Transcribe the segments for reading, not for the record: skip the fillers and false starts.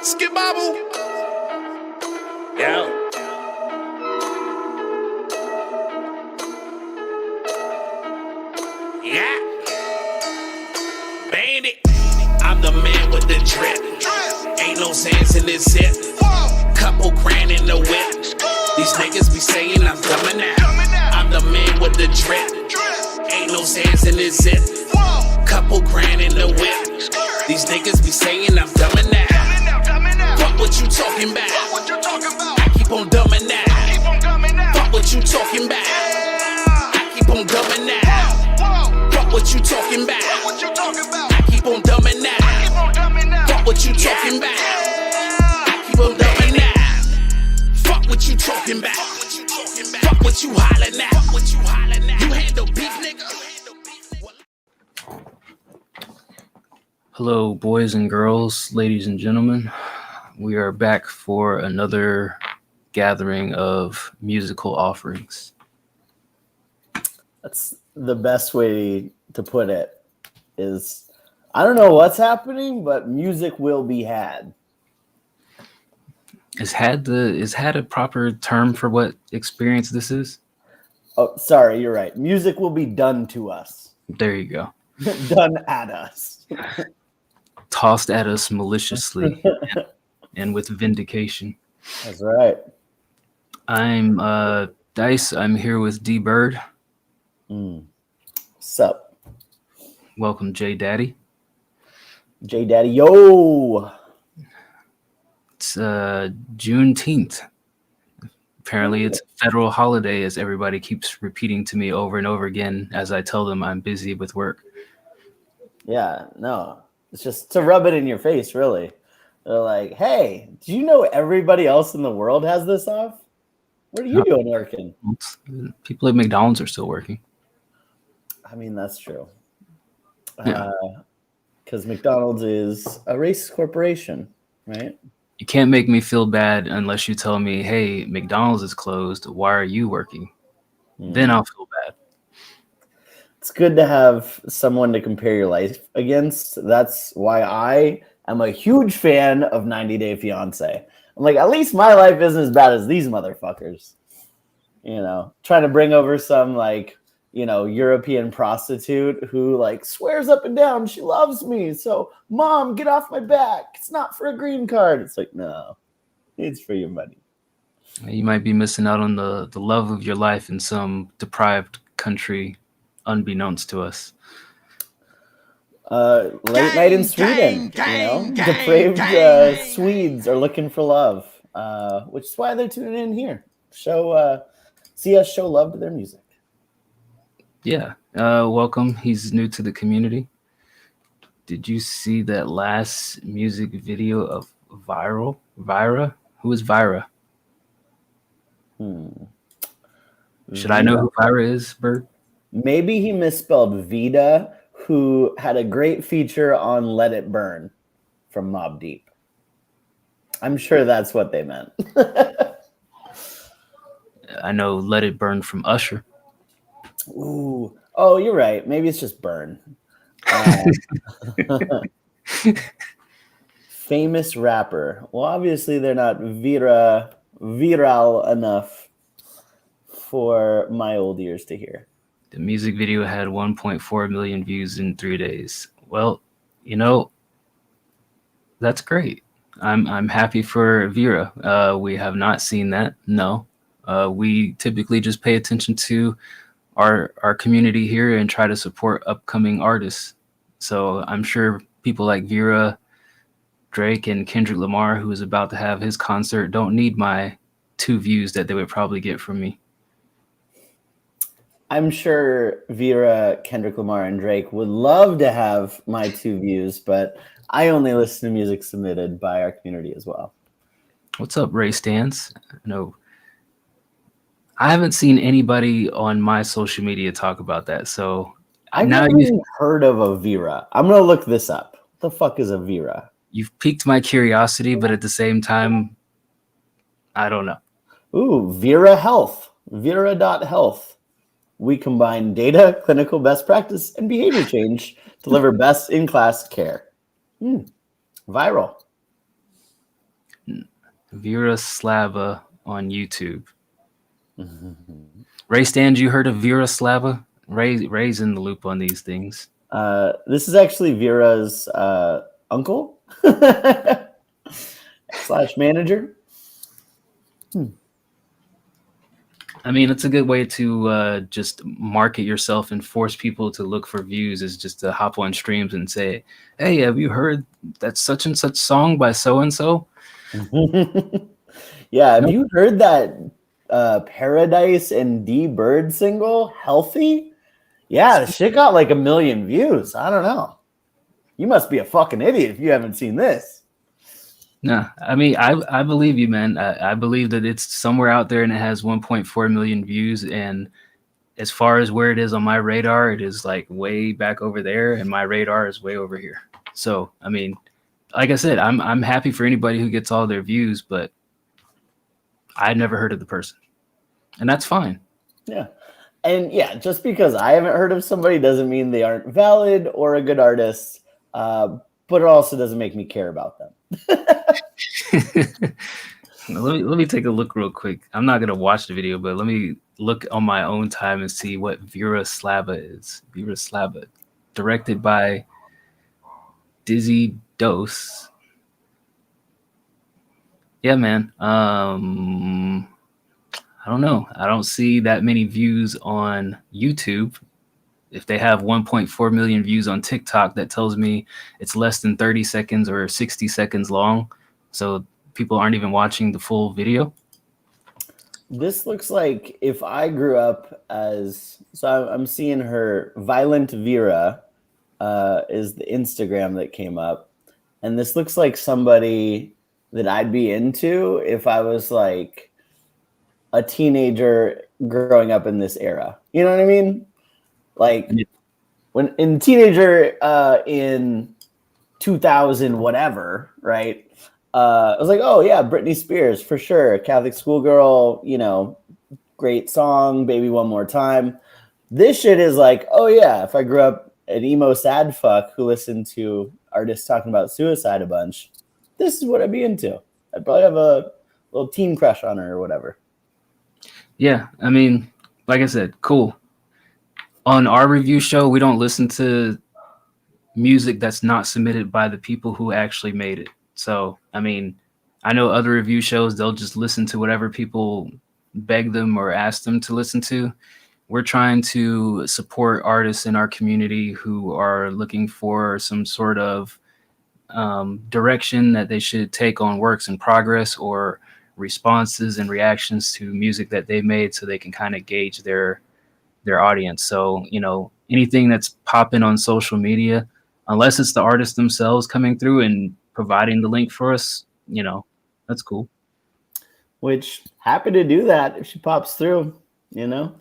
Skip Bobble. Yeah. Yeah. Bandit. I'm the man with the drip. Ain't no sands in this zip. Couple grand in the whip. These niggas be saying I'm coming out. I'm the man with the drip. Ain't no sands in this zip. Couple grand in the whip. These niggas be saying I'm coming out. Fuck what you talking about. I keep on dumbing out. Fuck what you talking about. I keep on dumbing out. Fuck what you talking about. I keep on dumbing out. Fuck what you talking about. I keep on dumbing out. Fuck what you talking about. Fuck what you hollering at. You handle beef, nigga. Hello, boys and girls, ladies and gentlemen. We are back for another gathering of musical offerings. That's the best way to put it. Is I don't know what's happening, but music will be had. Is had a proper term for what experience this is? Oh, sorry, you're right. Music will be done to us. There you go. Done at us. Tossed at us maliciously and with vindication. That's right. I'm Dice. I'm here with D Bird. What's up? Welcome, J Daddy. J Daddy, yo. It's Juneteenth. Apparently it's a federal holiday, as everybody keeps repeating to me over and over again as I tell them I'm busy with work. Yeah, no. It's just to rub it in your face, really. They're like, hey, do you know everybody else in the world has this off? What are you doing working? People at McDonald's are still working. I mean, that's true. Yeah. Because McDonald's is a racist corporation, right? You can't make me feel bad unless you tell me, hey, McDonald's is closed. Why are you working? Then I'll feel bad. It's good to have someone to compare your life against. That's why I am a huge fan of 90 Day Fiance. I'm like, at least my life isn't as bad as these motherfuckers. You know, trying to bring over some European prostitute who swears up and down she loves me. So, mom, get off my back. It's not for a green card. It's like, no, it's for your money. You might be missing out on the love of your life in some deprived country, unbeknownst to us. Late night in Sweden, depraved Swedes are looking for love, which is why they're tuning in here. See us show love to their music. Yeah, welcome. He's new to the community. Did you see that last music video of Vira? Who is Vira? Should I know who Vira is, Bird? Maybe he misspelled Vida, who had a great feature on Let It Burn from Mobb Deep. I'm sure that's what they meant. I know Let It Burn from Usher. Ooh. Oh, you're right. Maybe it's just Burn. Famous rapper. Well, obviously they're not viral enough for my old ears to hear. The music video had 1.4 million views in 3 days. Well, that's great. I'm happy for Vera. We have not seen that. No. We typically just pay attention to our community here and try to support upcoming artists. So I'm sure people like Vera, Drake, and Kendrick Lamar, who is about to have his concert, don't need my 2 views that they would probably get from me. I'm sure Vera, Kendrick Lamar, and Drake would love to have my 2 views, but I only listen to music submitted by our community as well. What's up, Ray Stans? No, I haven't seen anybody on my social media talk about that. So I've never even heard of a Vera. I'm going to look this up. What the fuck is a Vera? You've piqued my curiosity, but at the same time, I don't know. Ooh, Vera Health. Vera.health. We combine data, clinical best practice, and behavior change to deliver best-in-class care. Viral. Vera Slava on YouTube. Ray Stand, you heard of Vera Slava? Ray's in the loop on these things. This is actually Vera's uncle slash manager. I mean, it's a good way to just market yourself and force people to look for views, is just to hop on streams and say, hey, have you heard that such and such song by so-and-so? Yeah, have you heard that Paradise and D Bird single, Healthy? Yeah, the shit got like 1 million views. I don't know. You must be a fucking idiot if you haven't seen this. No, I mean, I believe you, man. I believe that it's somewhere out there and it has 1.4 million views. And as far as where it is on my radar, it is like way back over there, and my radar is way over here. So, I mean, like I said, I'm happy for anybody who gets all their views, but I never heard of the person, and that's fine. Yeah. And yeah, just because I haven't heard of somebody doesn't mean they aren't valid or a good artist, but it also doesn't make me care about them. let me take a look real quick. I'm not gonna watch the video, but let me look on my own time and see what Vera Slava is. Vera Slava, directed by Dizzy Dose. Yeah, man. I don't know. I don't see that many views on YouTube. If they have 1.4 million views on TikTok, that tells me it's less than 30 seconds or 60 seconds long. So people aren't even watching the full video. This looks like if I grew up as, so I'm seeing her Violent Vera is the Instagram that came up. And this looks like somebody that I'd be into if I was like a teenager growing up in this era. You know what I mean? Like when in teenager in 2000 whatever, right? I was like, oh yeah, Britney Spears for sure, Catholic schoolgirl, you know, great song, Baby One More Time. This shit is like, oh yeah, if I grew up an emo sad fuck who listened to artists talking about suicide a bunch, this is what I'd be into. I'd probably have a little teen crush on her or whatever. Yeah, I mean, like I said, cool. On our review show, we don't listen to music that's not submitted by the people who actually made it. So, I mean, I know other review shows, they'll just listen to whatever people beg them or ask them to listen to. We're trying to support artists in our community who are looking for some sort of direction that they should take on works in progress or responses and reactions to music that they made, so they can kind of gauge their audience. So, you know, anything that's popping on social media, unless it's the artist themselves coming through and providing the link for us, you know, that's cool. Which, happy to do that if she pops through, you know.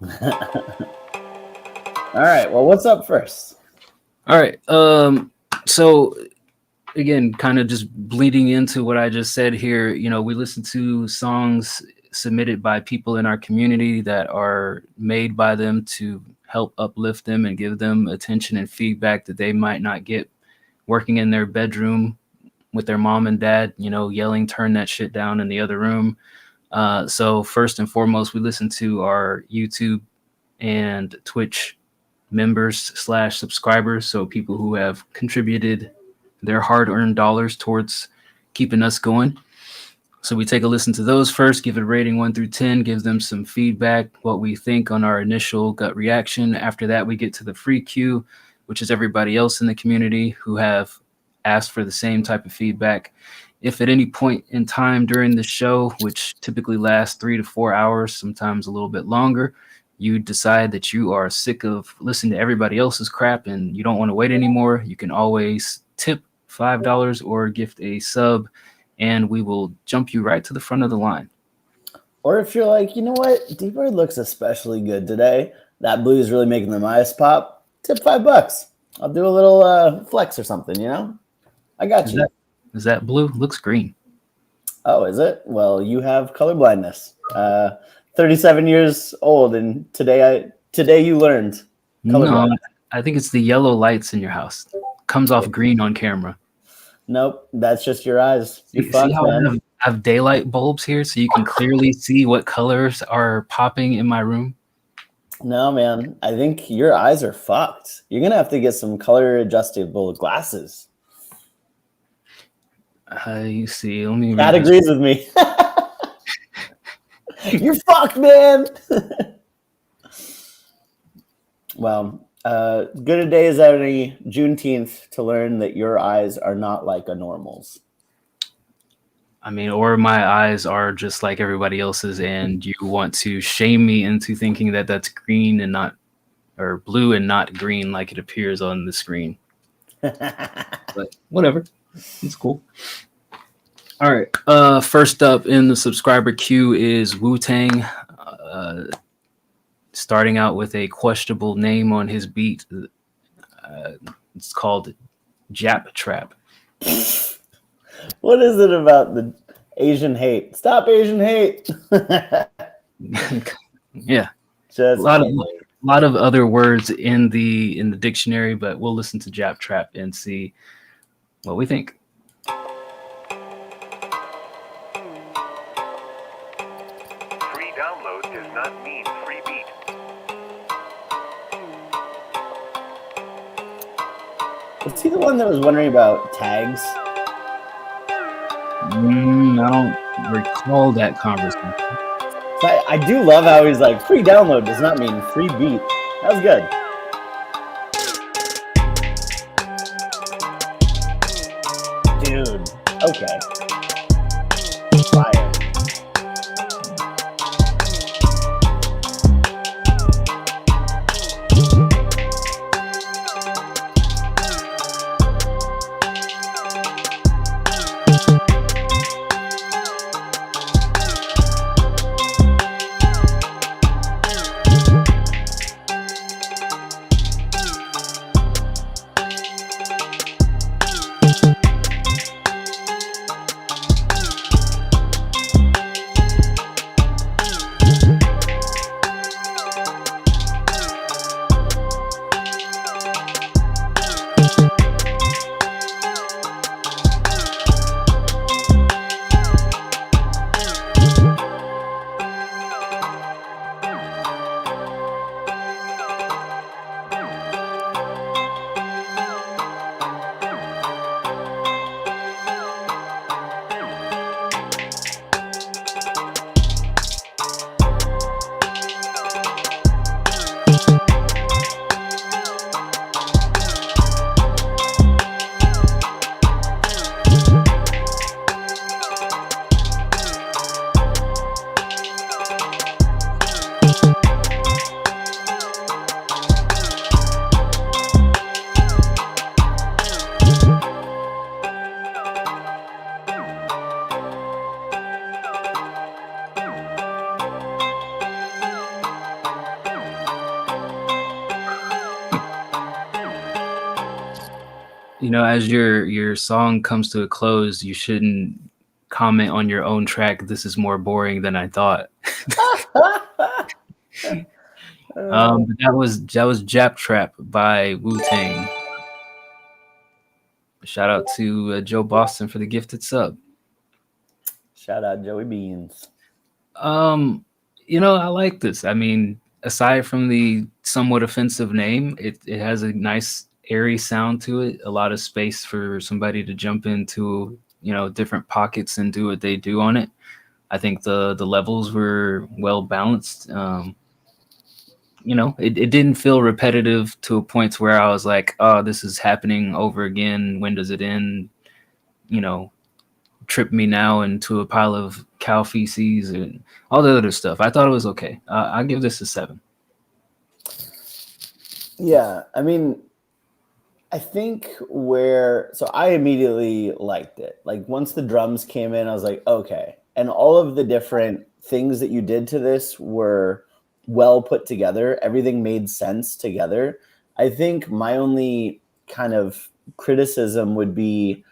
All right, well, what's up first? All right, so again, kind of just bleeding into what I just said here, you know, we listen to songs submitted by people in our community that are made by them to help uplift them and give them attention and feedback that they might not get working in their bedroom with their mom and dad, you know, yelling, turn that shit down in the other room. So first and foremost, we listen to our YouTube and Twitch members / subscribers. So people who have contributed their hard-earned dollars towards keeping us going. So we take a listen to those first, give it a rating 1 through 10, give them some feedback, what we think on our initial gut reaction. After that, we get to the free queue, which is everybody else in the community who have asked for the same type of feedback. If at any point in time during the show, which typically lasts 3 to 4 hours, sometimes a little bit longer, you decide that you are sick of listening to everybody else's crap and you don't want to wait anymore, you can always tip $5 or gift a sub, and we will jump you right to the front of the line. Or if you're like, you know what, D-Bird looks especially good today, that blue is really making their eyes pop, tip $5. I'll do a little flex or something, you know? I got you. Is that blue? Looks green. Oh, is it? Well, you have color blindness. 37 years old, and today you learned color blindness. I think it's the yellow lights in your house. Comes off green on camera. Nope, that's just your eyes. You See fucked, how man. I have daylight bulbs here, so you can clearly see what colors are popping in my room. No, man. I think your eyes are fucked. You're gonna have to get some color adjustable glasses. You see, let me That read this. agrees with me. You're fucked, man. Well, good a day as any Juneteenth to learn that your eyes are not like a normal's. I mean, or my eyes are just like everybody else's, and you want to shame me into thinking that that's green and not, or blue and not green like it appears on the screen. But whatever, it's cool. All right. First up in the subscriber queue is Wu-Tang. Starting out with a questionable name on his beat. It's called Jap Trap. What is it about the Asian hate? Stop Asian hate. Yeah. Just A lot of other words in the dictionary, but we'll listen to Jap Trap and see what we think. Free download does not mean free beat. Was he the one that was wondering about tags? I don't recall that conversation. I do love how he's like, free download does not mean free beat. That was good. Dude, okay. Fire. You know, as your song comes to a close, you shouldn't comment on your own track. This is more boring than I thought. But that was Jap Trap by Wu-Tang. Shout out to Joe Boston for the gifted sub. Shout out Joey Beans. You know, I like this. I mean, aside from the somewhat offensive name, it has a nice airy sound to it. A lot of space for somebody to jump into, you know, different pockets and do what they do on it. I think the levels were well balanced. You know, it didn't feel repetitive to a point where I was like, oh, this is happening over again. When does it end? You know, trip me now into a pile of cow feces and all the other stuff. I thought it was okay. I'll give this a 7. Yeah, I mean, I think so I immediately liked it. Like once the drums came in, I was like, okay. And all of the different things that you did to this were well put together. Everything made sense together. I think my only kind of criticism would be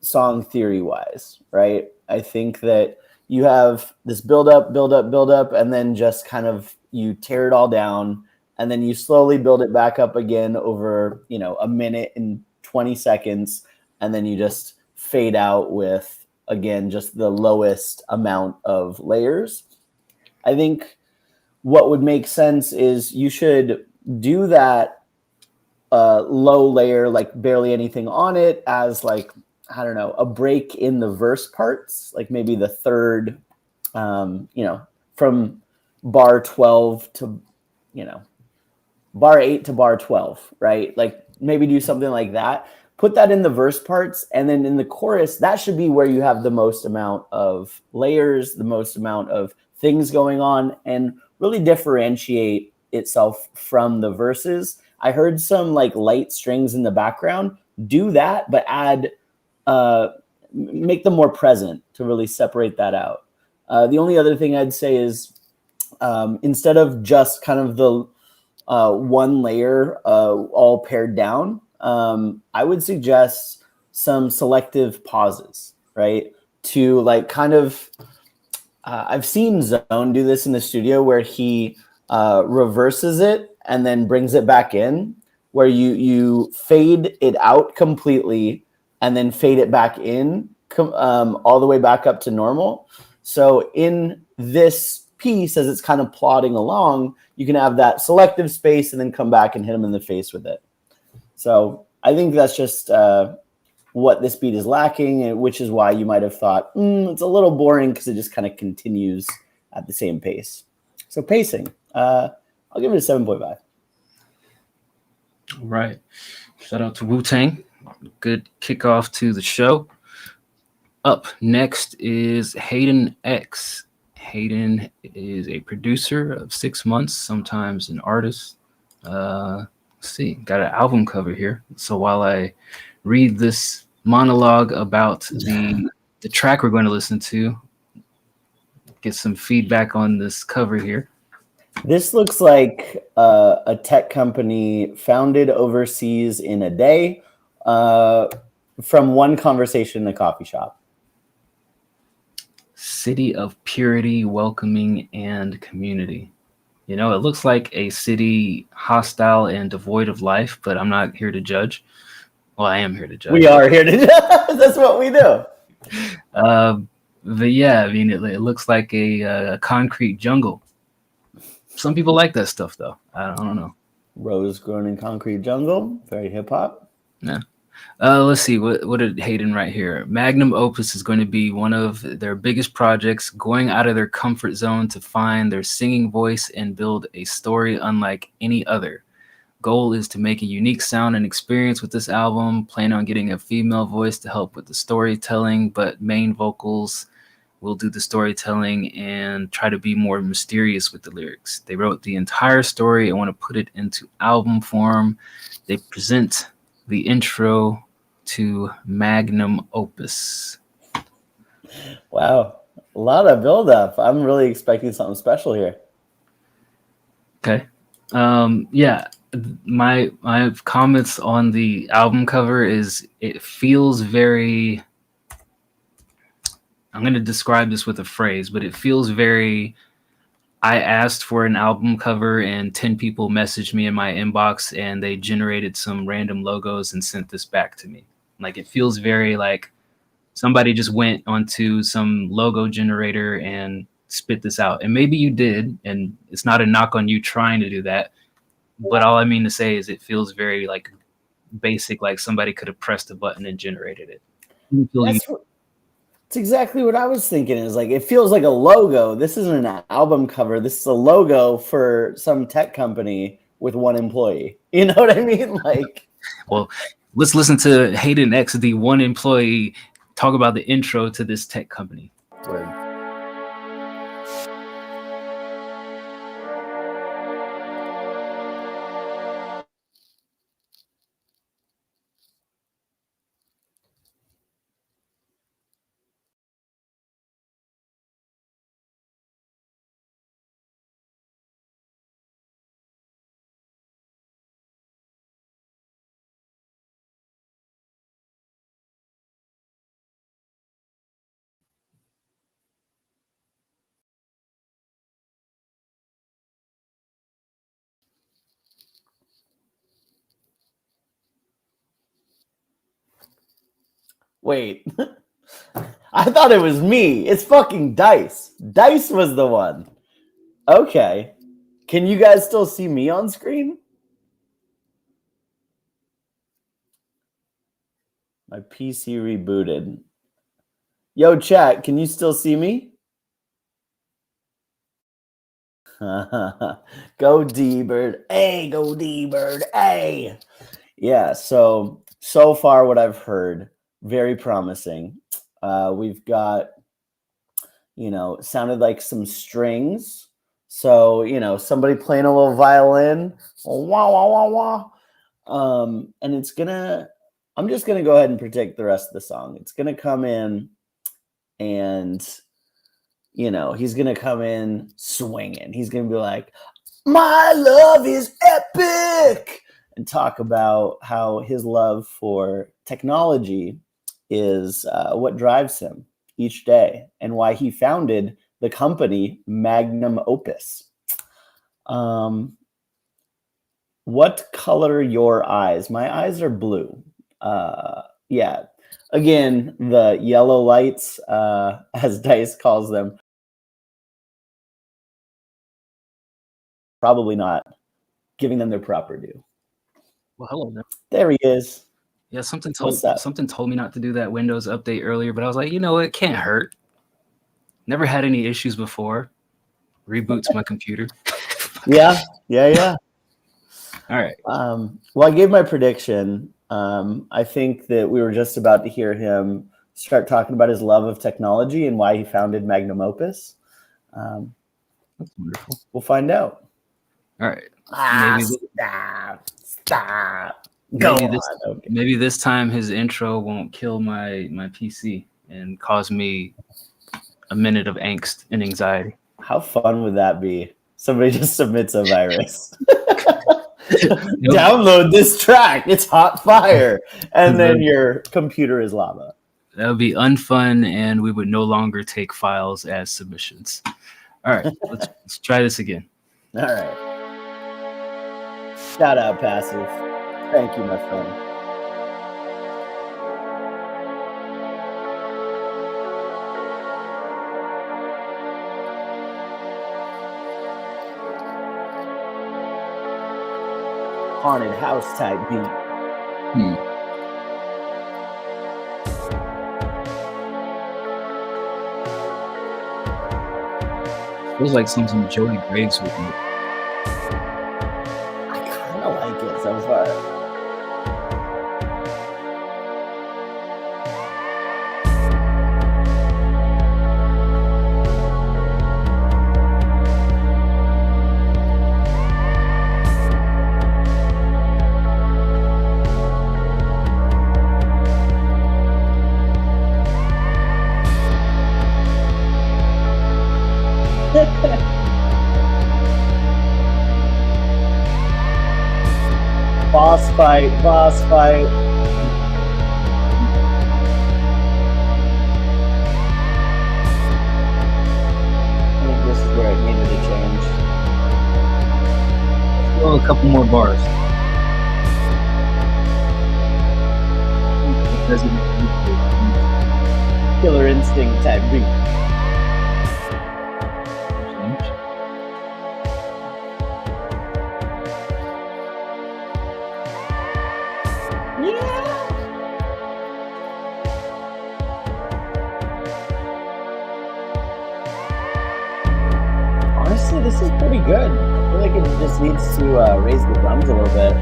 song theory wise, right? I think that you have this build up, and then just kind of you tear it all down, and then you slowly build it back up again over, you know, a minute and 20 seconds. and then you just fade out with, again, just the lowest amount of layers. I think what would make sense is you should do that low layer, like barely anything on it, as like, I don't know, a break in the verse parts, like maybe the third, from bar 12 to, bar 8 to bar 12, right? Like maybe do something like that. Put that in the verse parts, and then in the chorus, that should be where you have the most amount of layers, the most amount of things going on, and really differentiate itself from the verses. I heard some like light strings in the background. Do that, but add, make them more present to really separate that out. The only other thing I'd say is, instead of just kind of the one layer all pared down, I would suggest some selective pauses, right? To like kind of, I've seen Zone do this in the studio where he reverses it and then brings it back in, where you fade it out completely and then fade it back in, all the way back up to normal. So in this piece, as it's kind of plodding along, you can have that selective space and then come back and hit them in the face with it. So I think that's just what this beat is lacking, which is why you might have thought, it's a little boring because it just kind of continues at the same pace. So pacing, I'll give it a 7.5. All right. Shout out to Wu-Tang. Good kickoff to the show. Up next is Hayden X. Hayden is a producer of 6 months, sometimes an artist. Let's see, got an album cover here. So while I read this monologue about the track we're going to listen to, get some feedback on this cover here. This looks like a tech company founded overseas in a day, from one conversation in a coffee shop. City of purity, welcoming, and community. It looks like a city hostile and devoid of life, but I'm not here to judge. Well, I am here to judge. We are here to judge. That's what we do. But yeah, I mean, it looks like a concrete jungle. Some people like that stuff, though. I don't know. Rose grown in concrete jungle. Very hip hop. Yeah. Let's see. What did Hayden write here? Magnum opus is going to be one of their biggest projects, going out of their comfort zone to find their singing voice and build a story unlike any other. Goal is to make a unique sound and experience with this album. Plan on getting a female voice to help with the storytelling, but main vocals will do the storytelling and try to be more mysterious with the lyrics. They wrote the entire story and want to put it into album form. They present the intro to Magnum Opus. Wow. A lot of buildup. I'm really expecting something special here. Okay. Yeah. My comments on the album cover is it feels very, I'm going to describe this with a phrase, but it feels very, I asked for an album cover and 10 people messaged me in my inbox and they generated some random logos and sent this back to me. Like it feels very like somebody just went onto some logo generator and spit this out. And maybe you did, and it's not a knock on you trying to do that. But all I mean to say is it feels very like basic, like somebody could have pressed a button and generated it. That's exactly what I was thinking. Is like it feels like a logo. This isn't an album cover. This is a logo for some tech company with one employee. You know what I mean? Like, well, let's listen to Hayden X, the one employee, talk about the intro to this tech company. Word. Wait. I thought it was me. It's fucking Dice. Dice was the one. Okay. Can you guys still see me on screen? My PC rebooted. Yo, chat, can you still see me? Go D-Bird. Hey, go D-Bird. Hey. Yeah, so far what I've heard, very promising. We've got, sounded like some strings. So, somebody playing a little violin. Wah, wah, wah, wah. And I'm just going to go ahead and predict the rest of the song. It's going to come in and, he's going to come in swinging. He's going to be like, my love is epic, and talk about how his love for technology is what drives him each day and why he founded the company Magnum Opus. What color your eyes? My eyes are blue. Yeah. Again, the yellow lights, as Dice calls them, probably not giving them their proper due. Well, hello there. There he is. Yeah, something told me not to do that Windows update earlier, but I was like, it can't hurt. Never had any issues before. Reboots my computer. Yeah. All right. Well, I gave my prediction. I think that we were just about to hear him start talking about his love of technology and why he founded Magnum Opus. That's wonderful. We'll find out. All right. Stop. Maybe this time his intro won't kill my PC and cause me a minute of angst and anxiety. How fun would that be? Somebody just submits a virus. Download this track. It's hot fire. And then your computer is lava. That would be unfun, and we would no longer take files as submissions. All right, let's try this again. All right. Shout out, Passive. Thank you, my friend. Haunted house type beat. Feels like something Jody Graves would do. I kind of like it so far. Boss fight. I think this is where it needed to change. Still a couple more bars. Killer Instinct type beat. Honestly, this is pretty good. I feel like it just needs to raise the drums a little bit.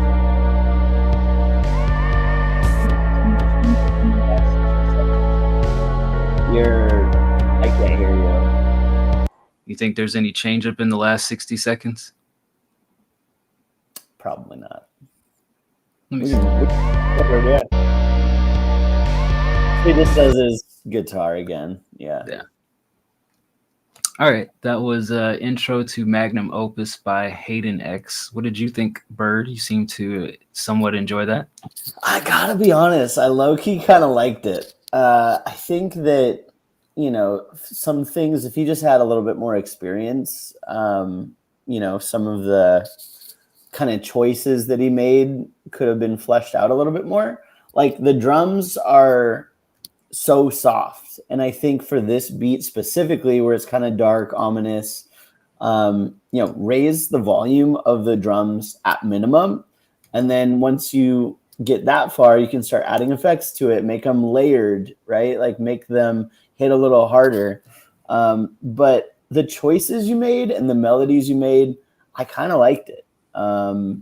I can't hear you. You think there's any change up in the last 60 seconds? Probably not. Let me see. He just does his guitar again. Yeah. All right, that was intro to Magnum Opus by Hayden X. What did you think, Bird? You seem to somewhat enjoy that. I gotta be honest, I low-key kind of liked it. I think that, some things, if he just had a little bit more experience, some of the kind of choices that he made could have been fleshed out a little bit more. Like the drums are so soft. And I think for this beat specifically, where it's kind of dark, ominous, raise the volume of the drums at minimum. And then once you get that far, you can start adding effects to it, make them layered, right? Like make them hit a little harder. But the choices you made and the melodies you made, I kind of liked it. I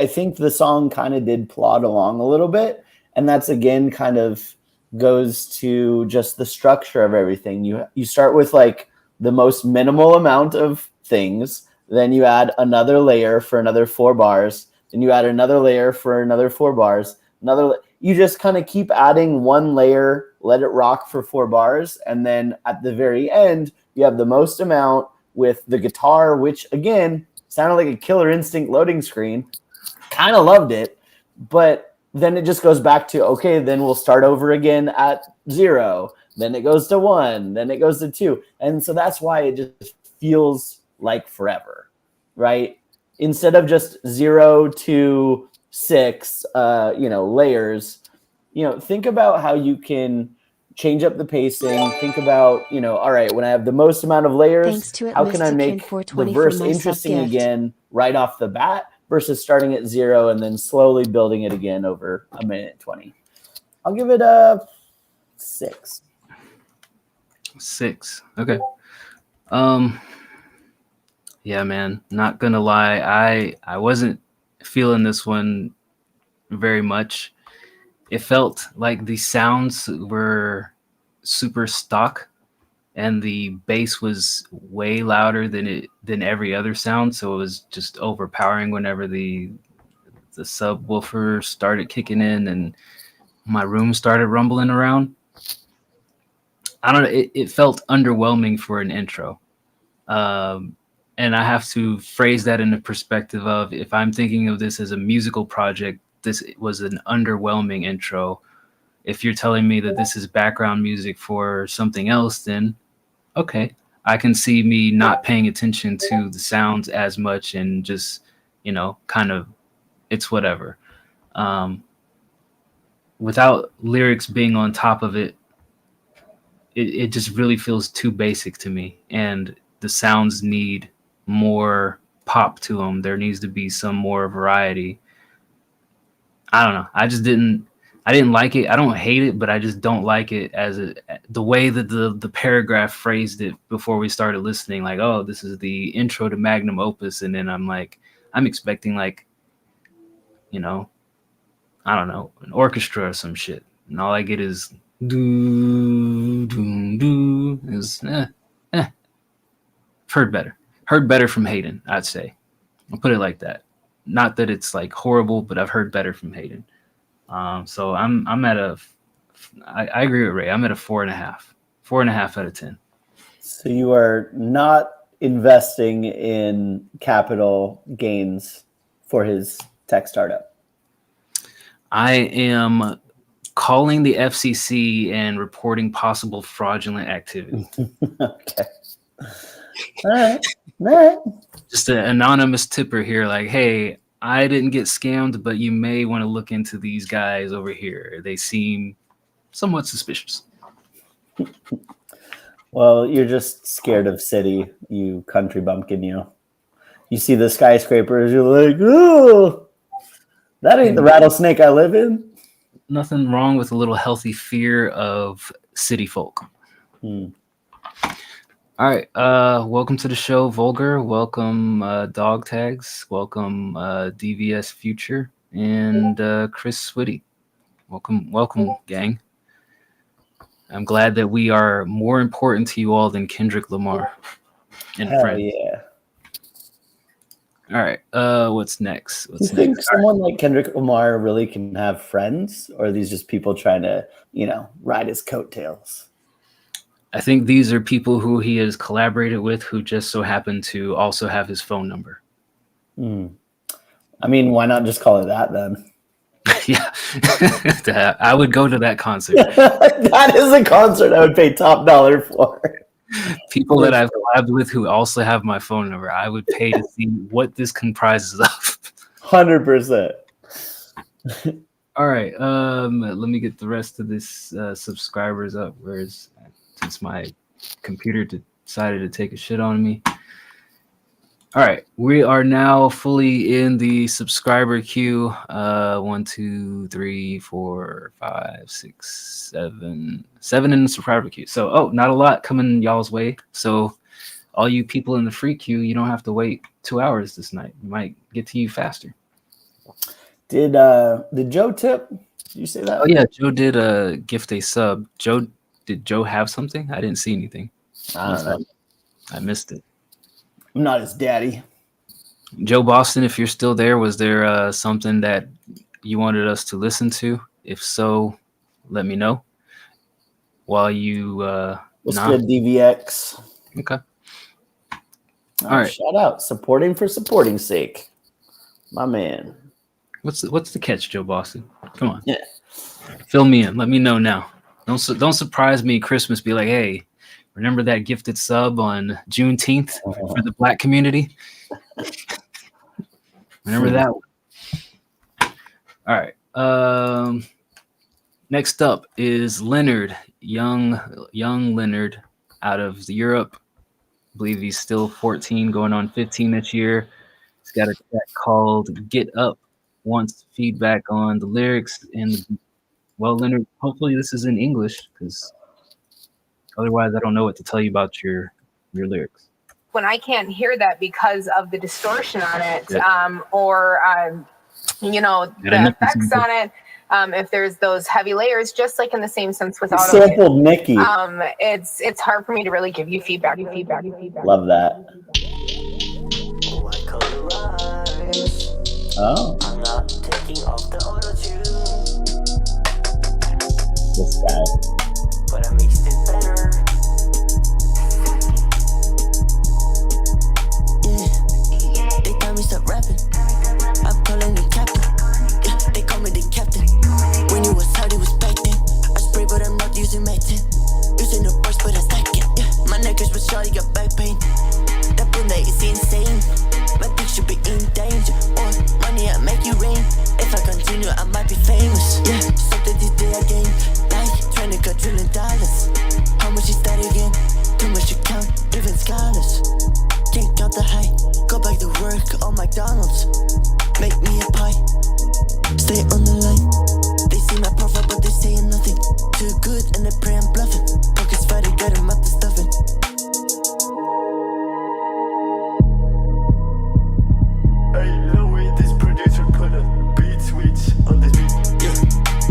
think the song kind of did plod along a little bit. And that's, again, kind of goes to just the structure of everything. You start with like the most minimal amount of things. Then you add another layer for another 4 bars. Then you add another layer for another 4 bars. You just kind of keep adding one layer, let it rock for 4 bars. And then at the very end, you have the most amount with the guitar, which, again, sounded like a Killer Instinct loading screen. Kind of loved it. But then it just goes back to, okay, then we'll start over again at 0. Then it goes to 1. Then it goes to 2. And so that's why it just feels like forever, right? Instead of just 0 to 6, layers, think about how you can change up the pacing. Think about, all right, when I have the most amount of layers, how can I make the verse interesting again right off the bat versus starting at 0 and then slowly building it again over 1:20. I'll give it a 6. 6. Okay. Yeah, man, not gonna lie, I wasn't feeling this one very much. It felt like the sounds were super stock and the bass was way louder than every other sound, so it was just overpowering whenever the subwoofer started kicking in and my room started rumbling around. I don't know, it felt underwhelming for an intro. And I have to phrase that in the perspective of, if I'm thinking of this as a musical project, this was an underwhelming intro. If you're telling me that this is background music for something else, then okay, I can see me not paying attention to the sounds as much and just, kind of, it's whatever. Without lyrics being on top of it, it just really feels too basic to me. And the sounds need more pop to them. There needs to be some more variety. I don't know. I didn't like it. I don't hate it, but I just don't like it as the way that the paragraph phrased it before we started listening. Like, oh, this is the intro to Magnum Opus. And then I'm expecting like, I don't know, an orchestra or some shit. And all I get is do, do, do. Heard better from Hayden, I'd say. I'll put it like that. Not that it's like horrible, but I've heard better from Hayden. So I'm at I agree with Ray. I'm at a 4.5. 4.5 out of 10. So you are not investing in capital gains for his tech startup. I am calling the FCC and reporting possible fraudulent activity. Okay. All right. Just an anonymous tipper here, like, hey, I didn't get scammed, but you may want to look into these guys over here. They seem somewhat suspicious. Well, you're just scared of city, you country bumpkin, you. You see the skyscrapers, you're like, oh, that ain't the rattlesnake I live in. Nothing wrong with a little healthy fear of city folk. All right. Welcome to the show, Vulgar. Welcome, Dog Tags. Welcome, DVS Future. And Chris Switty. Welcome, gang. I'm glad that we are more important to you all than Kendrick Lamar and Hell friends. Yeah. All right. What's next? You think someone like Kendrick Lamar really can have friends? Or are these just people trying to, ride his coattails? I think these are people who he has collaborated with who just so happen to also have his phone number. I mean, why not just call it that then? Yeah. I would go to that concert. That is a concert I would pay top dollar for. People that I've collabed with who also have my phone number, I would pay to see what this comprises of. 100%. All right. Let me get the rest of this subscribers up. Since my computer decided to take a shit on me. All right, we are now fully in the subscriber queue. 1, 2, 3, 4, 5, 6, 7, 7 in the subscriber queue. So, not a lot coming y'all's way. So, all you people in the free queue, you don't have to wait 2 hours this night. We might get to you faster. Did Joe tip? Did you say that? Oh yeah, Joe did gift a sub. Did Joe have something? I didn't see anything. I don't know. I missed it. I'm not his daddy. Joe Boston, if you're still there, was there something that you wanted us to listen to? If so, let me know. While you What's good, DVX? Okay. All right. Shout out, supporting for supporting's sake, my man. What's the catch, Joe Boston? Come on. Yeah. Fill me in. Let me know now. Don't surprise me. Christmas. Be like, hey, remember that gifted sub on Juneteenth for the Black community? Remember that one? All right. Next up is Leonard, young Leonard out of Europe. I believe he's still 14, going on 15 this year. He's got a track called Get Up. Wants feedback on the lyrics and well, Leonard, hopefully this is in English because otherwise I don't know what to tell you about your lyrics. When I can't hear that because of the distortion on it, Yeah. or the effects on it, if there's those heavy layers, just like in the same sense with auto, sampled Nicki. it's hard for me to really give you feedback. Love that. Oh. I'm not taking off the auto tune. This guy. But I mixed it better. Yeah, they tell me stop rapping. I'm calling the captain. Yeah, they call me the captain. When you was hard, it was back then. I spray, but I'm not using my 10. Using the brush, but I stack it. Yeah, my neck is with shawty, got back pain. That bunda is insane. My dick should be in danger. Or money, I make you rain. If I continue, I might be famous. Yeah, something this day again. Like trying to got $1 trillion. How much is that again? Too much to count, even scholars. Can't count the high. Go back to work on McDonald's. Make me a pie. Stay on the line. They see my profile, but they saying nothing. Too good, and they pray I'm bluffing. Pockets fatty, got him up to stuffing. Hey, no way, this producer put a beat switch on this beat. Yeah,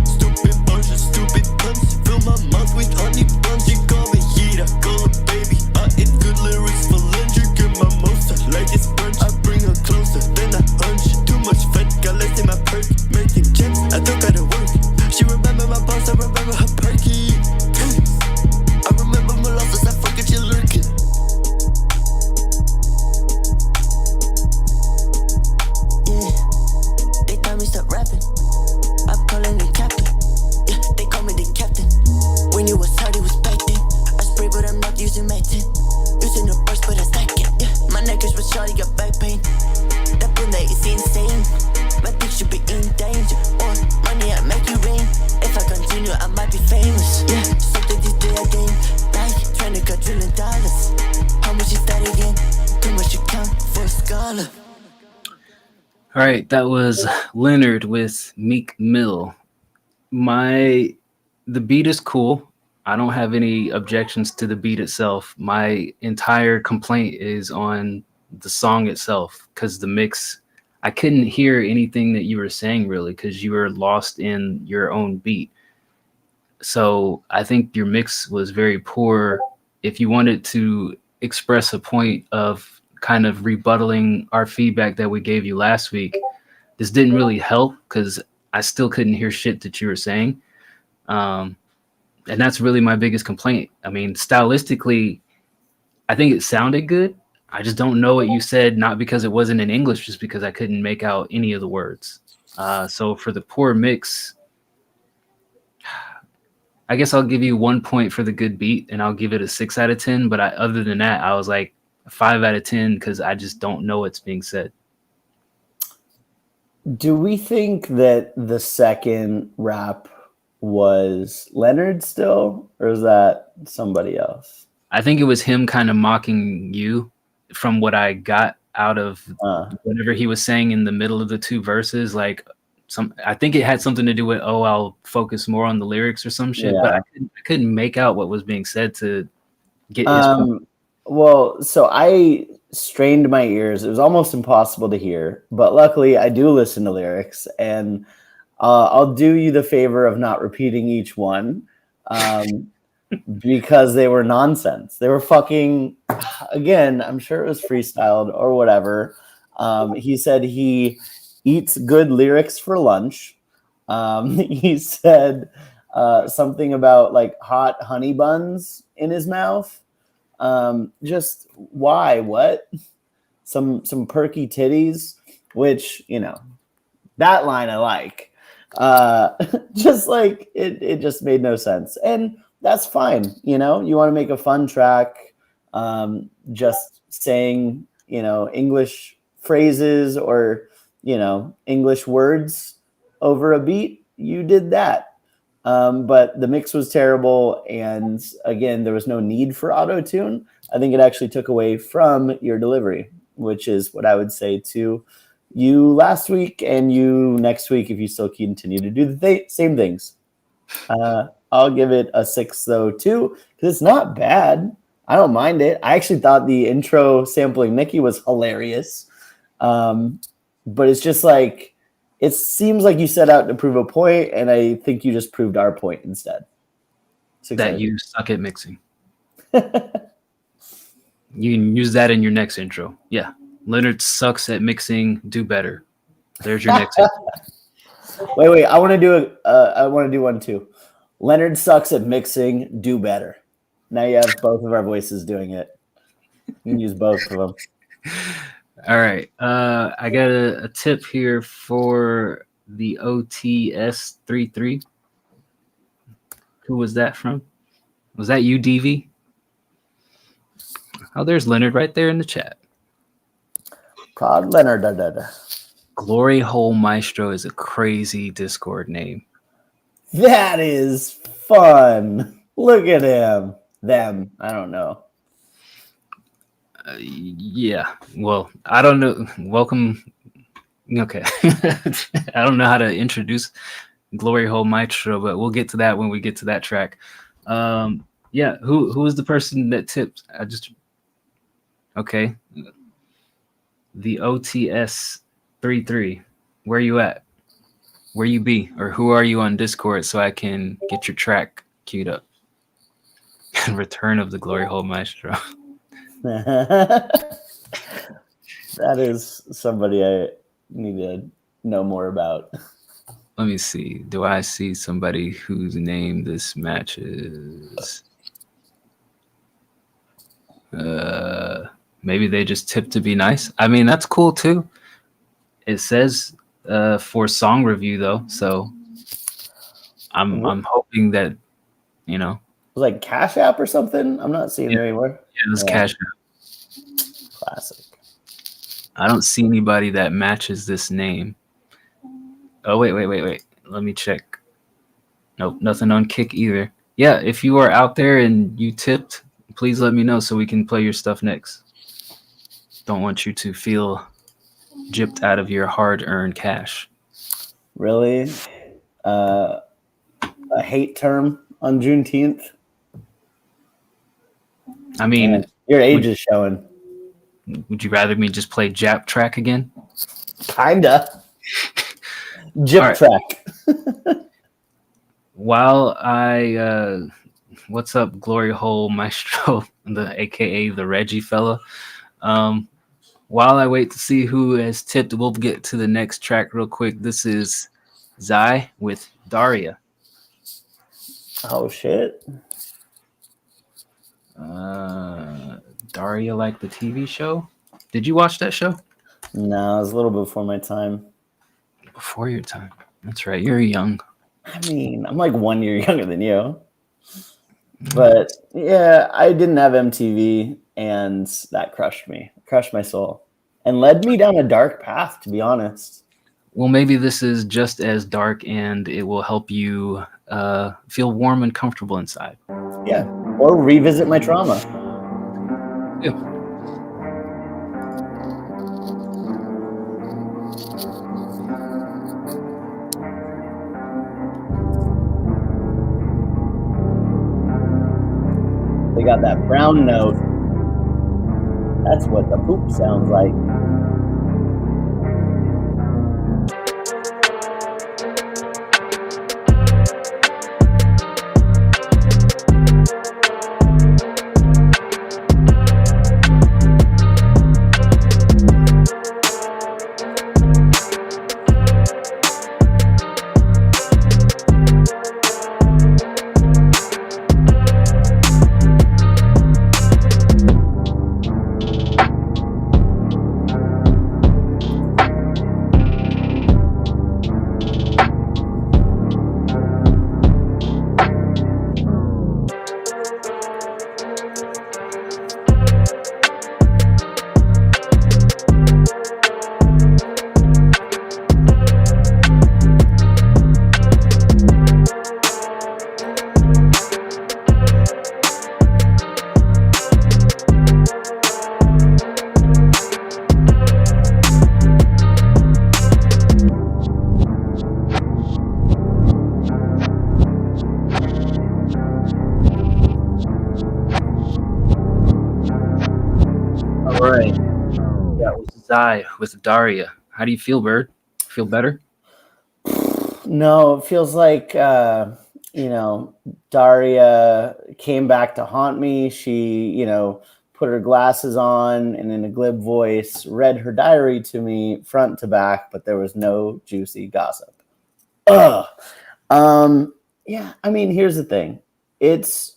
stupid bunches, stupid puns. Fill my mouth with honey buns. You call me heat, I call it baby. I eat good lyrics for lunch. You get my monster like it's brunch. I bring her closer, then I hunch. Too much fat, got less in my perk. Making gems, I don't gotta work. She remember my boss, I remember her perky. I remember my losses, I fuck it, you lurking. Yeah, they tell me stop rapping. I'm calling the captain. Yeah, they call me the captain. When you was hard, it was back then. I spray, but I'm not using my 10. Using the brush, but I stack it. Yeah, my neck is with shawty, got back pain. That bunda is insane. My dick should be in danger. Or money, I make you rain. If I continue, I might be famous. Yeah, something this day again. Like trying to got $1 trillion. How much is that again? Too much to count for a scholar. All right, that was Leonard with Meek Mill. The beat is cool. I don't have any objections to the beat itself. My entire complaint is on the song itself because the mix, I couldn't hear anything that you were saying really because you were lost in your own beat. So I think your mix was very poor. If you wanted to express a point of kind of rebuttaling our feedback that we gave you last week, this didn't really help because I still couldn't hear shit that you were saying. And that's really my biggest complaint. I mean, stylistically, I think it sounded good. I just don't know what you said, not because it wasn't in English, just because I couldn't make out any of the words. So for the poor mix, I guess I'll give you 1 point for the good beat and I'll give it a 6 out of 10. But other than that, I was like 5 out of 10 because I just don't know what's being said. Do we think that the second rap was Leonard still, or is that somebody else? I think it was him kind of mocking you from what I got out of Uh, whatever he was saying in the middle of the two verses. Like I think it had something to do with, oh, I'll focus more on the lyrics or some shit, but yeah. I couldn't make out what was being said to get his point. Well, so I strained my ears. It was almost impossible to hear, but luckily I do listen to lyrics, and I'll do you the favor of not repeating each one because they were nonsense. They were fucking, again, I'm sure it was freestyled or whatever. He said he eats good lyrics for lunch. He said something about like hot honey buns in his mouth. Just why? What? Some perky titties, which, you know, that line I like. Just like it just made no sense, and that's fine. You know, you want to make a fun track, just saying, you know, English phrases or, you know, English words over a beat. You did that. But the mix was terrible, and again, there was no need for auto tune. I think it actually took away from your delivery, which is what I would say to you last week and you next week if you still continue to do the same things. I'll give it a 6 though too, because it's not bad. I don't mind it. I actually thought the intro sampling Nicki was hilarious, but it's just like, it seems like you set out to prove a point, and I think you just proved our point instead. That you suck at mixing. You can use that in your next intro. Yeah. Leonard sucks at mixing. Do better. There's your next intro. Wait. I want to do one too. Leonard sucks at mixing. Do better. Now you have both of our voices doing it. You can use both of them. All right. I got a tip here for the OTS 33. Who was that from? Was that you, DV? Oh, there's Leonard right there in the chat. Prod Leonard. Glory Hole Maestro is a crazy Discord name. That is fun. Look at him. Them. I don't know. Yeah. Well, I don't know. Welcome. Okay. I don't know how to introduce Glory Hole Maestro, but we'll get to that when we get to that track. Yeah. Who is the person that tipped? Okay. The OTS 33. Where you at? Where you be? Or who are you on Discord so I can get your track queued up? Return of the Glory Hole Maestro. That is somebody I need to know more about. Let me see. Do I see somebody whose name this matches? Maybe they just tipped to be nice. I mean, that's cool too. It says for song review though, so I'm hoping that, you know. It was like Cash App or something. I'm not seeing it anywhere. Yeah, it was Cash App. Classic. I don't see anybody that matches this name. Oh, wait. Let me check. Nope, nothing on Kick either. Yeah, if you are out there and you tipped, please let me know so we can play your stuff next. Don't want you to feel gypped out of your hard-earned cash. Really? A hate term on Juneteenth? I mean, your age is showing. Would you rather me just play Jap track again? Kinda. Jip track. While I what's up, Glory Hole Maestro, aka the Reggie fella. While I wait to see who has tipped, we'll get to the next track real quick. This is Zai with Daria. Oh shit. Daria, like the TV show. Did you watch that show? No, it was a little before my time. Before your time. That's right. You're young. I mean, I'm like 1 year younger than you. But yeah, I didn't have MTV, and that crushed me, crushed my soul, and led me down a dark path, to be honest. well, maybe this is just as dark and it will help you feel warm and comfortable inside. Yeah. Or revisit my trauma. Yeah. They got that brown note. That's what the poop sounds like. All right. That was Zai with Daria. How do you feel, Bird? Feel better? No, it feels like Daria came back to haunt me. She, put her glasses on and in a glib voice read her diary to me front to back, but there was no juicy gossip. Ugh. Yeah, I mean, here's the thing. It's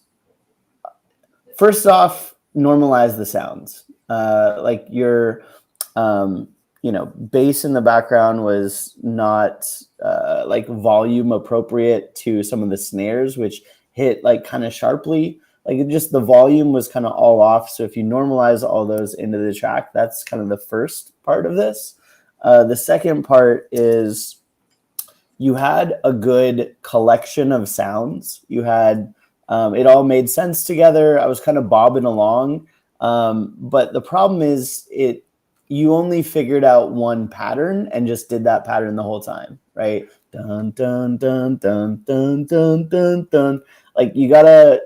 first off, normalize the sounds. Like your bass in the background was not like volume appropriate to some of the snares, which hit like kind of sharply. Like just the volume was kind of all off. So if you normalize all those into the track, that's kind of the first part of this. The second part is you had a good collection of sounds. You had it all made sense together. I was kind of bobbing along. But the problem is you only figured out one pattern and just did that pattern the whole time, right? Dun, dun, dun, dun, dun, dun, dun, dun. Like you gotta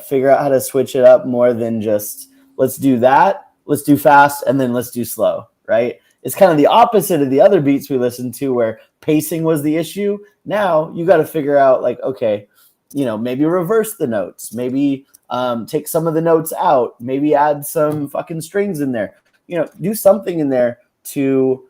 figure out how to switch it up more than just let's do that, let's do fast, and then let's do slow, right? It's kind of the opposite of the other beats we listened to where pacing was the issue. Now you got to figure out like, okay, maybe reverse the notes, maybe take some of the notes out, maybe add some fucking strings in there, do something in there to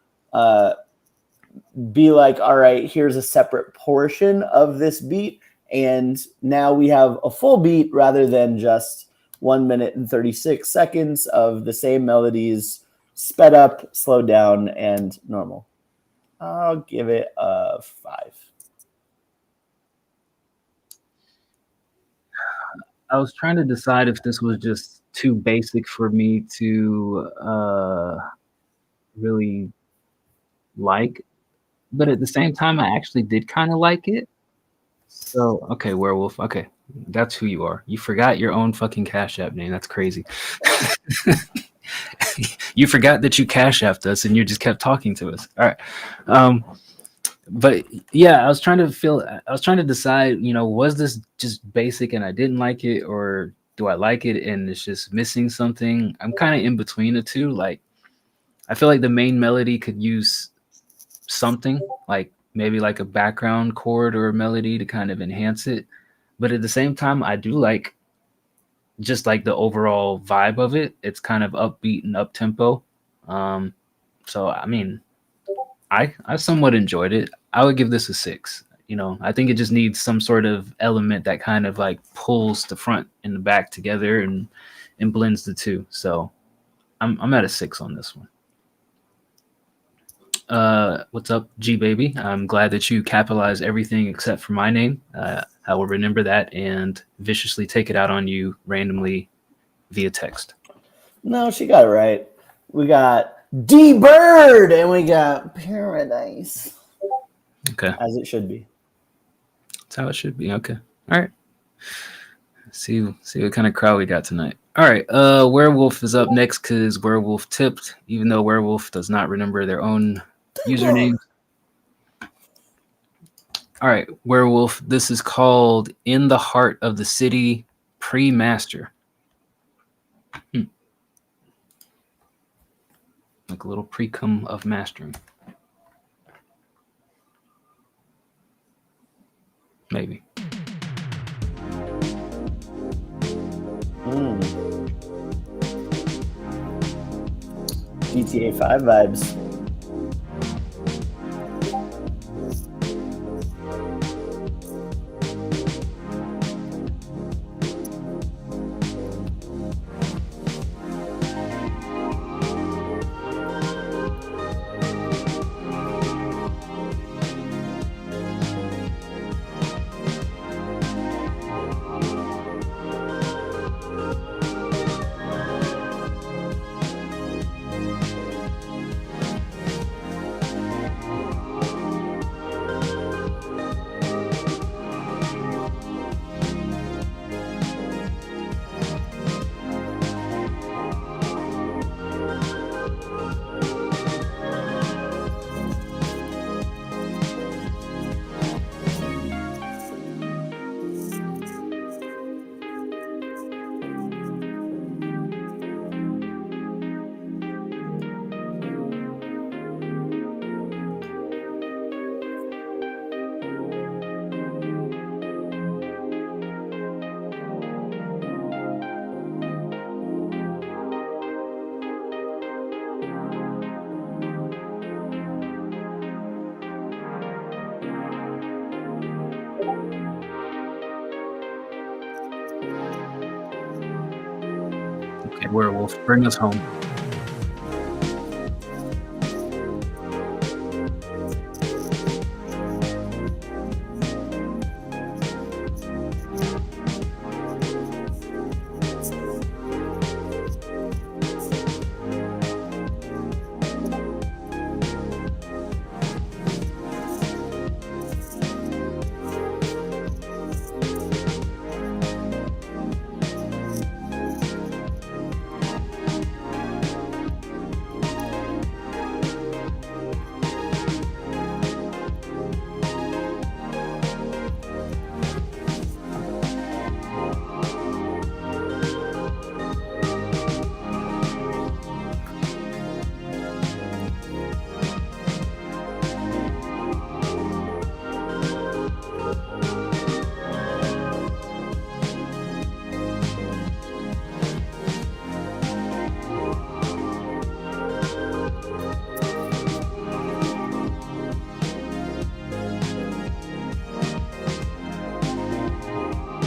be like, all right, here's a separate portion of this beat. And now we have a full beat rather than just 1 minute and 36 seconds of the same melodies, sped up, slowed down, and normal. I'll give it a 5. I was trying to decide if this was just too basic for me to really like, but at the same time, I actually did kind of like it. So, okay, Werewolf. Okay, that's who you are. You forgot your own fucking Cash App name. That's crazy. You forgot that you Cash Apped us and you just kept talking to us. All right. But yeah, I was trying to decide, was this just basic and I didn't like it, or do I like it and it's just missing something? I'm kind of in between the two. Like, I feel like the main melody could use something, like maybe like a background chord or a melody to kind of enhance it. But at the same time, I do like just like the overall vibe of it. It's kind of upbeat and up tempo. So I mean, I somewhat enjoyed it. I would give this a 6. I think it just needs some sort of element that kind of like pulls the front and the back together and blends the two. So I'm at a 6 on this one. What's up, G baby? I'm glad that you capitalized everything except for my name. I will remember that and viciously take it out on you randomly via text. No, she got it right. We got D Bird, and we got Paradise. Okay. As it should be. That's how it should be. Okay. All right. See what kind of crowd we got tonight. All right. Werewolf is up next because Werewolf tipped, even though Werewolf does not remember their own username. All right, Werewolf. This is called In the Heart of the City Pre-Master. Like a little pre-cum of mastering. Maybe. GTA 5 vibes. Okay, Werewolf, bring us home.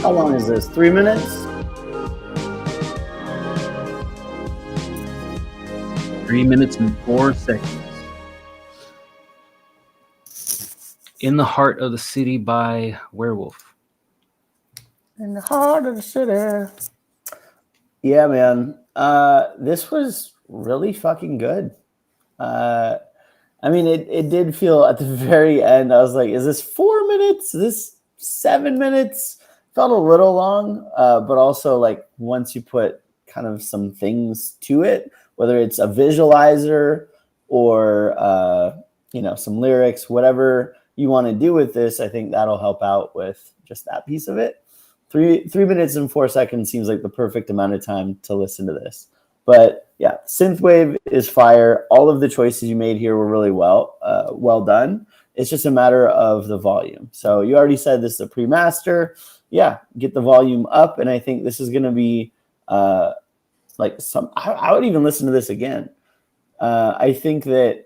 How long is this? 3 minutes? 3 minutes and 4 seconds. In the Heart of the City by Werewolf. In the heart of the city. Yeah, man. This was really fucking good. I mean, it did feel at the very end, I was like, is this 4 minutes? Is this 7 minutes? Felt a little long, but also like once you put kind of some things to it, whether it's a visualizer or, some lyrics, whatever you want to do with this, I think that'll help out with just that piece of it. 3 minutes and 4 seconds seems like the perfect amount of time to listen to this. But yeah, synthwave is fire. All of the choices you made here were really well done. It's just a matter of the volume. So you already said this is a pre-master. Yeah, get the volume up, and I think this is going to be I would even listen to this again. I think that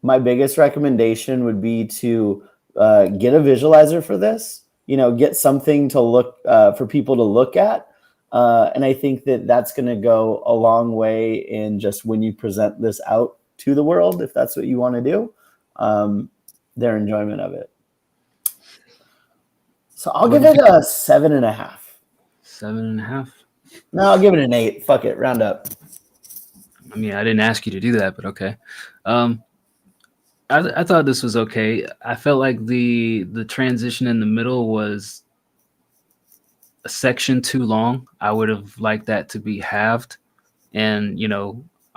my biggest recommendation would be to get a visualizer for this. Get something to look for people to look at. And I think that that's going to go a long way in just when you present this out to the world, if that's what you want to do, their enjoyment of it. So I'll give it a 7.5. 7.5? No, I'll give it an 8. Fuck it. Round up. I mean, I didn't ask you to do that, but okay. Um, I thought this was okay. I felt like the transition in the middle was a section too long. I would have liked that to be halved. And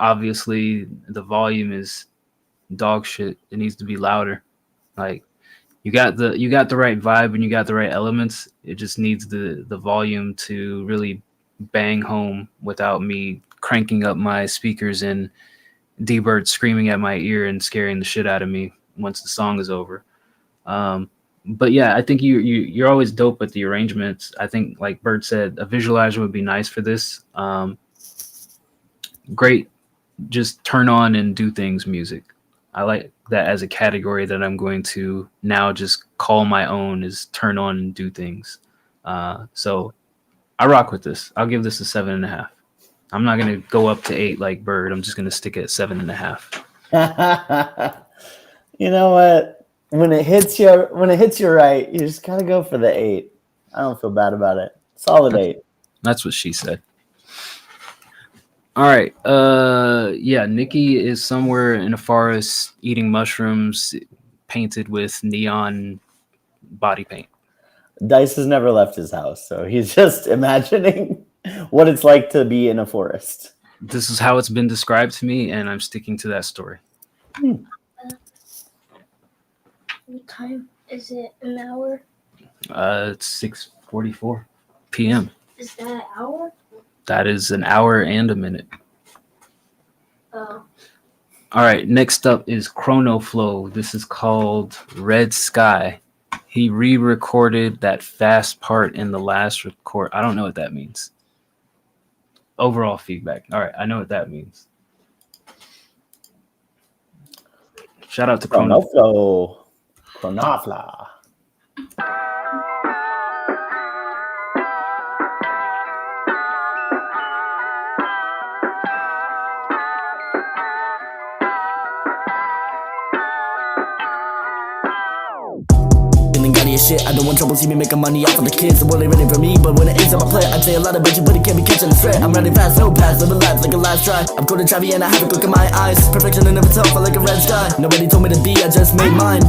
obviously the volume is dog shit. It needs to be louder. Like you got the right vibe and you got the right elements. It just needs the volume to really bang home without me cranking up my speakers and D-Bird screaming at my ear and scaring the shit out of me once the song is over. But yeah, I think you're always dope with the arrangements. I think, like Bird said, a visualizer would be nice for this. Great, just turn on and do things music. I like that as a category that I'm going to now just call my own, is turn on and do things. So I rock with this. I'll give this a 7.5. I'm not gonna go up to 8 like Bird. I'm just gonna stick at 7.5. You know what? When it hits you right, you just gotta go for the 8. I don't feel bad about it. Solid 8. That's what she said. All right. Yeah, Nikki is somewhere in a forest eating mushrooms painted with neon body paint. Dice has never left his house, so he's just imagining what it's like to be in a forest. This is how it's been described to me, and I'm sticking to that story. What time is it? An hour? It's 6:44 p.m. Is that an hour? That is an hour and a minute. Oh. All right, next up is Chrono Flow. This is called Red Sky. He re-recorded that fast part in the last record. I don't know what that means. Overall feedback. All right, I know what that means. Shout out to Chrono Flow. Chronofla. Shit, I don't want trouble, see me making money off of the kids. The world ain't ready for me, but when it is, I'm a player. I'd say a lot of bitches, but it can't be catching the threat. I'm running fast, no pass, living life like a last try. I'm cold and chavvy and I have a look in my eyes. Perfection in of itself, I like a red sky. Nobody told me to be, I just made mine.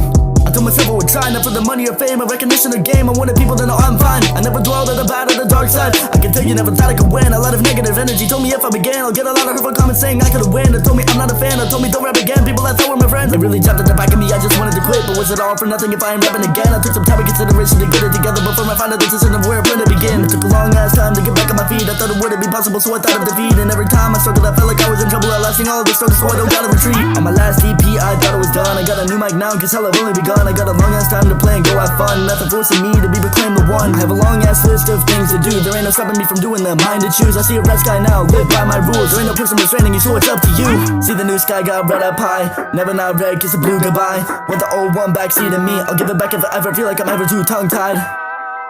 I told myself I would try, not for the money or fame or recognition or game. I wanted people to know I'm fine. I never dwelled at the bad or the dark side. I can tell you never thought I could win. A lot of negative energy told me if I began, I'll get a lot of hurtful comments saying I could've win. They told me I'm not a fan, they told me don't rap again. People I thought were my friends, they really jumped at the back of me, I just wanted to quit. But was it all for nothing if I ain't rapping again? I took some time and consideration to get it together before I found a decision of where I plan to begin. It took a long ass time to get back on my feet. I thought it wouldn't be possible, so I thought of defeat. And every time I struggled, I felt like I was in trouble. I lasting all of the struggles, so I don't gotta retreat. On my last EP, I thought it was done. I got a new mic now, cause hell I've only begun. I got a long ass time to play and go have fun. Nothing forcing me to be proclaimed the one. I have a long ass list of things to do. There ain't no stopping me from doing them. Mine to choose. I see a red sky now, live by my rules. There ain't no person restraining you, so it's up to you. See the new sky got red up high. Never not red, kiss the blue goodbye. Want the old one backseat of me. I'll give it back if I ever feel like I'm ever too tongue tied.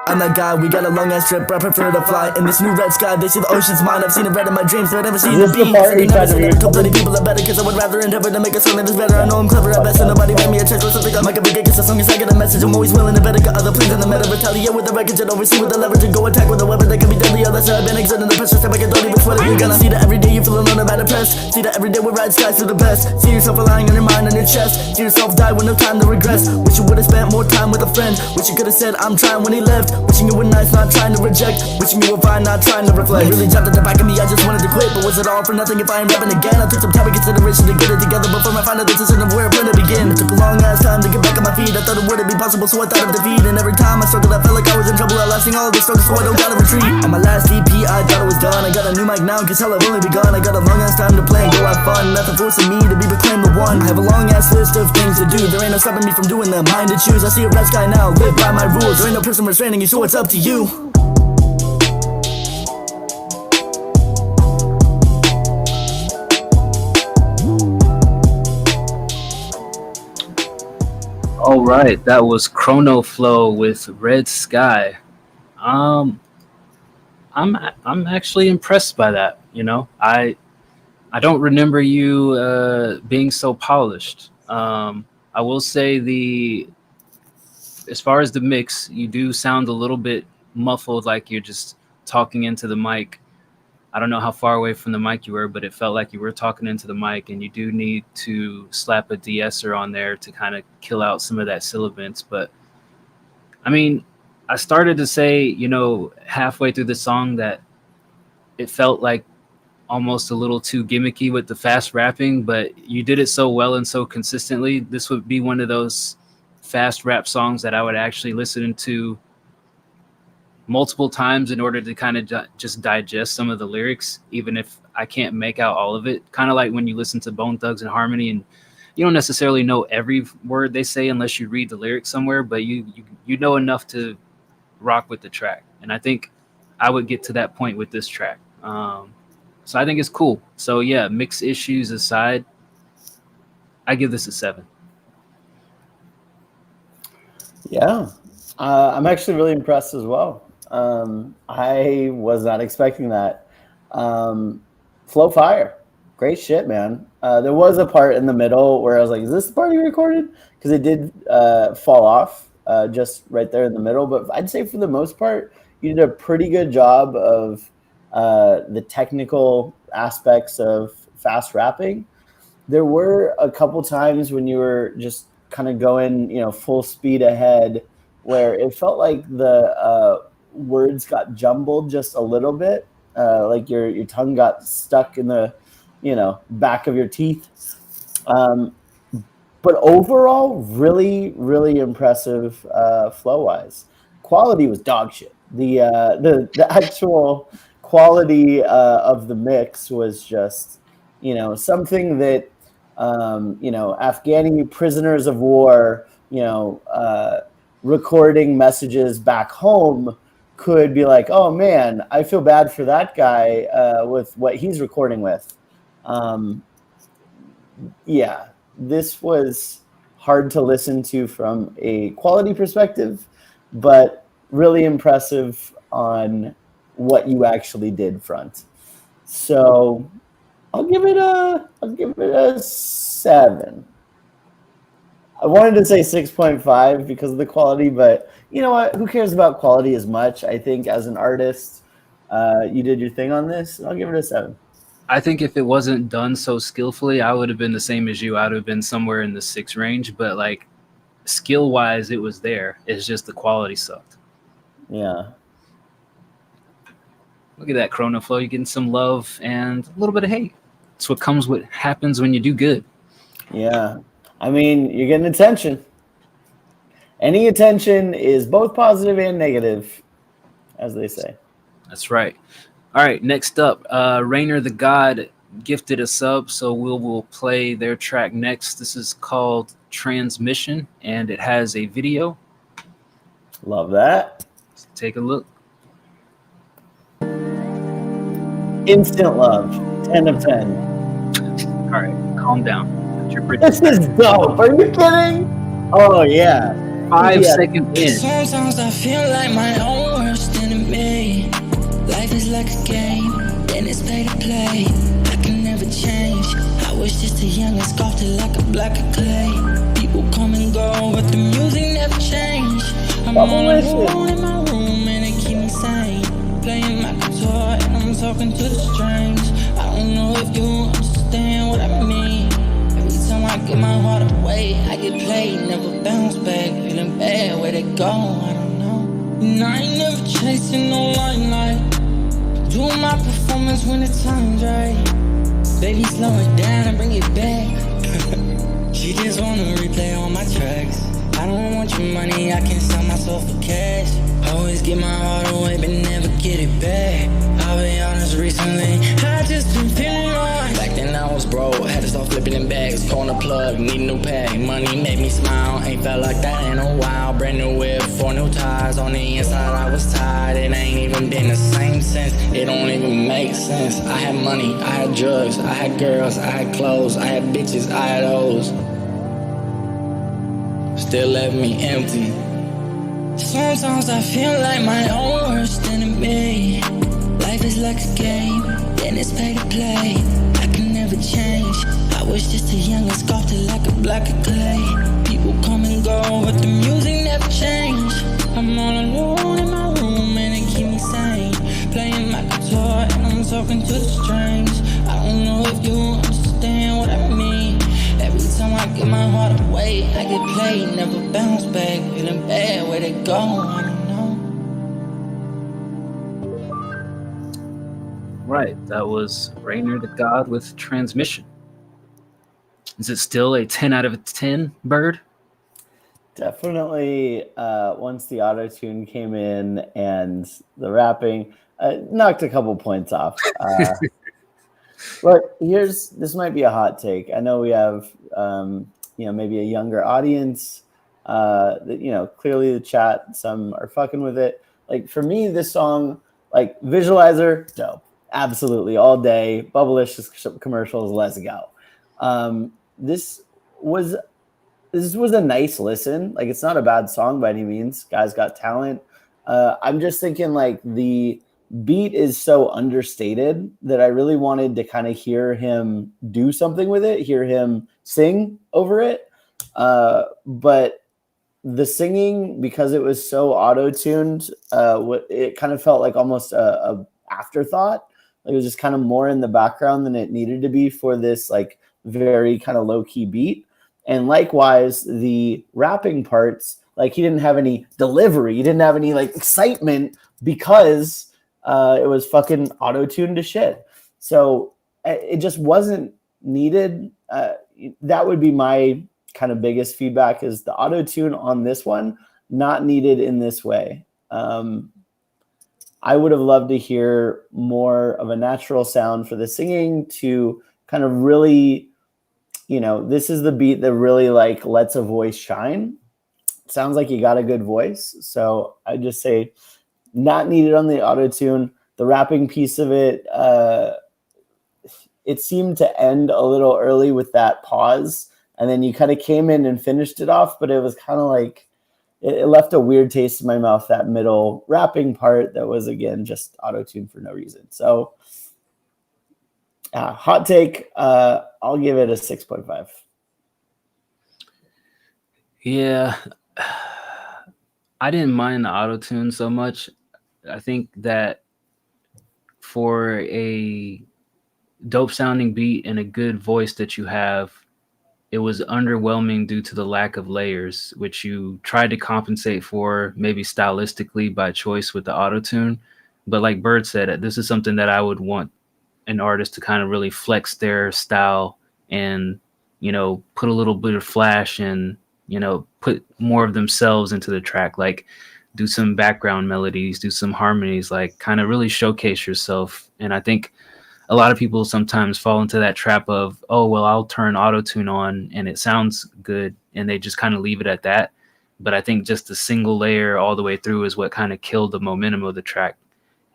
I'm that guy, we got a long ass trip, but I prefer to fly. In this new red sky, they see the ocean's mine. I've seen it red in my dreams, but I've never seen it be. They never said I told plenty people are better, cause I would rather endeavor to make a song that is better. I know I'm clever at best, and nobody write me a check or something. I might be gay, cause as long as I get a message, I'm always willing to better. Got other plans in the meta, retaliate with the wreckage and oversee with the leverage and go attack with a weapon that can be deadly. Unless I've been exerting the pressure, step back and don't even sweat it. You're gonna see that every day you feel alone about depressed. See that every day we ride skies to the best. See yourself relying on your mind and your chest. See yourself die with no time to regress. Wish you would've spent more time with a friend. Wish you could've said I'm trying when he left. Wishing you were nice, not trying to reject. Wishing you were fine, not trying to reflect. Really jumped at the back of me, I just wanted to quit. But was it all for nothing if I ain't rapping again? I took some time and consideration to get it together before I find a decision of where I plan to begin. It took a long ass time to get back on my feet. I thought it wouldn't be possible, so I thought of defeat. And every time I struggled, I felt like I was in trouble. Outlasting all of the struggles, so I don't gotta retreat. On my last EP, I thought it was done. I got a new mic now, cause hell I've only begun. I got a long ass time to play and go have fun. Nothing forcing me to be proclaimed the one. I have a long ass list of things to do. There ain't no stopping me from doing them. Mine to choose, I see a red sky now, live by my rules. There ain't no person restraining you, so it's up to you. All right, that was Chrono Flow with Red Sky. I'm actually impressed by that. I don't remember you being so polished. I will say as far as the mix, you do sound a little bit muffled, like you're just talking into the mic. I don't know how far away from the mic you were, but it felt like you were talking into the mic, and you do need to slap a de-esser on there to kind of kill out some of that sibilance. But I mean, I started to say, you know, halfway through the song that it felt like almost a little too gimmicky with the fast rapping, but you did it so well and so consistently. This would be one of those fast rap songs that I would actually listen to multiple times in order to kind of just digest some of the lyrics, even if I can't make out all of it. Kind of like when you listen to Bone Thugs and Harmony and you don't necessarily know every word they say unless you read the lyrics somewhere, but you know enough to rock with the track. And I think I would get to that point with this track. So I think it's cool. So yeah, mixed issues aside, I give this a 7. Yeah, I'm actually really impressed as well. I was not expecting that. Flow fire, great shit, man. There was a part in the middle where I was like, "Is this the part you recorded?" Because it did fall off just right there in the middle. But I'd say for the most part, you did a pretty good job of the technical aspects of fast rapping. There were a couple times when you were just kind of going, you know, full speed ahead, where it felt like the words got jumbled just a little bit, like your tongue got stuck in the, you know, back of your teeth. But overall, really, really impressive flow wise. Quality was dog shit. The actual quality of the mix was just, you know, something that you know, Afghani prisoners of war, you know, recording messages back home could be like, oh man, I feel bad for that guy with what he's recording with. Yeah, this was hard to listen to from a quality perspective, but really impressive on what you actually did front. So I'll give it a 7. I wanted to say 6.5 because of the quality, but you know what? Who cares about quality as much? I think as an artist, you did your thing on this. I'll give it a 7. I think if it wasn't done so skillfully, I would have been the same as you. I would have been somewhere in the 6 range, but like skill wise, it was there. It's just the quality sucked. Yeah. Look at that, Chrono Flow. You're getting some love and a little bit of hate. It's what happens when you do good. Yeah. I mean, you're getting attention. Any attention is both positive and negative, as they say. That's right. All right, next up, Rainer the God gifted a sub, so we'll play their track next. This is called Transmission, and it has a video. Love that. Let's take a look. Instant love. 10 of 10. All right, calm down. Put your This is dope. Are you kidding? Oh, yeah. 5 Yeah. seconds in. Sometimes I feel like my own worst enemy. Life is like a game, and it's pay to play. I can never change. I was just a young and sculpted like a block of clay. People come and go, but the music never change. I'm all alone in my room, and it keep me sane. Playing my guitar, and I'm talking to the strange. I don't know if you understand what I mean. Every time I give my heart away, I get played, never bounce back. Feeling bad, where they go, I don't know. And I ain't never chasing no limelight. Do my performance when the time's right. Baby, slow it down and bring it back. She just wanna replay all my tracks. I don't want your money, I can sell myself for cash. Always give my heart away, but never get it back. I'll be honest, recently I just been feeling lost. Back then I was broke, had to start flipping in bags. Corner plug, need a new pack. Money made me smile, ain't felt like that in a while. Brand new whip, 4 new tires. On the inside I was tired, it ain't even been the same since. It don't even make sense. I had money, I had drugs, I had girls, I had clothes, I had bitches, I had hoes. Still left me empty. Sometimes I feel like my own worst enemy. Life is like a game, and it's pay to play. I can never change. I was just a young and sculpted like a block of clay. People come and go, but the music never change. I'm all alone in my room, and it keep me sane. Playing my guitar, and I'm talking to the strings. I don't know if you understand what I mean. Every time I give my heart away, I get played, never bounce back. Feeling bad, where they go, I don't know. Right, that was Rainer the God with Transmission. Is it still a 10 out of 10, Bird? Definitely, once the auto tune came in and the rapping, knocked a couple points off. But this might be a hot take. I know we have, maybe a younger audience. Clearly the chat, some are fucking with it. Like for me, this song, like Visualizer, dope, absolutely all day. Bubblicious commercials, let's go. This was a nice listen. Like it's not a bad song by any means. Guy's got talent. I'm just thinking like the beat is so understated that I really wanted to kind of hear him do something with it, hear him sing over it. But the singing, because it was so auto-tuned, it kind of felt like almost a afterthought. Like it was just kind of more in the background than it needed to be for this like very kind of low-key beat. And likewise, the rapping parts, like he didn't have any delivery, he didn't have any like excitement because it was fucking auto-tuned to shit. So it just wasn't needed. That would be my kind of biggest feedback, is the auto-tune on this one, not needed in this way. I would have loved to hear more of a natural sound for the singing to kind of really, this is the beat that really like lets a voice shine. It sounds like you got a good voice. So I just say not needed on the auto-tune. The rapping piece of it, it seemed to end a little early with that pause. And then you kind of came in and finished it off, but it was kind of like, it left a weird taste in my mouth, that middle rapping part that was, again, just auto-tuned for no reason. So hot take, I'll give it a 6.5. Yeah, I didn't mind the auto-tune so much. I think that for a dope sounding beat and a good voice that you have, it was underwhelming due to the lack of layers, which you tried to compensate for maybe stylistically by choice with the auto-tune. But like Bird said, this is something that I would want an artist to kind of really flex their style and, put a little bit of flash and, put more of themselves into the track, like do some background melodies, do some harmonies, like kind of really showcase yourself. And I think a lot of people sometimes fall into that trap of, oh, well, I'll turn auto-tune on and it sounds good, and they just kind of leave it at that. But I think just the single layer all the way through is what kind of killed the momentum of the track.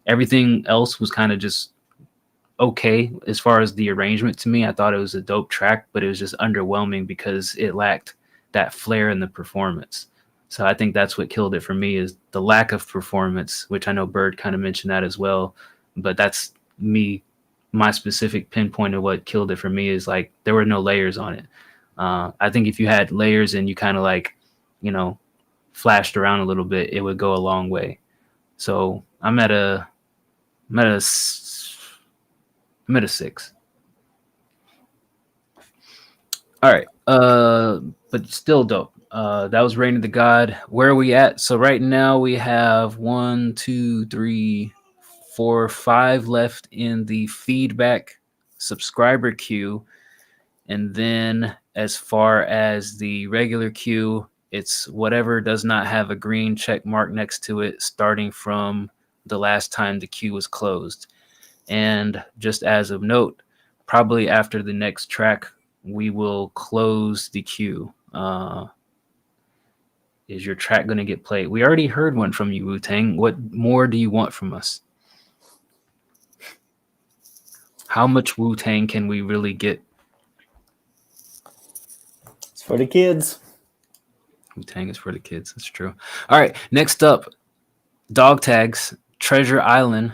Everything else was kind of just okay as far as the arrangement to me. I thought it was a dope track, but it was just underwhelming because it lacked that flair in the performance. So I think that's what killed it for me, is the lack of performance, which I know Bird kind of mentioned that as well. But that's me. My specific pinpoint of what killed it for me is like there were no layers on it. I think if you had layers and you kind of like, flashed around a little bit, it would go a long way. So I'm at a 6. All right. But still dope. That was Rain of the God. Where are we at? So right now we have 1, 2, 3, 4, 5 left in the feedback subscriber queue. And then as far as the regular queue, it's whatever does not have a green check mark next to it, starting from the last time the queue was closed. And just as of note, probably after the next track, we will close the queue. Is your track going to get played? We already heard one from you, Wu-Tang. What more do you want from us? How much Wu-Tang can we really get? It's for the kids. Wu-Tang is for the kids. That's true. All right. Next up, Dog Tags, Treasure Island.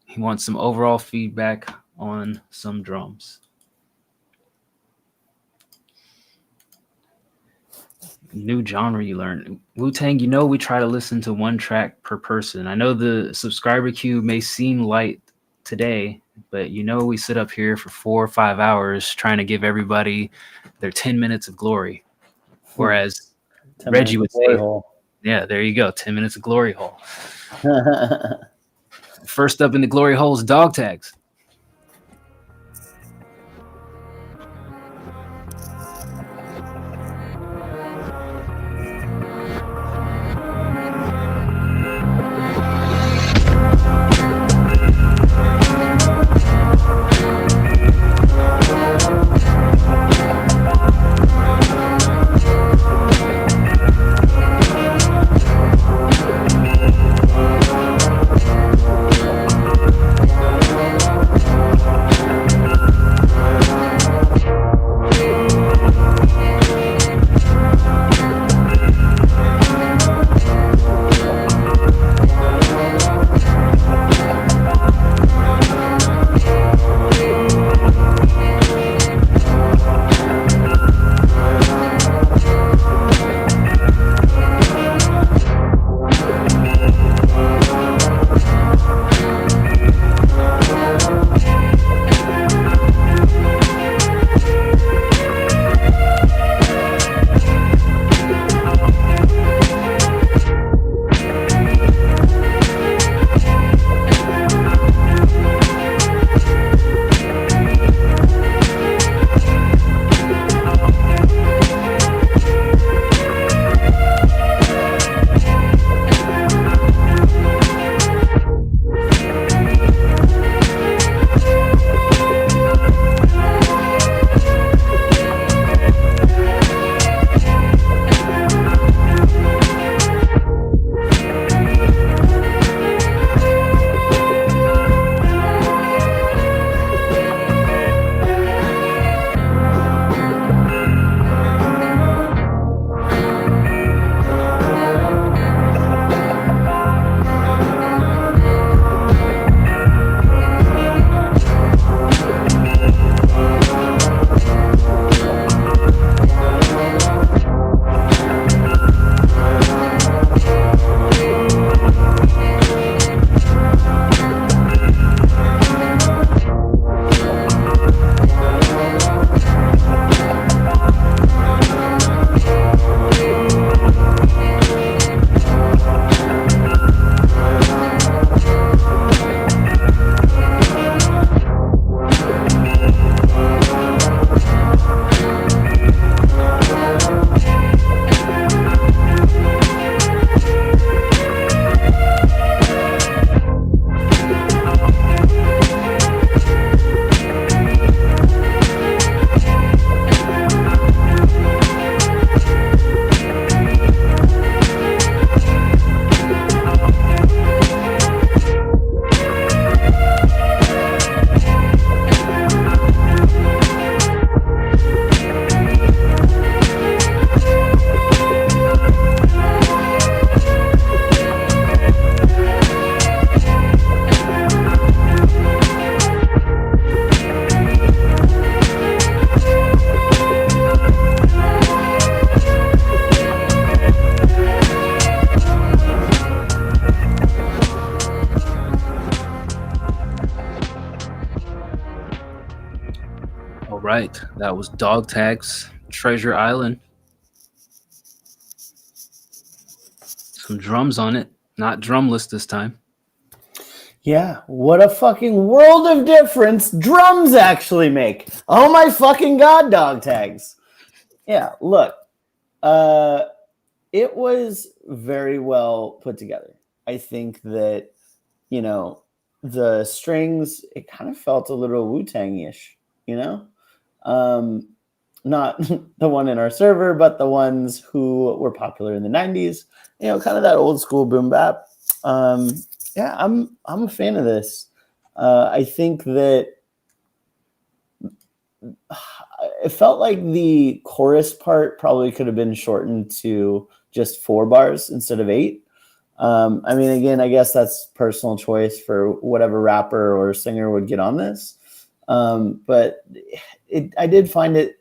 He wants some overall feedback on some drums. New genre you learn. Wu-Tang, we try to listen to one track per person. I know the subscriber queue may seem light today, but we sit up here for 4 or 5 hours trying to give everybody their 10 minutes of glory. Whereas 10 Reggie minutes would glory say, hole. yeah, there you go, 10 minutes of glory hole. First up in the glory hole is dog tags. All right, that was Dog Tags, Treasure Island. Some drums on it, not drumless this time. Yeah, what a fucking world of difference drums actually make. Oh my fucking god, dog tags. Yeah, look, it was very well put together. I think that, the strings, it kind of felt a little Wu-Tang-ish, not the one in our server, but the ones who were popular in the 90s, kind of that old school boom bap. Yeah, I'm a fan of this. I think that it felt like the chorus part probably could have been shortened to just 4 bars instead of 8. I mean, again, I guess that's personal choice for whatever rapper or singer would get on this. But I did find it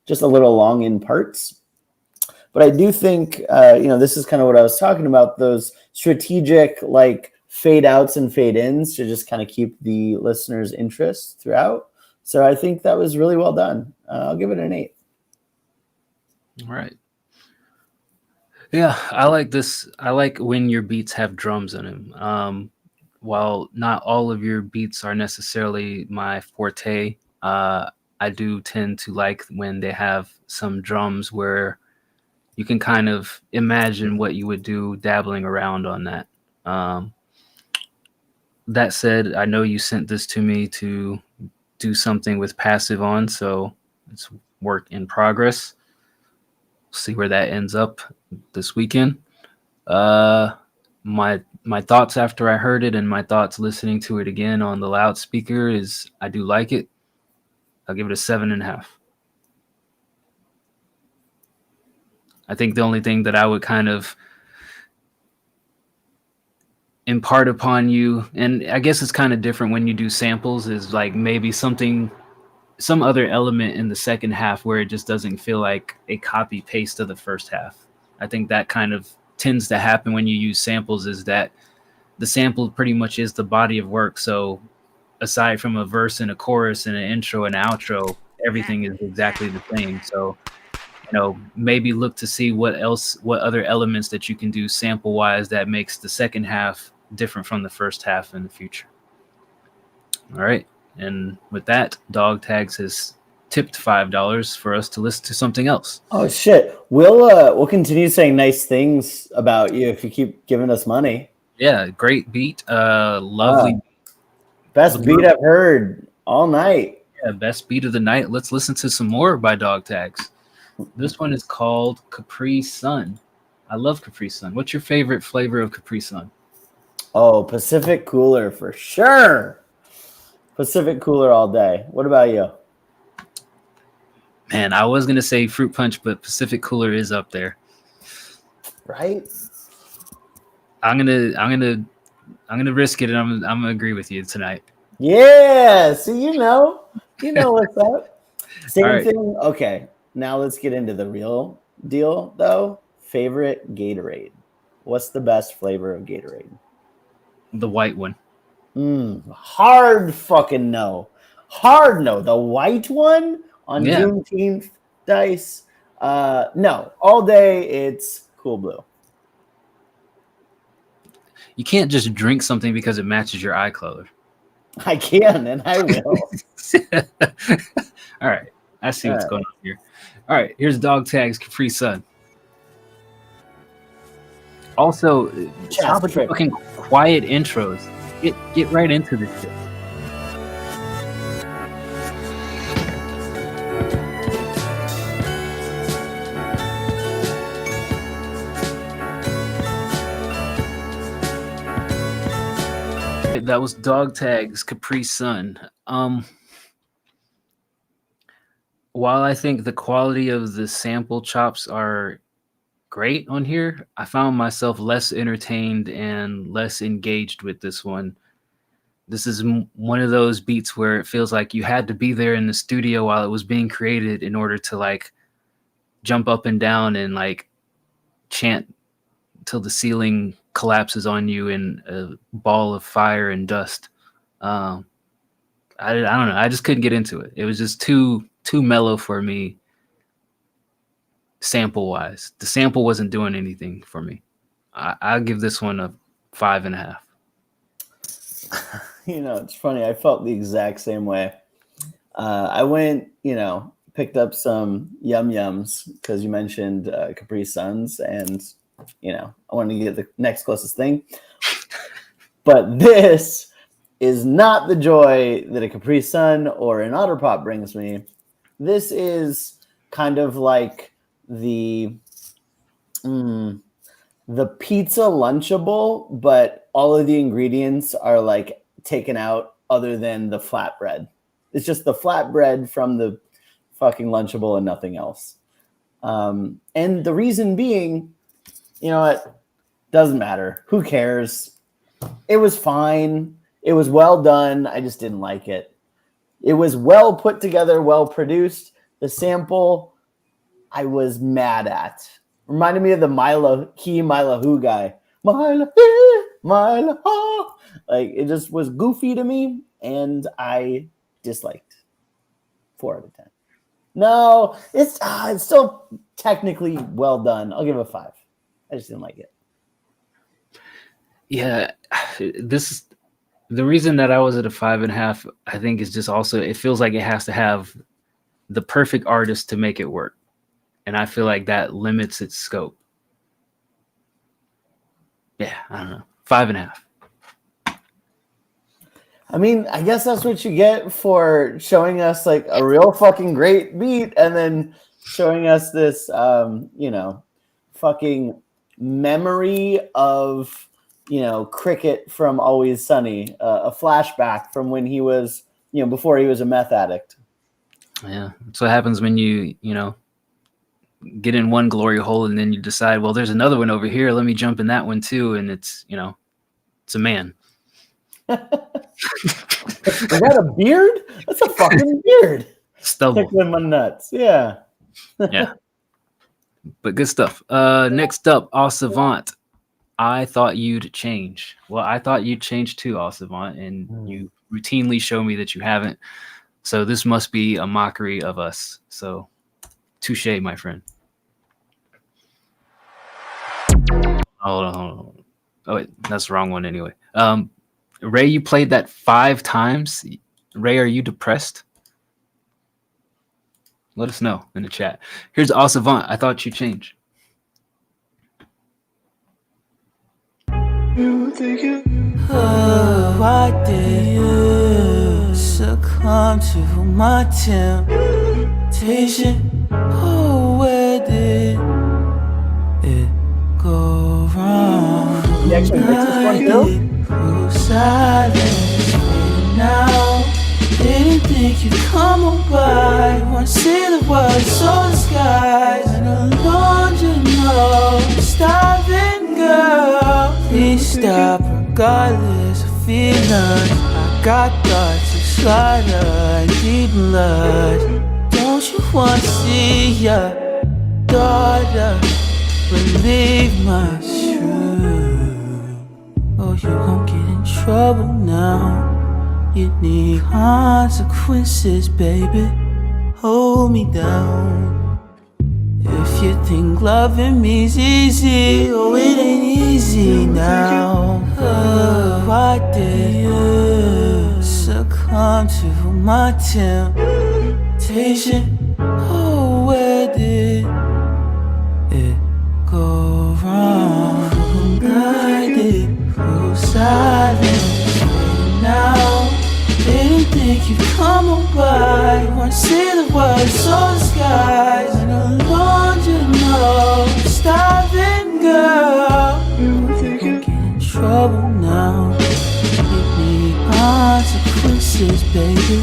just a little long in parts. But I do think, this is kind of what I was talking about, those strategic, like, fade outs and fade ins to just kind of keep the listeners' interest throughout. So I think that was really well done. I'll give it an 8. All right. Yeah, I like this. I like when your beats have drums in them. While not all of your beats are necessarily my forte, I do tend to like when they have some drums where you can kind of imagine what you would do dabbling around on that. That said, I know you sent this to me to do something with passive on, so it's work in progress. See where that ends up this weekend. My thoughts after I heard it and my thoughts listening to it again on the loudspeaker is I do like it. I'll give it a 7.5. I think the only thing that I would kind of impart upon you, and I guess it's kind of different when you do samples, is like maybe some other element in the second half where it just doesn't feel like a copy paste of the first half. I think that kind of tends to happen when you use samples, is that the sample pretty much is the body of work. So aside from a verse and a chorus and an intro and outro, everything is exactly the same. So, maybe look to see what other elements that you can do sample wise that makes the second half different from the first half in the future. All right. And with that, Dog Tags has tipped $5 for us to listen to something else. Oh shit. We'll continue saying nice things about you if you keep giving us money. Yeah, great beat. Lovely. Best beat I've heard all night. Yeah, best beat of the night. Let's listen to some more by Dog Tags. This one is called Capri Sun. I love Capri Sun. What's your favorite flavor of Capri Sun? Oh, Pacific Cooler for sure. Pacific Cooler all day. What about you? Man, I was gonna say Fruit Punch, but Pacific Cooler is up there. Right? I'm gonna risk it, and I'm gonna agree with you tonight. Yeah. See, you know what's up. Same All right. thing. Okay. Now let's get into the real deal, though. Favorite Gatorade. What's the best flavor of Gatorade? The white one. Hard fucking no. Hard no. The white one on Juneteenth dice. No. All day it's Cool Blue. You can't just drink something because it matches your eye color. I can, and I will. All right. I see what's going on here. All right. Here's Dog Tags Capri Sun. Also, stop with fucking quiet intros. Get right into this shit. That was Dog Tags Capri Sun. While I think the quality of the sample chops are great on here, I found myself less entertained and less engaged with this one. This is one of those beats where it feels like you had to be there in the studio while it was being created in order to like jump up and down and like chant till the ceiling collapses on you in a ball of fire and dust. I don't know. I just couldn't get into it. It was just too mellow for me. Sample wise, the sample wasn't doing anything for me. I'll give this one a 5.5. It's funny. I felt the exact same way. I went, picked up some Yum Yums because you mentioned Capri Suns, and I wanted to get the next closest thing. But this is not the joy that a Capri Sun or an Otter Pop brings me. This is kind of like the pizza Lunchable, but all of the ingredients are like taken out other than the flatbread. It's just the flatbread from the fucking Lunchable and nothing else. And the reason being, you know what? Doesn't matter. Who cares? It was fine. It was well done. I just didn't like it. It was well put together, well produced. The sample, I was mad at. Reminded me of the Mila Who guy. Mila mile high. Like it just was goofy to me, and I disliked. 4 out of 10. No, it's still technically well done. I'll give it a 5. I just didn't like it. Yeah, the reason that I was at a 5.5, I think, is just also it feels like it has to have the perfect artist to make it work, and I feel like that limits its scope. Yeah, I don't know, 5.5. I mean, I guess that's what you get for showing us like a real fucking great beat and then showing us this, fucking memory of, Cricket from Always Sunny, a flashback from when he was, before he was a meth addict. Yeah, that's what happens when you get in one glory hole and then you decide, well, there's another one over here. Let me jump in that one too, and it's it's a man. Is that a beard? That's a fucking beard. Stubble. Tickling my nuts. Yeah. Yeah. But good stuff. Next up, All Savant. I thought you'd change. Well, I thought you'd change too, All Savant, and you routinely show me that you haven't. So this must be a mockery of us. So touche, my friend. Hold on. Oh, wait, that's the wrong one anyway. Ray, you played that 5 times. Ray, are you depressed? Let us know in the chat. Here's All Savant. I thought you'd change. Oh, why did you succumb to my temptation? Oh, where did it go wrong? You actually mixed this one too? Silence now. Didn't think you'd come on by. Wanna see the world, saw the skies. And alone, starving girl. Please stop, regardless of feelings. I got thoughts of slaughter and deep blood. Don't you wanna see your daughter believe my truth? Oh, you gon' get in trouble now. You need consequences, baby. Hold me down. If you think loving me's easy, oh, it ain't easy now. Oh, why did you succumb to my temptation? Oh, where did it go wrong? Guided through silence now. Didn't think you'd come on by. Wanna see the world, saw the skies. And alone, starving girl. You gon' get in trouble now. You need consequences, baby.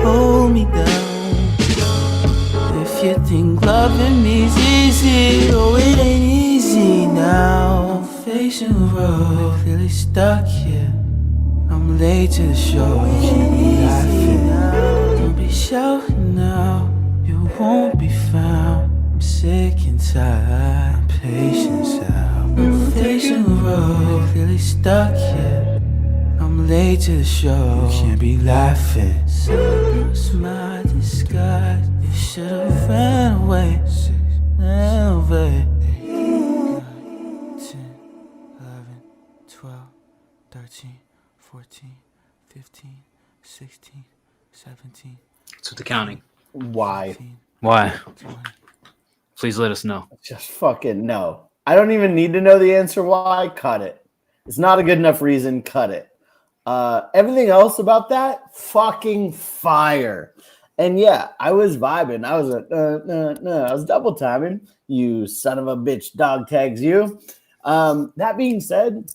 Hold me down. If you think loving me's easy, oh, it ain't easy now. I'm facing the road, really stuck here. I'm late to the show, laughing. Don't be shouting now, you won't be found. I'm sick and tired, patience out. I'm facing the road, really stuck here. I'm late to the show, you can't be laughing. So that's my disguise, you should've ran away. 6, 9, 8, 10, 11, 12, 13, 14, 15, 16, 17. It's with the counting. Why? 18, Why? 20. Please let us know. Just fucking no. I don't even need to know the answer why. Cut it. It's not a good enough reason. Cut it. Everything else about that, fucking fire. And yeah, I was vibing. I was I was double timing. You son of a bitch, dog tags you. That being said,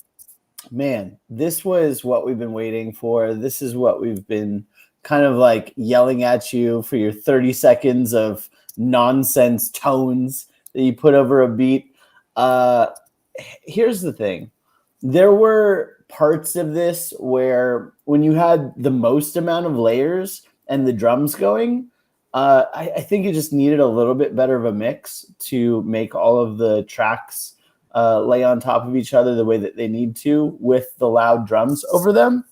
man, this was what we've been waiting for. This is what we've been kind of like yelling at you for your 30 seconds of nonsense tones that you put over a beat. Here's the thing. There were parts of this where when you had the most amount of layers and the drums going, I think it just needed a little bit better of a mix to make all of the tracks lay on top of each other the way that they need to with the loud drums over them.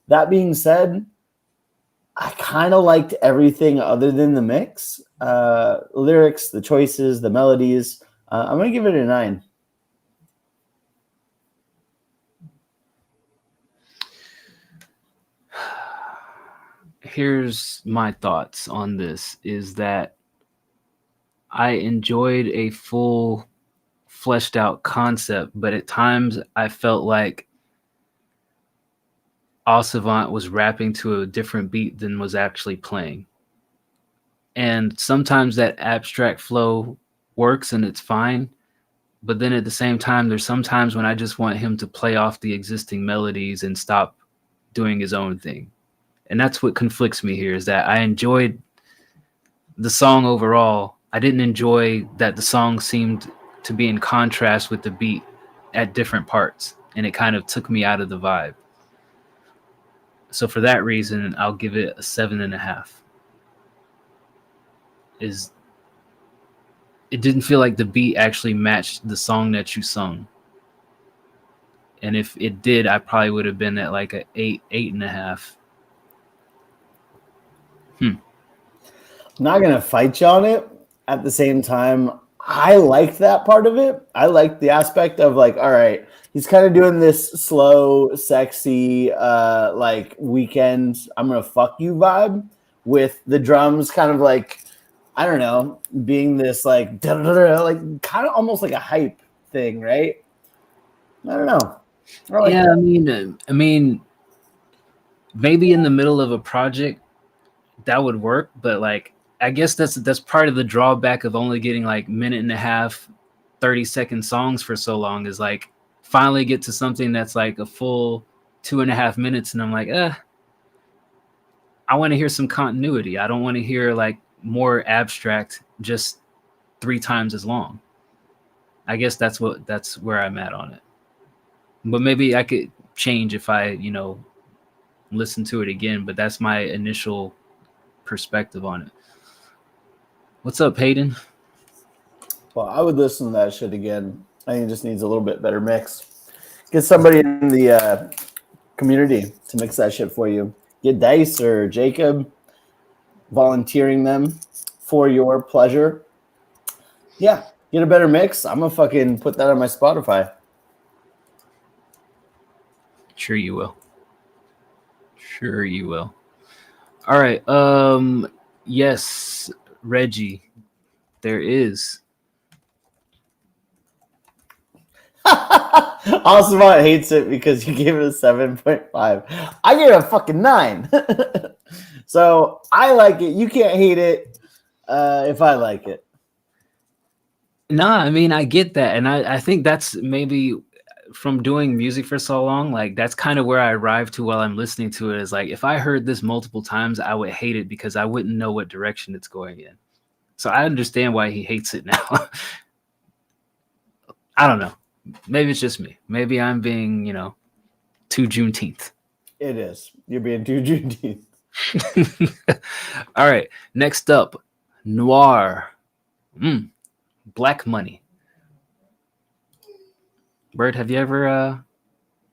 That being said, I kind of liked everything other than the mix, lyrics, the choices, the melodies. I'm going to give it a 9. Here's my thoughts on this is that I enjoyed a full fleshed out concept, but at times I felt like Savant was rapping to a different beat than was actually playing. And sometimes that abstract flow works and it's fine. But then at the same time, there's sometimes when I just want him to play off the existing melodies and stop doing his own thing. And that's what conflicts me here is that I enjoyed the song overall. I didn't enjoy that the song seemed to be in contrast with the beat at different parts. And it kind of took me out of the vibe. So for that reason, I'll give it a 7.5. It didn't feel like the beat actually matched the song that you sung. And if it did, I probably would have been at like a 8.5. I'm not going to fight you on it. At the same time, I liked that part of it. I liked the aspect of like, all right, he's kind of doing this slow, sexy, like weekend, I'm going to fuck you vibe with the drums kind of like, I don't know, being this like, like kind of almost like a hype thing, right? I don't know. I mean, maybe in the middle of a project that would work, but like, I guess that's part of the drawback of only getting like 1.5 minute, 30-second songs for so long is like finally get to something that's like a full 2.5 minutes. And I'm like, I want to hear some continuity. I don't want to hear like more abstract, just 3 times as long. I guess that's where I'm at on it. But maybe I could change if I, listen to it again, but that's my initial perspective on it. What's up, Hayden? Well, I would listen to that shit again. I think it just needs a little bit better mix. Get somebody in the community to mix that shit for you. Get Dice or Jacob volunteering them for your pleasure. Yeah, get a better mix. I'm going to fucking put that on my Spotify. Sure you will. Sure you will. All right. Yes, Reggie, there is. Alcimont hates it because you gave it a 7.5. I gave it a fucking 9. So I like it. You can't hate it if I like it. Nah, I mean, I get that. And I think that's maybe from doing music for so long, like that's kind of where I arrive to while I'm listening to it is like, if I heard this multiple times, I would hate it because I wouldn't know what direction it's going in. So I understand why he hates it now. I don't know. Maybe it's just me. Maybe I'm being, too Juneteenth. It is. You're being too Juneteenth. All right. Next up, Noir. Black Money. Bird, have you ever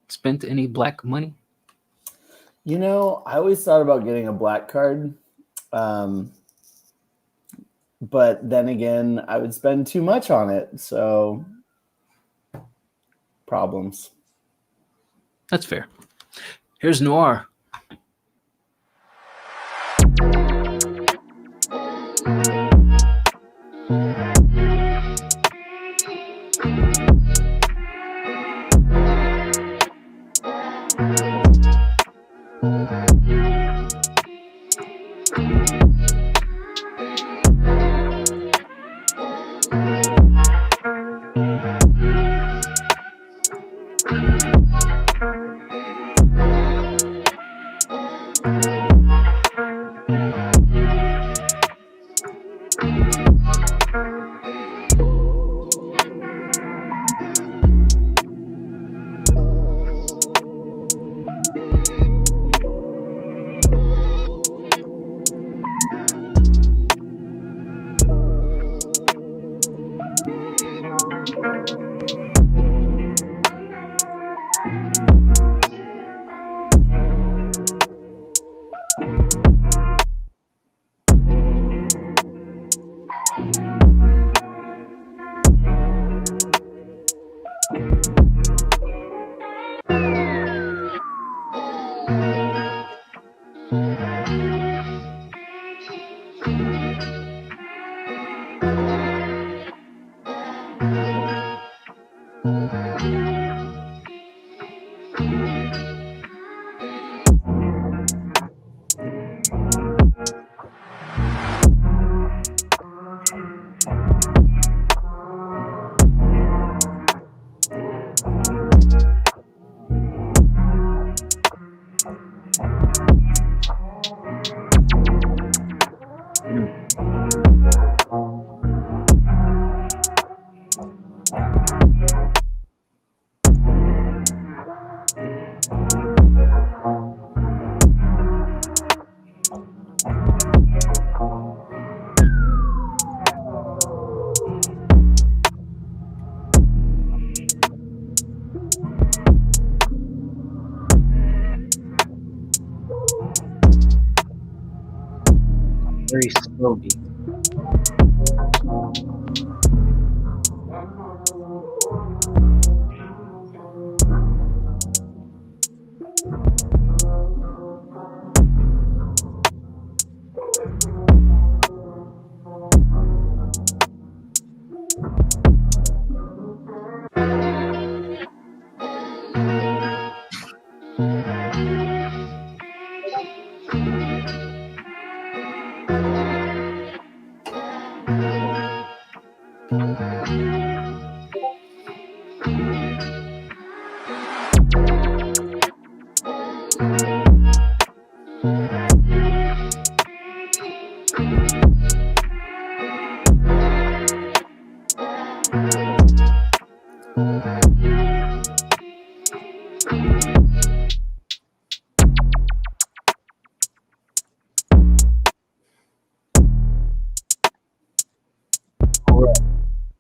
spent any black money? I always thought about getting a black card. But then again, I would spend too much on it. So problems. That's fair. Here's Noir. very slow beat.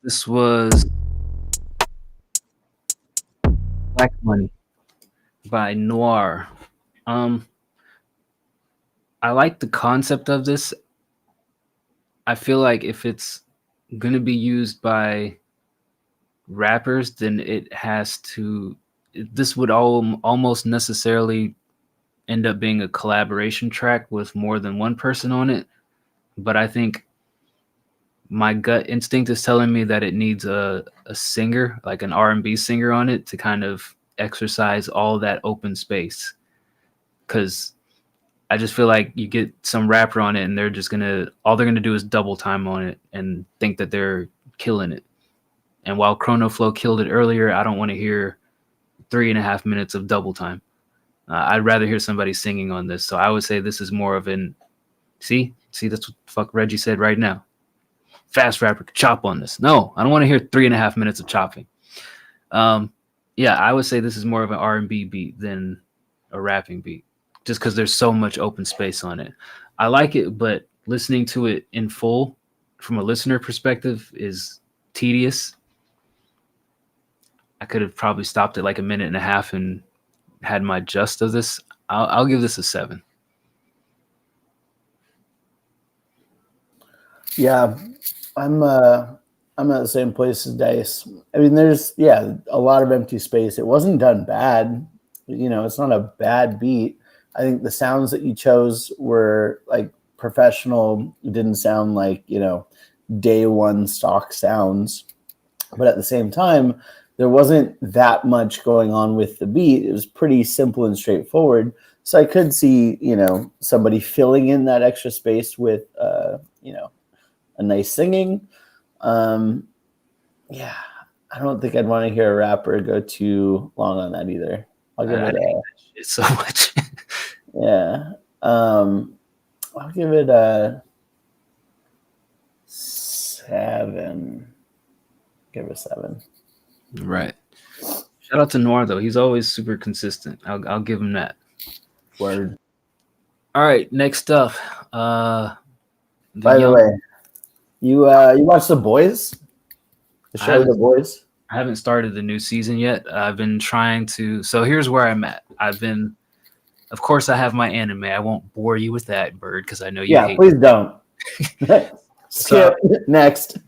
This was Black Money by Noir. I like the concept of this. I feel like if it's gonna be used by rappers, then it has to. This would almost necessarily end up being a collaboration track with more than one person on it. But I think my gut instinct is telling me that it needs a singer, like an R&B singer on it to kind of exercise all that open space. Because I just feel like you get some rapper on it and all they're gonna do is double time on it and think that they're killing it. And while Chrono Flow killed it earlier, I don't want to hear 3.5 minutes of double time. I'd rather hear somebody singing on this. So I would say this is more of an see, that's what the fuck Reggie said right now. Fast rapper could chop on this. No, I don't want to hear 3.5 minutes of chopping. Yeah, I would say this is more of an R&B beat than a rapping beat, just because there's so much open space on it. I like it, but listening to it in full from a listener perspective is tedious. I could have probably stopped at like 1.5 minutes and had my just of this. I'll give this a 7. Yeah, I'm at the same place as Dice. I mean, there's a lot of empty space. It wasn't done bad. It's not a bad beat. I think the sounds that you chose were like professional. It didn't sound like, day one stock sounds. But at the same time, there wasn't that much going on with the beat. It was pretty simple and straightforward. So I could see, somebody filling in that extra space with, a nice singing. I don't think I'd want to hear a rapper go too long on that either. I'll give it so much. Yeah. I'll give it a 7. Give it a 7. Right. Shout out to Noir though. He's always super consistent. I'll give him that. Word. All right. Next up. By the way, you watched The Boys? The show The Boys? I haven't started the new season yet. I've been trying to. So here's where I'm at. Of course, I have my anime. I won't bore you with that, Bird, because I know you hate. Yeah, please don't. Skip next.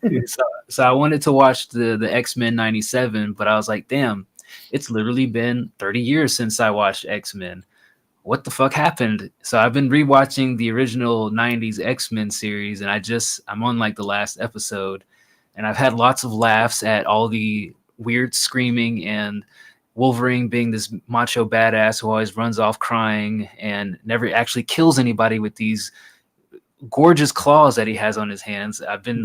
So I wanted to watch the X-Men 97, but I was like, damn, it's literally been 30 years since I watched X-Men. What the fuck happened? So I've been rewatching the original 90s X-Men series, and I'm on like the last episode, and I've had lots of laughs at all the weird screaming and Wolverine being this macho badass who always runs off crying and never actually kills anybody with these gorgeous claws that he has on his hands. I've been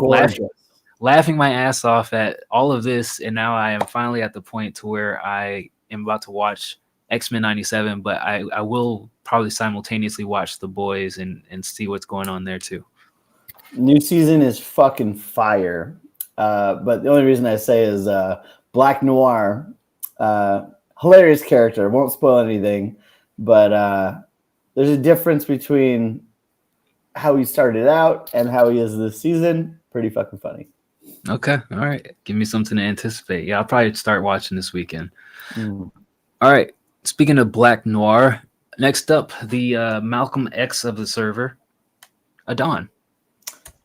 laughing my ass off at all of this, and now I am finally at the point to where I am about to watch X-Men 97, but I will probably simultaneously watch The Boys and see what's going on there too. New season is fucking fire. But the only reason I say is Black Noir, hilarious character. Won't spoil anything, but there's a difference between how he started out and how he is this season. Pretty fucking funny. Okay, all right. Give me something to anticipate. Yeah, I'll probably start watching this weekend. All right. Speaking of Black Noir, next up, the Malcolm X of the server, Adon.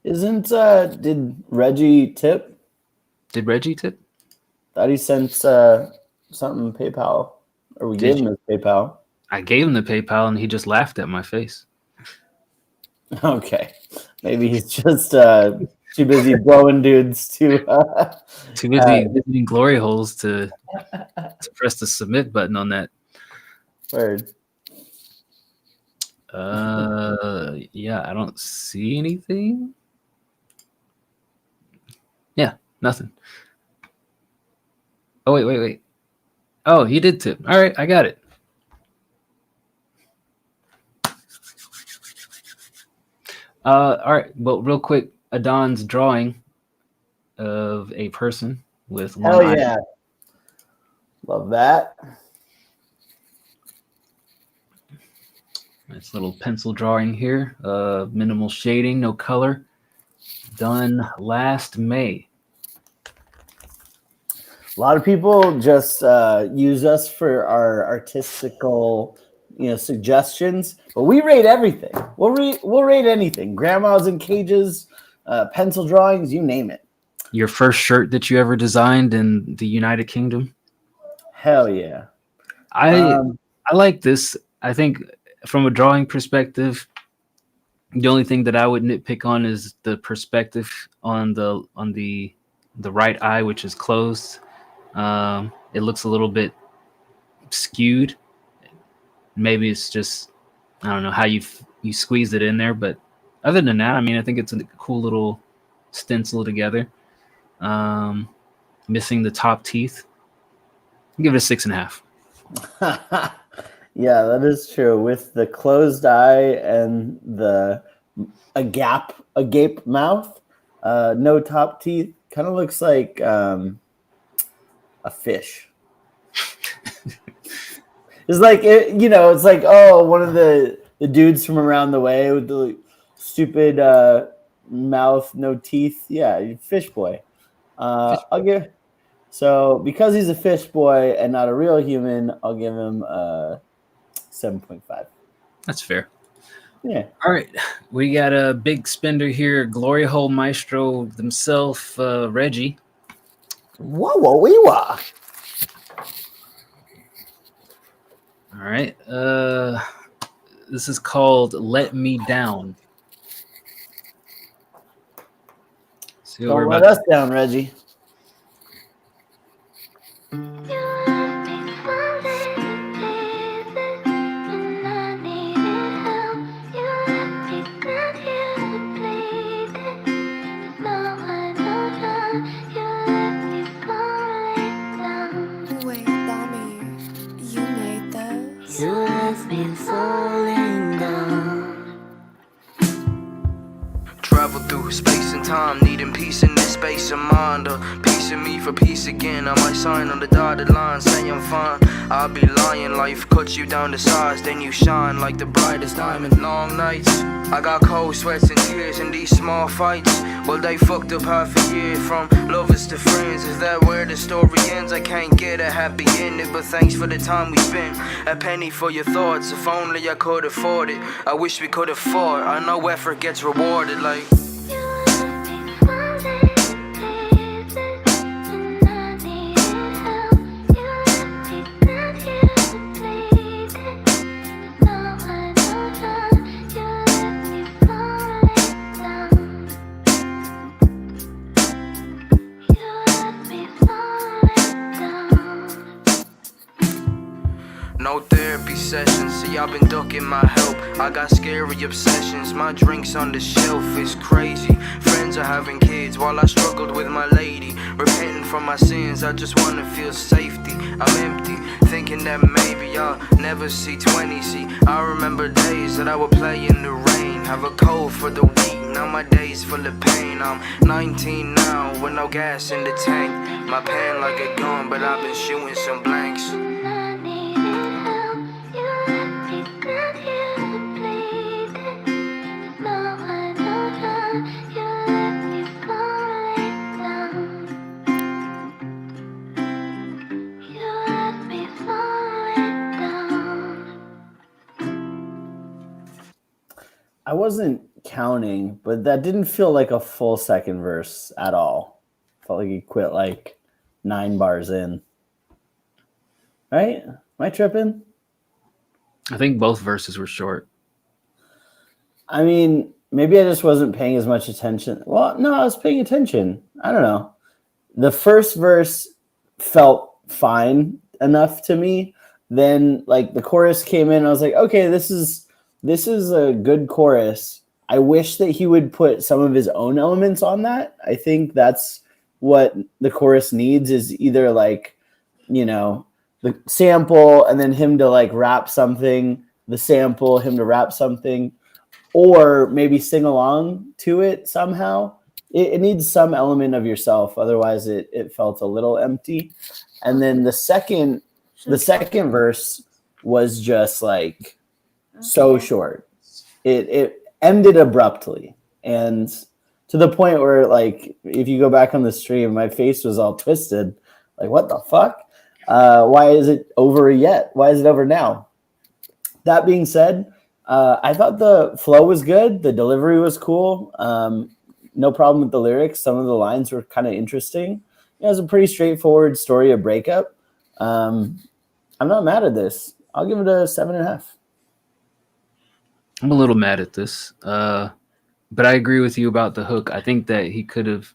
Did Reggie tip? Did Reggie tip? Thought he sent something PayPal, or we gave him his PayPal. I gave him the PayPal and he just laughed at my face. Okay, maybe he's just too busy blowing dudes to. Too busy visiting glory holes to press the submit button on that. Word. Yeah, I don't see anything. Yeah, nothing. Oh, wait. Oh, he did tip. All right, I got it. All right. Well, real quick, Adon's drawing of a person with one Hell eye. yeah. Love that. Nice little pencil drawing here. Minimal shading, no color. Done last May. A lot of people just use us for our artistical, suggestions, but we rate everything. We'll rate anything. Grandmas in cages, pencil drawings, you name it. Your first shirt that you ever designed in the United Kingdom? Hell yeah. I like this. I think from a drawing perspective, the only thing that I would nitpick on is the perspective on the right eye, which is closed. It looks a little bit skewed. Maybe it's just, I don't know how you squeeze it in there, but other than that, I mean, I think it's a cool little stencil together. Missing the top teeth. Give it a 6.5. Yeah, that is true. With the closed eye and a gape mouth, no top teeth, kind of looks like a fish. It's like it's like, oh, one of the dudes from around the way with the stupid mouth, no teeth. Yeah, fish boy. I'll give. So because he's a fish boy and not a real human, I'll give him 7.5. That's fair. Yeah. All right, we got a big spender here, glory hole maestro himself, Reggie. Whoa, wee wah. All right, this is called "Let Me Down." See what Don't we're let about us down, Reggie. Wait, Tommy, you made that? You left me falling down. Travel through space and time, needing peace in this space of mind. A piece of me for peace again. I might sign on the dotted line, say I'm fine. I'll be lying, life cuts you down to size, then you shine like the brightest diamond. Long nights, I got cold sweats and tears in these small fights. Well, they fucked up half a year, from lovers to friends. Is that where the story ends? I can't get a happy ending, but thanks for the time we spent. A penny for your thoughts, if only I could afford it. I wish we could afford. I know effort gets rewarded like. No therapy sessions, see I've been ducking my help. I got scary obsessions, my drinks on the shelf is crazy. Friends are having kids while I struggled with my lady. Repenting from my sins, I just wanna feel safety. I'm empty, thinking that maybe I'll never see 20. See, I remember days that I would play in the rain, have a cold for the week. Now my days full of pain. I'm 19 now with no gas in the tank. My pen like a gun, but I've been shooting some blanks. I I wasn't counting, but that didn't feel like a full second verse at all. Felt like he quit like 9 bars in. Right? Am I tripping? I think both verses were short. I mean, maybe I just wasn't paying as much attention. Well, no, I was paying attention. I don't know. The first verse felt fine enough to me. Then like the chorus came in, I was like, okay, this is a good chorus. I wish that he would put some of his own elements on that. I think that's what the chorus needs, is either like, you know, the sample and then him to like rap something, the sample, him to rap something, or maybe sing along to it somehow. It needs some element of yourself. Otherwise it felt a little empty. And then the second verse was just like so short. It ended abruptly, and to the point where, like, if you go back on the stream, my face was all twisted. Like, what the fuck? Why is it over yet? Why is it over now? That being said, I thought the flow was good. The delivery was cool. No problem with the lyrics. Some of the lines were kind of interesting. It was a pretty straightforward story of breakup. I'm not mad at this. I'll give it a 7.5. I'm a little mad at this, but I agree with you about the hook. I think that he could have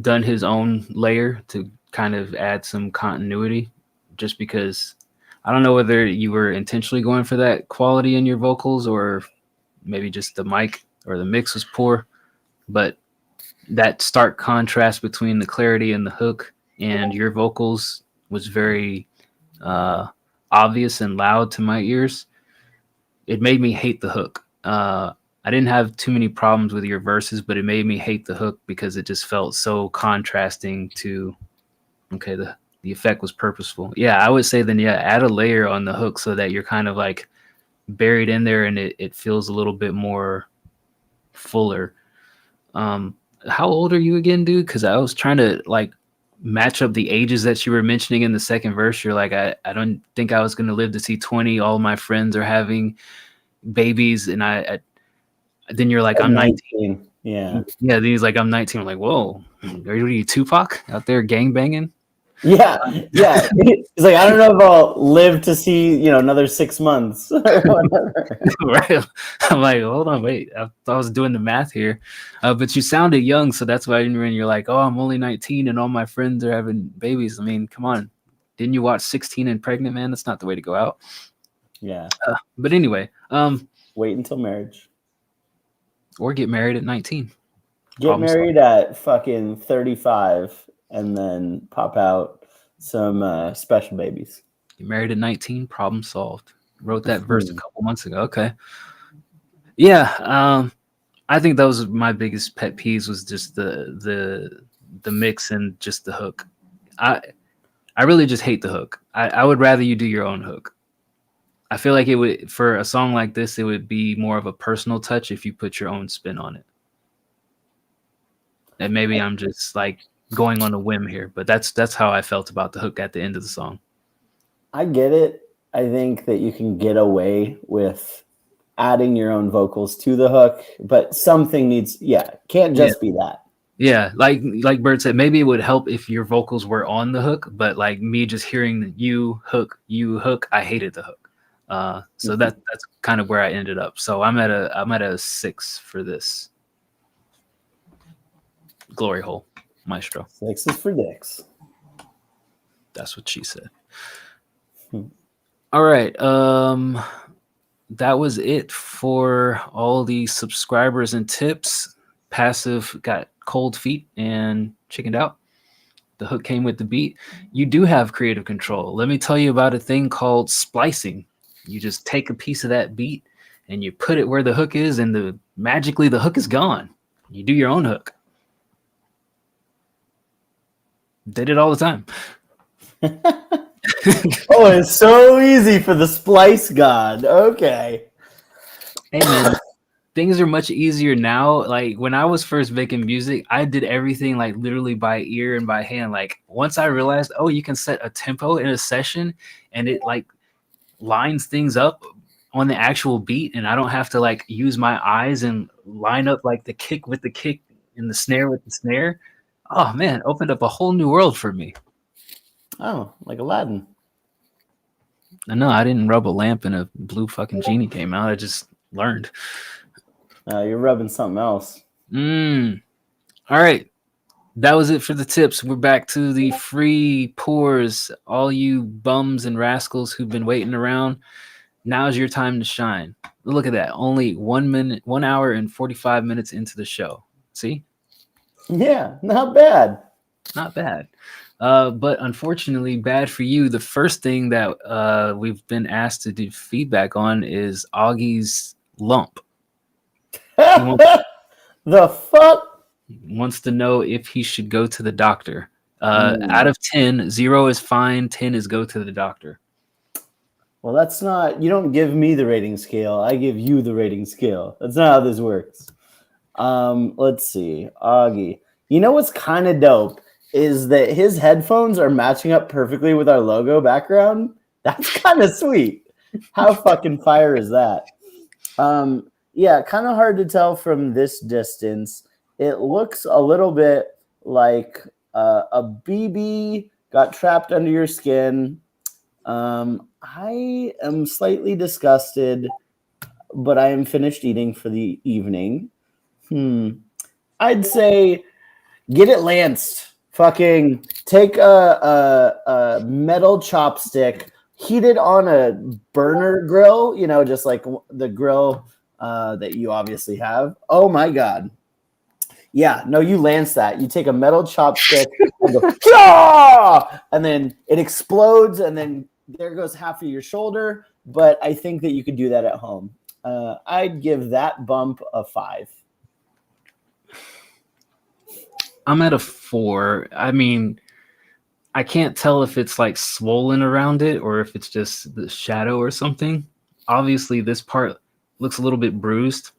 done his own layer to kind of add some continuity, just because I don't know whether you were intentionally going for that quality in your vocals, or maybe just the mic or the mix was poor, but that stark contrast between the clarity and the hook and your vocals was very obvious and loud to my ears. It made me hate the hook. I didn't have too many problems with your verses, but it made me hate the hook because it just felt so contrasting to, okay, the effect was purposeful. Yeah, I would say then, yeah, add a layer on the hook so that you're kind of like buried in there and it feels a little bit more fuller. How old are you again, dude? Because I was trying to like match up the ages that you were mentioning in the second verse. You're like, I don't think I was going to live to see 20. All my friends are having babies, and then you're like, I'm 19. Yeah. Then he's like, I'm 19. I'm like, whoa, are you Tupac out there gang banging? Yeah. He's like, I don't know if I'll live to see, another 6 months or whatever. Right. I'm like, hold on, wait. I thought I was doing the math here. But you sounded young, so that's why when you're like, oh, I'm only 19 and all my friends are having babies. I mean, come on. Didn't you watch 16 and Pregnant, man? That's not the way to go out. Yeah. But anyway, wait until marriage. Or get married at 19. Get married at fucking 35 and then pop out some special babies. Get married at 19, problem solved. Wrote that verse a couple months ago. Okay. Yeah, I think that was my biggest pet peeves, was just the mix and just the hook. I really just hate the hook. I would rather you do your own hook. I feel like it would, for a song like this, it would be more of a personal touch if you put your own spin on it. And maybe I'm just like going on a whim here, but that's how I felt about the hook at the end of the song. I get it. I think that you can get away with adding your own vocals to the hook, but something can't just be that. Yeah, like Bert said, maybe it would help if your vocals were on the hook, but like me just hearing you hook, I hated the hook. So that's kind of where I ended up. So I'm at a 6 for this. Glory hole, maestro. 6 is for dicks. That's what she said. All right. That was it for all the subscribers and tips. Passive got cold feet and chickened out. The hook came with the beat. You do have creative control. Let me tell you about a thing called splicing. You just take a piece of that beat and you put it where the hook is, and magically the hook is gone. You do your own hook. Did it all the time. Oh, it's so easy for the splice god. Okay. Hey man, things are much easier now. Like when I was first making music, I did everything like literally by ear and by hand. Like once I realized, oh, you can set a tempo in a session and it like lines things up on the actual beat, and I don't have to like use my eyes and line up like the kick with the kick and the snare with the snare. Oh man, opened up a whole new world for me. Oh, like Aladdin. No, I didn't rub a lamp and a blue fucking genie came out. I just learned. You're rubbing something else. All right. That was it for the tips. We're back to the free pours. All you bums and rascals who've been waiting around, now's your time to shine. Look at that. Only 1 hour and 45 minutes into the show. See? Yeah, not bad. Not bad. But unfortunately, bad for you. The first thing that we've been asked to do feedback on is Augie's lump. The fuck? Wants to know if he should go to the doctor. Out of 10, 0 is fine, 10 is go to the doctor. Well, that's not, you don't give me the rating scale. I give you the rating scale. That's not how this works. Let's see. Augie. You know what's kind of dope is that his headphones are matching up perfectly with our logo background. That's kind of sweet. How fucking fire is that? Yeah, kind of hard to tell from this distance. It looks a little bit like a BB got trapped under your skin. I am slightly disgusted, but I am finished eating for the evening. I'd say get it lanced. Fucking take a metal chopstick, heat it on a burner grill, you know, just like the grill that you obviously have. Oh my God. Yeah, no, you lance that. You take a metal chopstick and go, "Kya!" And then it explodes, and then there goes half of your shoulder. But I think that you could do that at home. I'd give that bump a 5. I'm at a 4. I mean, I can't tell if it's like swollen around it or if it's just the shadow or something. Obviously, this part looks a little bit bruised.